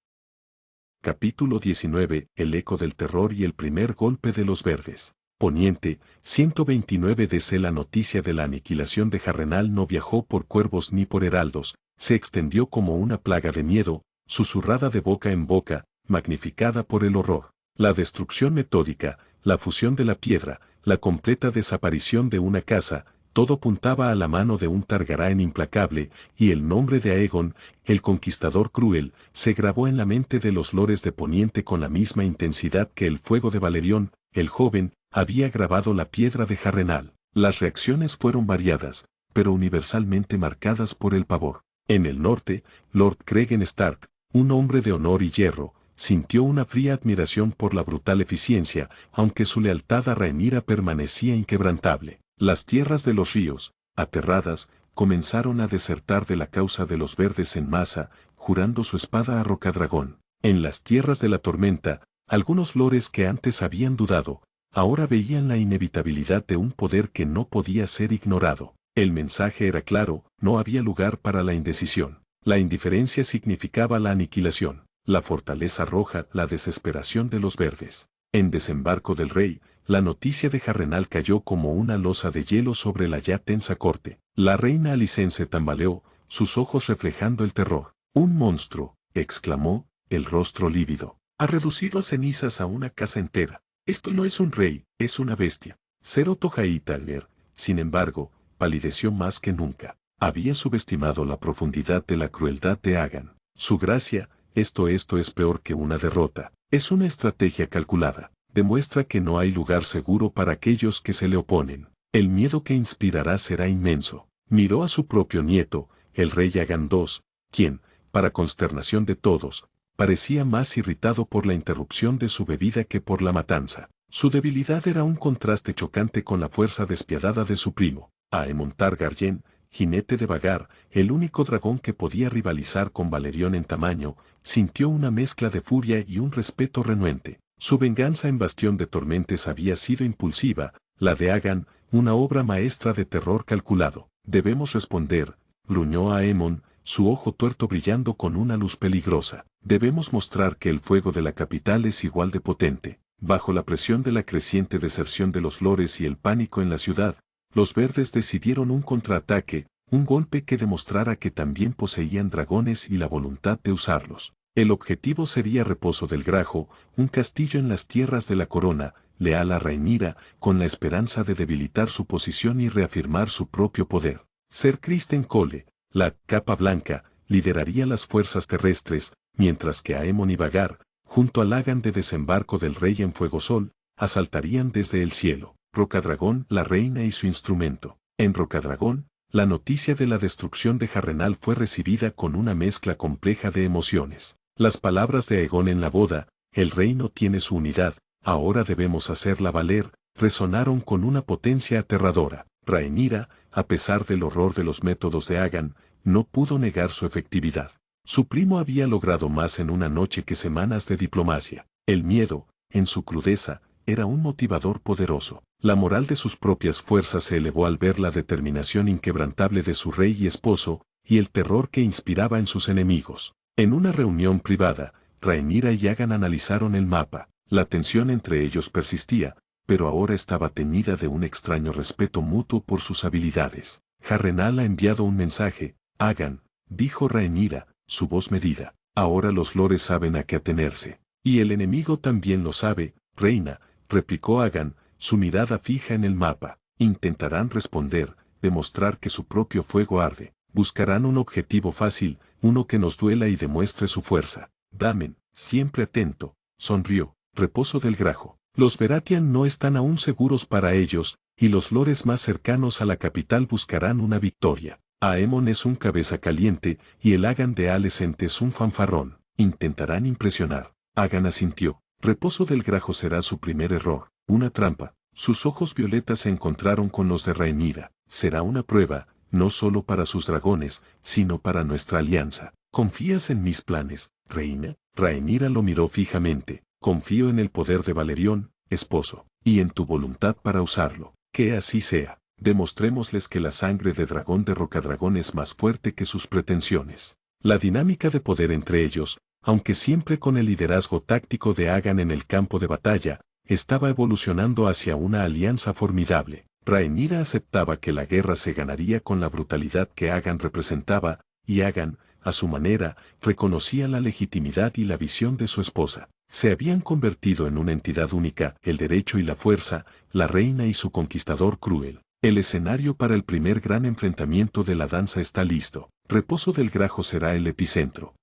Capítulo 19. El eco del terror y el primer golpe de los verdes. Poniente, 129 DC. La noticia de la aniquilación de Harrenhal no viajó por cuervos ni por heraldos, se extendió como una plaga de miedo, susurrada de boca en boca, magnificada por el horror. La destrucción metódica, la fusión de la piedra, la completa desaparición de una casa, todo apuntaba a la mano de un Targaryen implacable, y el nombre de Aegon, el conquistador cruel, se grabó en la mente de los lores de Poniente con la misma intensidad que el fuego de Valerión, el joven, había grabado la piedra de Harrenhal. Las reacciones fueron variadas, pero universalmente marcadas por el pavor. En el norte, Lord Cregan Stark, un hombre de honor y hierro, sintió una fría admiración por la brutal eficiencia, aunque su lealtad a Rhaenyra permanecía inquebrantable. Las tierras de los ríos, aterradas, comenzaron a desertar de la causa de los verdes en masa, jurando su espada a Rocadragón. En las tierras de la tormenta, algunos lores que antes habían dudado, ahora veían la inevitabilidad de un poder que no podía ser ignorado. El mensaje era claro, no había lugar para la indecisión. La indiferencia significaba la aniquilación, la fortaleza roja, la desesperación de los verdes. En desembarco del rey, la noticia de Harrenhal cayó como una losa de hielo sobre la ya tensa corte. La reina Alicent tambaleó, sus ojos reflejando el terror. «¡Un monstruo!», exclamó, el rostro lívido. «Ha reducido a cenizas a una casa entera. Esto no es un rey, es una bestia». Ser Otto Hightower, sin embargo, palideció más que nunca. Había subestimado la profundidad de la crueldad de Aegon. Su gracia, esto es peor que una derrota. Es una estrategia calculada. Demuestra que no hay lugar seguro para aquellos que se le oponen. El miedo que inspirará será inmenso. Miró a su propio nieto, el rey Aegon II, quien, para consternación de todos, parecía más irritado por la interrupción de su bebida que por la matanza. Su debilidad era un contraste chocante con la fuerza despiadada de su primo, Aemon Targaryen, jinete de Vhagar, el único dragón que podía rivalizar con Valerión en tamaño, sintió una mezcla de furia y un respeto renuente. Su venganza en Bastión de Tormentes había sido impulsiva, la de Aegon, una obra maestra de terror calculado. Debemos responder, gruñó Aemon, su ojo tuerto brillando con una luz peligrosa. Debemos mostrar que el fuego de la capital es igual de potente. Bajo la presión de la creciente deserción de los lores y el pánico en la ciudad, los verdes decidieron un contraataque, un golpe que demostrara que también poseían dragones y la voluntad de usarlos. El objetivo sería Reposo del Grajo, un castillo en las tierras de la corona, leal a Rhaenyra, con la esperanza de debilitar su posición y reafirmar su propio poder. Ser Criston Cole, la capa blanca, lideraría las fuerzas terrestres, mientras que Aemon y Vhagar, junto al Aegon de desembarco del rey en Fuegosol, asaltarían desde el cielo. Rocadragón, la reina y su instrumento. En Rocadragón, la noticia de la destrucción de Harrenhal fue recibida con una mezcla compleja de emociones. Las palabras de Aegon en la boda, el reino tiene su unidad, ahora debemos hacerla valer, resonaron con una potencia aterradora. Rhaenyra, a pesar del horror de los métodos de Aegon, no pudo negar su efectividad. Su primo había logrado más en una noche que semanas de diplomacia. El miedo, en su crudeza, era un motivador poderoso. La moral de sus propias fuerzas se elevó al ver la determinación inquebrantable de su rey y esposo, y el terror que inspiraba en sus enemigos. En una reunión privada, Rhaenyra y Aegon analizaron el mapa. La tensión entre ellos persistía, pero ahora estaba teñida de un extraño respeto mutuo por sus habilidades. Harrenhal ha enviado un mensaje, Aegon, dijo Rhaenyra, su voz medida. Ahora los lores saben a qué atenerse. Y el enemigo también lo sabe, reina, replicó Aegon, su mirada fija en el mapa. Intentarán responder, demostrar que su propio fuego arde. Buscarán un objetivo fácil, uno que nos duela y demuestre su fuerza. Daemon, siempre atento, sonrió. Reposo del Grajo. Los Baratheon no están aún seguros para ellos, y los lores más cercanos a la capital buscarán una victoria. Aemon es un cabeza caliente, y el Aegon de Alicent es un fanfarrón. Intentarán impresionar. Aegon asintió. Reposo del Grajo será su primer error, una trampa. Sus ojos violetas se encontraron con los de Rhaenyra. Será una prueba, no solo para sus dragones, sino para nuestra alianza. ¿Confías en mis planes, reina? Rhaenyra lo miró fijamente. Confío en el poder de Valerión, esposo, y en tu voluntad para usarlo. Que así sea. Demostrémosles que la sangre de dragón de Rocadragón es más fuerte que sus pretensiones. La dinámica de poder entre ellos, aunque siempre con el liderazgo táctico de Aegon en el campo de batalla, estaba evolucionando hacia una alianza formidable. Rhaenyra aceptaba que la guerra se ganaría con la brutalidad que Aegon representaba, y Aegon, a su manera, reconocía la legitimidad y la visión de su esposa. Se habían convertido en una entidad única, el derecho y la fuerza, la reina y su conquistador cruel. El escenario para el primer gran enfrentamiento de la danza está listo. Reposo del Grajo será el epicentro.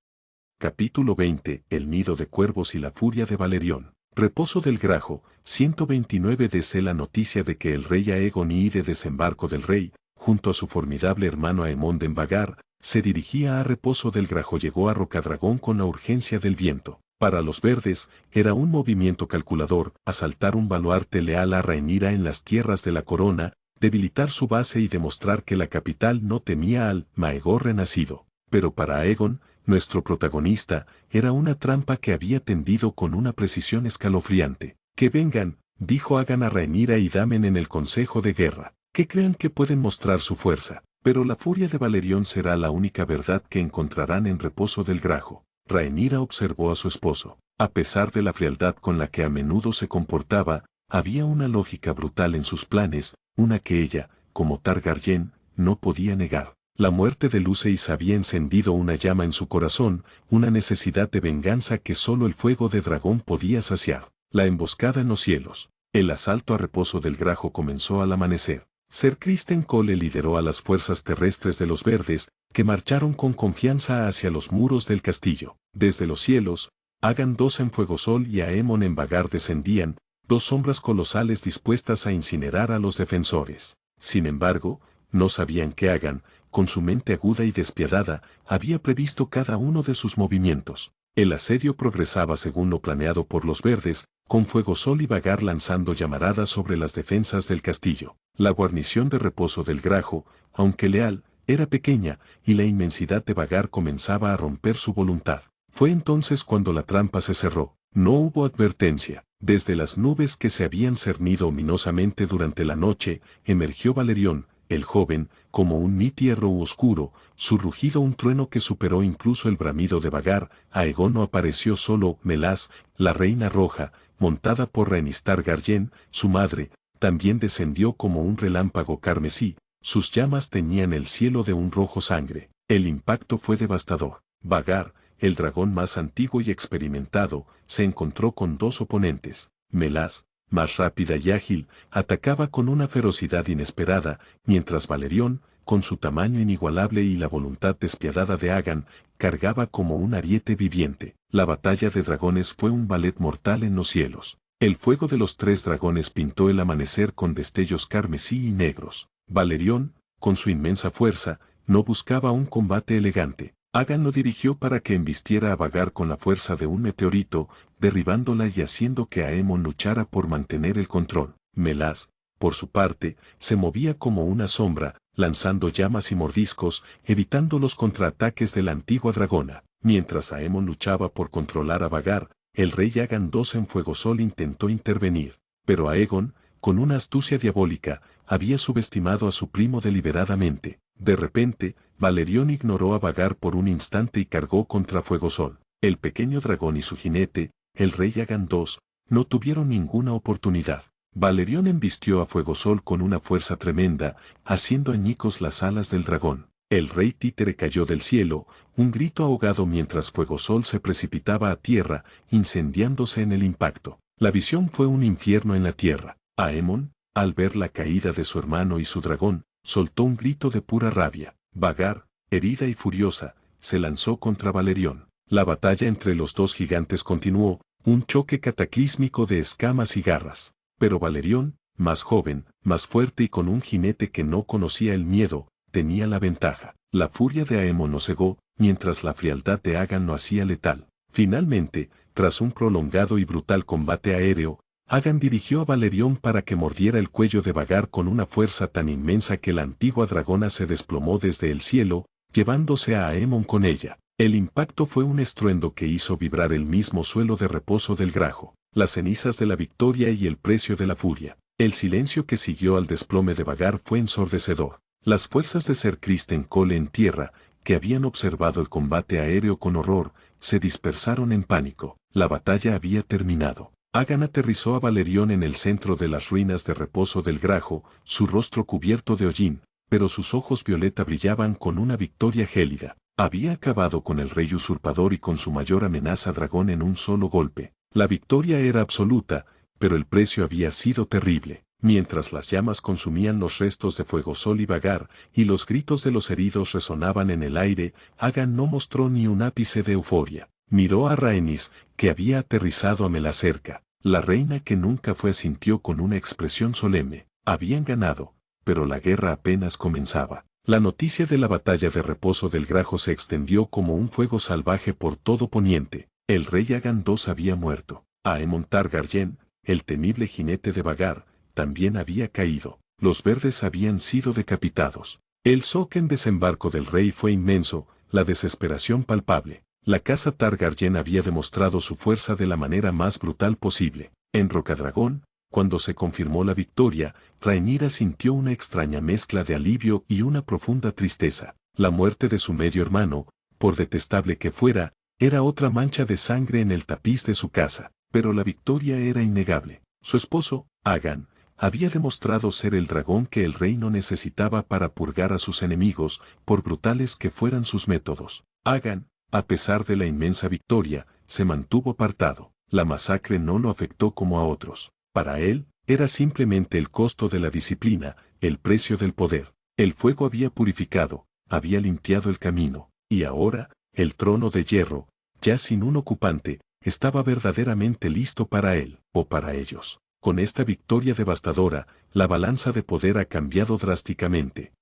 Capítulo 20. El nido de cuervos y la furia de Valerión. Reposo del Grajo, 129 DC. La noticia de que el rey Aegon y de desembarco del rey, junto a su formidable hermano Aemon de Vhagar, se dirigía a Reposo del Grajo llegó a Rocadragón con la urgencia del viento. Para los verdes, era un movimiento calculador, asaltar un baluarte leal a Rhaenyra en las tierras de la corona, debilitar su base y demostrar que la capital no temía al Maegor renacido. Pero para Aegon, nuestro protagonista, era una trampa que había tendido con una precisión escalofriante. Que vengan, dijo Aegon a Rhaenyra y Daemon en el consejo de guerra, que crean que pueden mostrar su fuerza, pero la furia de Valerión será la única verdad que encontrarán en Reposo del Grajo. Rhaenyra observó a su esposo. A pesar de la frialdad con la que a menudo se comportaba, había una lógica brutal en sus planes, una que ella, como Targaryen, no podía negar. La muerte de Luceis había encendido una llama en su corazón, una necesidad de venganza que solo el fuego de dragón podía saciar. La emboscada en los cielos. El asalto a Reposo del Grajo comenzó al amanecer. Ser Criston Cole lideró a las fuerzas terrestres de los verdes, que marcharon con confianza hacia los muros del castillo. Desde los cielos, Aegon II en Fuegosol y Aemon en Vhagar descendían, dos sombras colosales dispuestas a incinerar a los defensores. Sin embargo, no sabían que Aegon, con su mente aguda y despiadada, había previsto cada uno de sus movimientos. El asedio progresaba según lo planeado por los verdes, con Fuegosol y Vagar lanzando llamaradas sobre las defensas del castillo. La guarnición de reposo del Grajo, aunque leal, era pequeña, y la inmensidad de Vagar comenzaba a romper su voluntad. Fue entonces cuando la trampa se cerró. No hubo advertencia. Desde las nubes que se habían cernido ominosamente durante la noche, emergió Valerión, el joven, como un nítierro oscuro, su rugido un trueno que superó incluso el bramido de Vagar. Aegon no apareció solo. Melas, la reina roja, montada por Rhaenystar Garyen, su madre, también descendió como un relámpago carmesí. Sus llamas teñían el cielo de un rojo sangre. El impacto fue devastador. Vagar, el dragón más antiguo y experimentado, se encontró con dos oponentes. Melas, más rápida y ágil, atacaba con una ferocidad inesperada, mientras Valerión, con su tamaño inigualable y la voluntad despiadada de Aegon, cargaba como un ariete viviente. La batalla de dragones fue un ballet mortal en los cielos. El fuego de los tres dragones pintó el amanecer con destellos carmesí y negros. Valerión, con su inmensa fuerza, no buscaba un combate elegante. Aegon lo dirigió para que embistiera a Vagar con la fuerza de un meteorito, derribándola y haciendo que Aemon luchara por mantener el control. Melas, por su parte, se movía como una sombra, lanzando llamas y mordiscos, evitando los contraataques de la antigua dragona. Mientras Aemon luchaba por controlar a Vagar, el rey Aegon II en Fuegosol intentó intervenir, pero Aegon, con una astucia diabólica, había subestimado a su primo deliberadamente. De repente, Valerión ignoró a Vagar por un instante y cargó contra Fuegosol. El pequeño dragón y su jinete, el rey Aegon II, no tuvieron ninguna oportunidad. Valerión embistió a Fuegosol con una fuerza tremenda, haciendo añicos las alas del dragón. El rey títere cayó del cielo, un grito ahogado mientras Fuegosol se precipitaba a tierra, incendiándose en el impacto. La visión fue un infierno en la tierra. Aemon, al ver la caída de su hermano y su dragón, soltó un grito de pura rabia. Vagar, herida y furiosa, se lanzó contra Valerión. La batalla entre los dos gigantes continuó, un choque cataclísmico de escamas y garras. Pero Valerión, más joven, más fuerte y con un jinete que no conocía el miedo, tenía la ventaja. La furia de Aemon lo cegó, mientras la frialdad de Aegon lo hacía letal. Finalmente, tras un prolongado y brutal combate aéreo, Aegon dirigió a Valerión para que mordiera el cuello de Vagar con una fuerza tan inmensa que la antigua dragona se desplomó desde el cielo, llevándose a Aemon con ella. El impacto fue un estruendo que hizo vibrar el mismo suelo de reposo del Grajo. Las cenizas de la victoria y el precio de la furia. El silencio que siguió al desplome de Vagar fue ensordecedor. Las fuerzas de Ser Criston Cole en tierra, que habían observado el combate aéreo con horror, se dispersaron en pánico. La batalla había terminado. Aegon aterrizó a Valerión en el centro de las ruinas de reposo del Grajo, su rostro cubierto de hollín, pero sus ojos violeta brillaban con una victoria gélida. Había acabado con el rey usurpador y con su mayor amenaza dragón en un solo golpe. La victoria era absoluta, pero el precio había sido terrible. Mientras las llamas consumían los restos de Fuegosol y Vagar, y los gritos de los heridos resonaban en el aire, Aegon no mostró ni un ápice de euforia. Miró a Rhaenys, que había aterrizado a Melacerca. La reina que nunca fue asintió con una expresión solemne. Habían ganado, pero la guerra apenas comenzaba. La noticia de la batalla de reposo del Grajo se extendió como un fuego salvaje por todo Poniente. El rey Aegon II había muerto. Aemon Targaryen, el temible jinete de Vagar, también había caído. Los verdes habían sido decapitados. El shock en desembarco del rey fue inmenso, la desesperación palpable. La casa Targaryen había demostrado su fuerza de la manera más brutal posible. En Rocadragón, cuando se confirmó la victoria, Rhaenyra sintió una extraña mezcla de alivio y una profunda tristeza. La muerte de su medio hermano, por detestable que fuera, era otra mancha de sangre en el tapiz de su casa, pero la victoria era innegable. Su esposo, Aegon, había demostrado ser el dragón que el reino necesitaba para purgar a sus enemigos, por brutales que fueran sus métodos. Aegon, a pesar de la inmensa victoria, se mantuvo apartado. La masacre no lo afectó como a otros. Para él, era simplemente el costo de la disciplina, el precio del poder. El fuego había purificado, había limpiado el camino, y ahora, el trono de hierro, ya sin un ocupante, estaba verdaderamente listo para él, o para ellos. Con esta victoria devastadora, la balanza de poder ha cambiado drásticamente.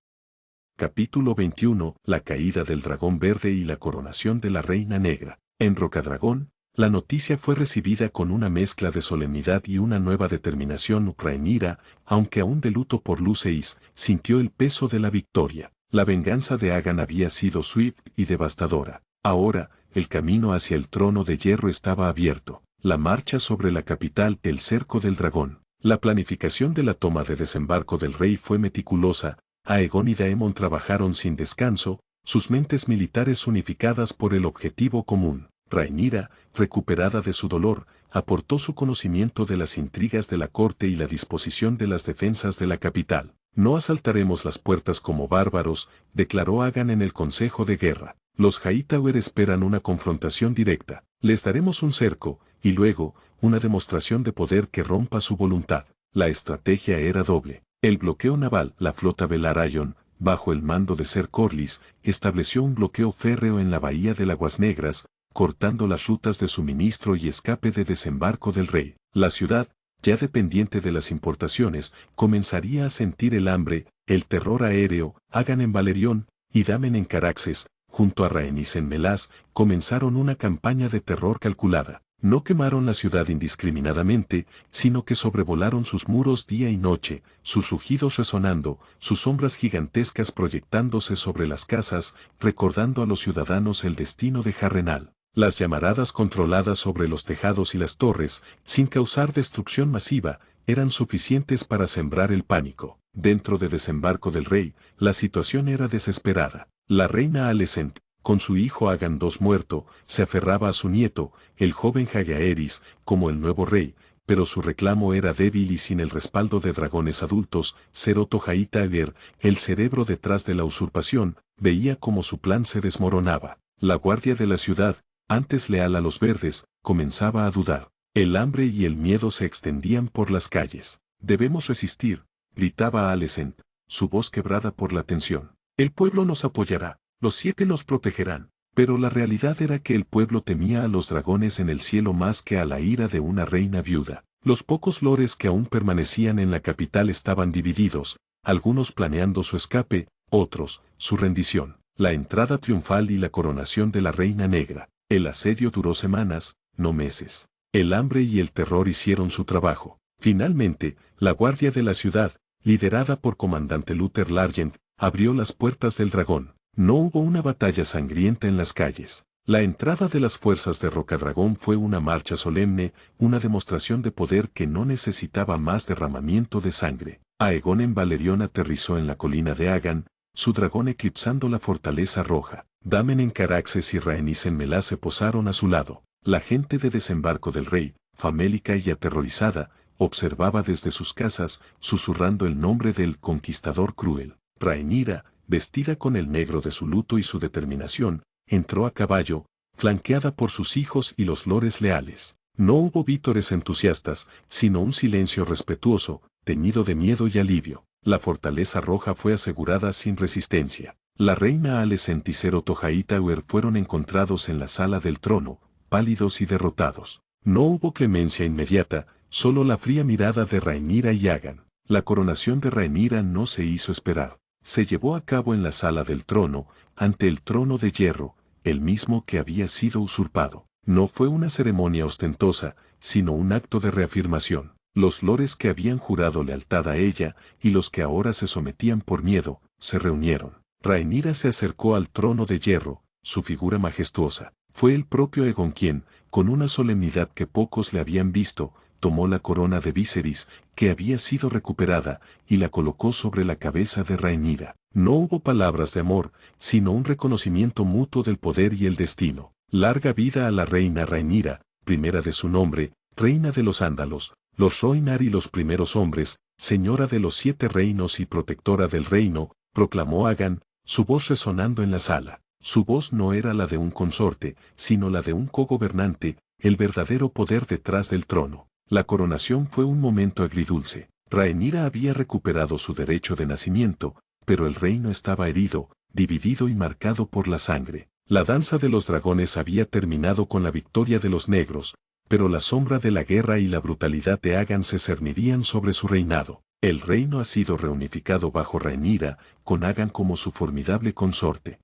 Capítulo 21. La caída del dragón verde y la coronación de la reina negra. En Rocadragón, La noticia fue recibida con una mezcla de solemnidad y una nueva determinación. Rhaenyra, aunque aún de luto por Luceis, sintió el peso de la victoria. La venganza de Aegon había sido swift y devastadora. Ahora, el camino hacia el trono de hierro estaba abierto. La marcha sobre la capital, el cerco del dragón. La planificación de la toma de desembarco del rey fue meticulosa. Aegon y Daemon trabajaron sin descanso, sus mentes militares unificadas por el objetivo común. Rhaenyra, recuperada de su dolor, aportó su conocimiento de las intrigas de la corte y la disposición de las defensas de la capital. No asaltaremos las puertas como bárbaros, declaró Aegon en el Consejo de Guerra. Los Hightower esperan una confrontación directa. Les daremos un cerco, y luego, una demostración de poder que rompa su voluntad. La estrategia era doble. El bloqueo naval, la flota Velaryon, bajo el mando de Ser Corlys, estableció un bloqueo férreo en la bahía de Aguas Negras, cortando las rutas de suministro y escape de desembarco del rey. La ciudad, ya dependiente de las importaciones, comenzaría a sentir el hambre, el terror aéreo. Aegon en Valerion y Daemon en Caraxes, junto a Rhaenys en Melas, comenzaron una campaña de terror calculada. No quemaron la ciudad indiscriminadamente, sino que sobrevolaron sus muros día y noche, sus rugidos resonando, sus sombras gigantescas proyectándose sobre las casas, recordando a los ciudadanos el destino de Harrenhal. Las llamaradas controladas sobre los tejados y las torres, sin causar destrucción masiva, eran suficientes para sembrar el pánico. Dentro de desembarco del rey, la situación era desesperada. La reina Alicent, con su hijo Aegon II muerto, se aferraba a su nieto, el joven Jaehaerys, como el nuevo rey, pero su reclamo era débil y sin el respaldo de dragones adultos. Ser Otto Hightower, el cerebro detrás de la usurpación, veía cómo su plan se desmoronaba. La guardia de la ciudad, antes leal a los verdes, comenzaba a dudar. El hambre y el miedo se extendían por las calles. «Debemos resistir», gritaba Alicent, su voz quebrada por la tensión. «El pueblo nos apoyará. Los 7 nos protegerán». Pero la realidad era que el pueblo temía a los dragones en el cielo más que a la ira de una reina viuda. Los pocos lores que aún permanecían en la capital estaban divididos, algunos planeando su escape, otros, su rendición. La entrada triunfal y la coronación de la Reina Negra. El asedio duró semanas, no meses. El hambre y el terror hicieron su trabajo. Finalmente, la guardia de la ciudad, liderada por comandante Luther Largent, abrió las puertas del dragón. No hubo una batalla sangrienta en las calles. La entrada de las fuerzas de Rocadragón fue una marcha solemne, una demostración de poder que no necesitaba más derramamiento de sangre. Aegon en Valerion aterrizó en la colina de Aegon, su dragón eclipsando la fortaleza roja. Daemon en Caraxes y Rhaenys en Melas se posaron a su lado. La gente de desembarco del rey, famélica y aterrorizada, observaba desde sus casas, susurrando el nombre del conquistador cruel. Rhaenyra, vestida con el negro de su luto y su determinación, entró a caballo, flanqueada por sus hijos y los lores leales. No hubo vítores entusiastas, sino un silencio respetuoso, teñido de miedo y alivio. La fortaleza roja fue asegurada sin resistencia. La reina Alicent y Ser Otto Hightower fueron encontrados en la sala del trono, pálidos y derrotados. No hubo clemencia inmediata, solo la fría mirada de Rhaenyra y Aegon. La coronación de Rhaenyra no se hizo esperar. Se llevó a cabo en la sala del trono, ante el trono de hierro, el mismo que había sido usurpado. No fue una ceremonia ostentosa, sino un acto de reafirmación. Los lores que habían jurado lealtad a ella, y los que ahora se sometían por miedo, se reunieron. Rhaenyra se acercó al trono de hierro, su figura majestuosa. Fue el propio Aegon quien, con una solemnidad que pocos le habían visto, tomó la corona de Viserys, que había sido recuperada, y la colocó sobre la cabeza de Rhaenyra. No hubo palabras de amor, sino un reconocimiento mutuo del poder y el destino. Larga vida a la reina Rhaenyra, primera de su nombre, reina de los Ándalos, los Rhoynar y los primeros hombres, señora de los 7 reinos y protectora del reino, proclamó Aegon, su voz resonando en la sala. Su voz no era la de un consorte, sino la de un cogobernante, el verdadero poder detrás del trono. La coronación fue un momento agridulce. Rhaenyra había recuperado su derecho de nacimiento, pero el reino estaba herido, dividido y marcado por la sangre. La danza de los dragones había terminado con la victoria de los negros, pero la sombra de la guerra y la brutalidad de Aegon se cernirían sobre su reinado. El reino ha sido reunificado bajo Rhaenyra, con Aegon como su formidable consorte.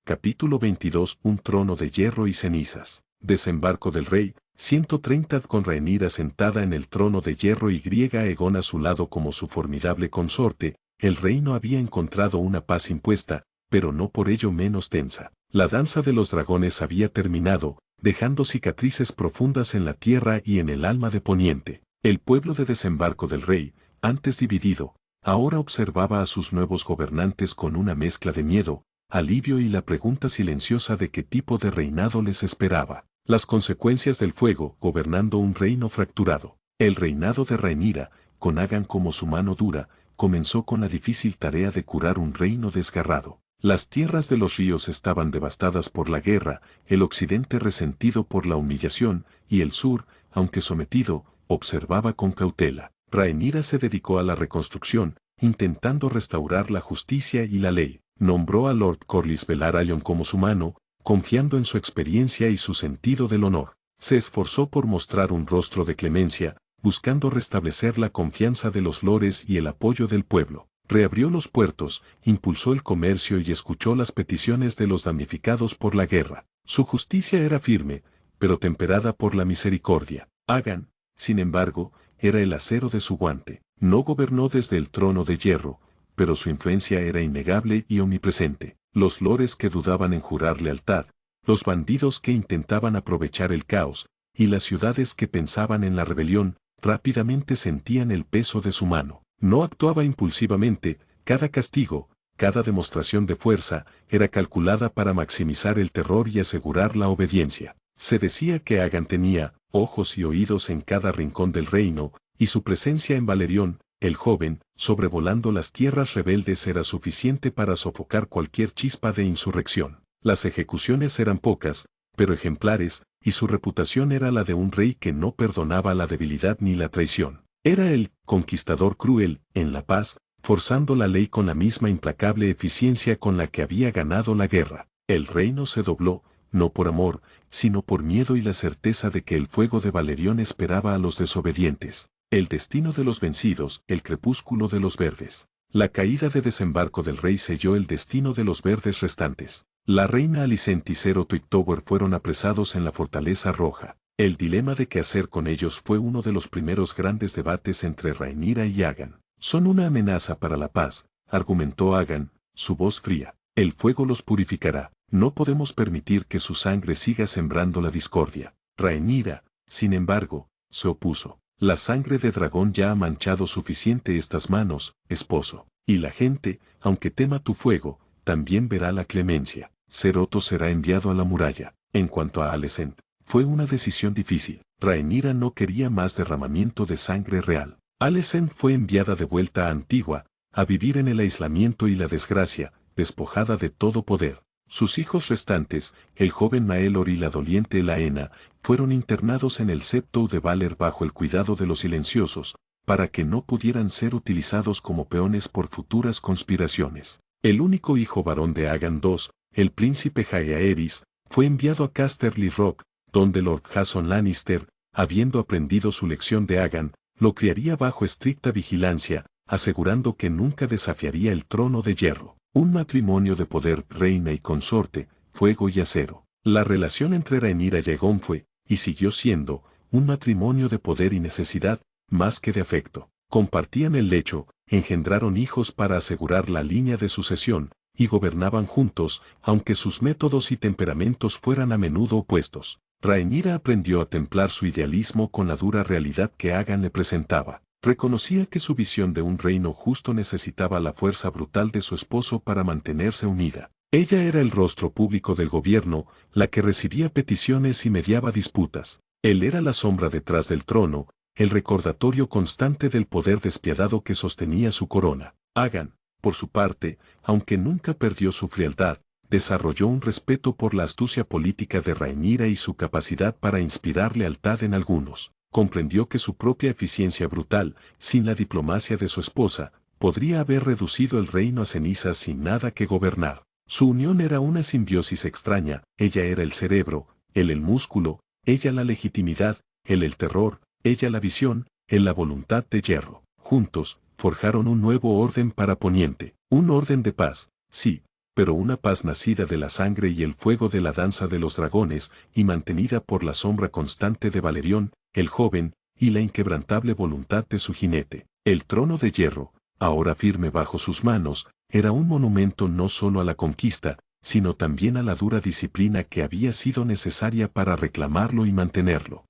Capítulo 22. Un trono de hierro y cenizas. Desembarco del rey, 130 con Rhaenyra sentada en el trono de hierro y Aegon a su lado como su formidable consorte. El reino había encontrado una paz impuesta, pero no por ello menos tensa. La danza de los dragones había terminado, dejando cicatrices profundas en la tierra y en el alma de Poniente. El pueblo de Desembarco del Rey, antes dividido, ahora observaba a sus nuevos gobernantes con una mezcla de miedo, alivio y la pregunta silenciosa de qué tipo de reinado les esperaba. Las consecuencias del fuego, gobernando un reino fracturado. El reinado de Rhaenyra, con Aegon como su mano dura, comenzó con la difícil tarea de curar un reino desgarrado. Las tierras de los ríos estaban devastadas por la guerra, el occidente resentido por la humillación, y el sur, aunque sometido, observaba con cautela. Rhaenyra se dedicó a la reconstrucción, intentando restaurar la justicia y la ley. Nombró a Lord Corlys Velaryon como su mano, confiando en su experiencia y su sentido del honor. Se esforzó por mostrar un rostro de clemencia, buscando restablecer la confianza de los lores y el apoyo del pueblo. Reabrió los puertos, impulsó el comercio y escuchó las peticiones de los damnificados por la guerra. Su justicia era firme, pero temperada por la misericordia. Aegon, sin embargo, era el acero de su guante. No gobernó desde el trono de hierro, pero su influencia era innegable y omnipresente. Los lores que dudaban en jurar lealtad, los bandidos que intentaban aprovechar el caos, y las ciudades que pensaban en la rebelión, rápidamente sentían el peso de su mano. No actuaba impulsivamente, cada castigo, cada demostración de fuerza, era calculada para maximizar el terror y asegurar la obediencia. Se decía que Aegon tenía ojos y oídos en cada rincón del reino, y su presencia en Valerión, el joven, sobrevolando las tierras rebeldes era suficiente para sofocar cualquier chispa de insurrección. Las ejecuciones eran pocas, pero ejemplares, y su reputación era la de un rey que no perdonaba la debilidad ni la traición. Era el conquistador cruel, en la paz, forzando la ley con la misma implacable eficiencia con la que había ganado la guerra. El reino se dobló, no por amor, sino por miedo y la certeza de que el fuego de Valerión esperaba a los desobedientes. El destino de los vencidos, el crepúsculo de los verdes. La caída de Desembarco del Rey selló el destino de los verdes restantes. La reina Alicent y Ser Hightower fueron apresados en la Fortaleza Roja. El dilema de qué hacer con ellos fue uno de los primeros grandes debates entre Rhaenyra y Aegon. Son una amenaza para la paz, argumentó Aegon, su voz fría. El fuego los purificará. No podemos permitir que su sangre siga sembrando la discordia. Rhaenyra, sin embargo, se opuso. La sangre de dragón ya ha manchado suficiente estas manos, esposo. Y la gente, aunque tema tu fuego, también verá la clemencia. Ser Otto será enviado a la muralla. En cuanto a Alicent, fue una decisión difícil. Rhaenyra no quería más derramamiento de sangre real. Alicent fue enviada de vuelta a Antigua, a vivir en el aislamiento y la desgracia, despojada de todo poder. Sus hijos restantes, el joven Maelor y la doliente Laena, fueron internados en el Septo de Valer bajo el cuidado de los silenciosos, para que no pudieran ser utilizados como peones por futuras conspiraciones. El único hijo varón de Aegon II, el príncipe Jaehaerys, fue enviado a Casterly Rock, donde Lord Jason Lannister, habiendo aprendido su lección de Aegon, lo criaría bajo estricta vigilancia, asegurando que nunca desafiaría el trono de hierro. Un matrimonio de poder, reina y consorte, fuego y acero. La relación entre Rhaenyra y Aegon fue, y siguió siendo, un matrimonio de poder y necesidad, más que de afecto. Compartían el lecho, engendraron hijos para asegurar la línea de sucesión, y gobernaban juntos, aunque sus métodos y temperamentos fueran a menudo opuestos. Rhaenyra aprendió a templar su idealismo con la dura realidad que Aegon le presentaba. Reconocía que su visión de un reino justo necesitaba la fuerza brutal de su esposo para mantenerse unida. Ella era el rostro público del gobierno, la que recibía peticiones y mediaba disputas. Él era la sombra detrás del trono, el recordatorio constante del poder despiadado que sostenía su corona. Aegon, por su parte, aunque nunca perdió su frialdad, desarrolló un respeto por la astucia política de Rhaenyra y su capacidad para inspirar lealtad en algunos. Comprendió que su propia eficiencia brutal, sin la diplomacia de su esposa, podría haber reducido el reino a cenizas sin nada que gobernar. Su unión era una simbiosis extraña, ella era el cerebro, él el músculo, ella la legitimidad, él el terror, ella la visión, él la voluntad de hierro. Juntos, forjaron un nuevo orden para Poniente, un orden de paz, sí, pero una paz nacida de la sangre y el fuego de la danza de los dragones y mantenida por la sombra constante de Valerión, el joven, y la inquebrantable voluntad de su jinete. El trono de hierro, ahora firme bajo sus manos, era un monumento no solo a la conquista, sino también a la dura disciplina que había sido necesaria para reclamarlo y mantenerlo.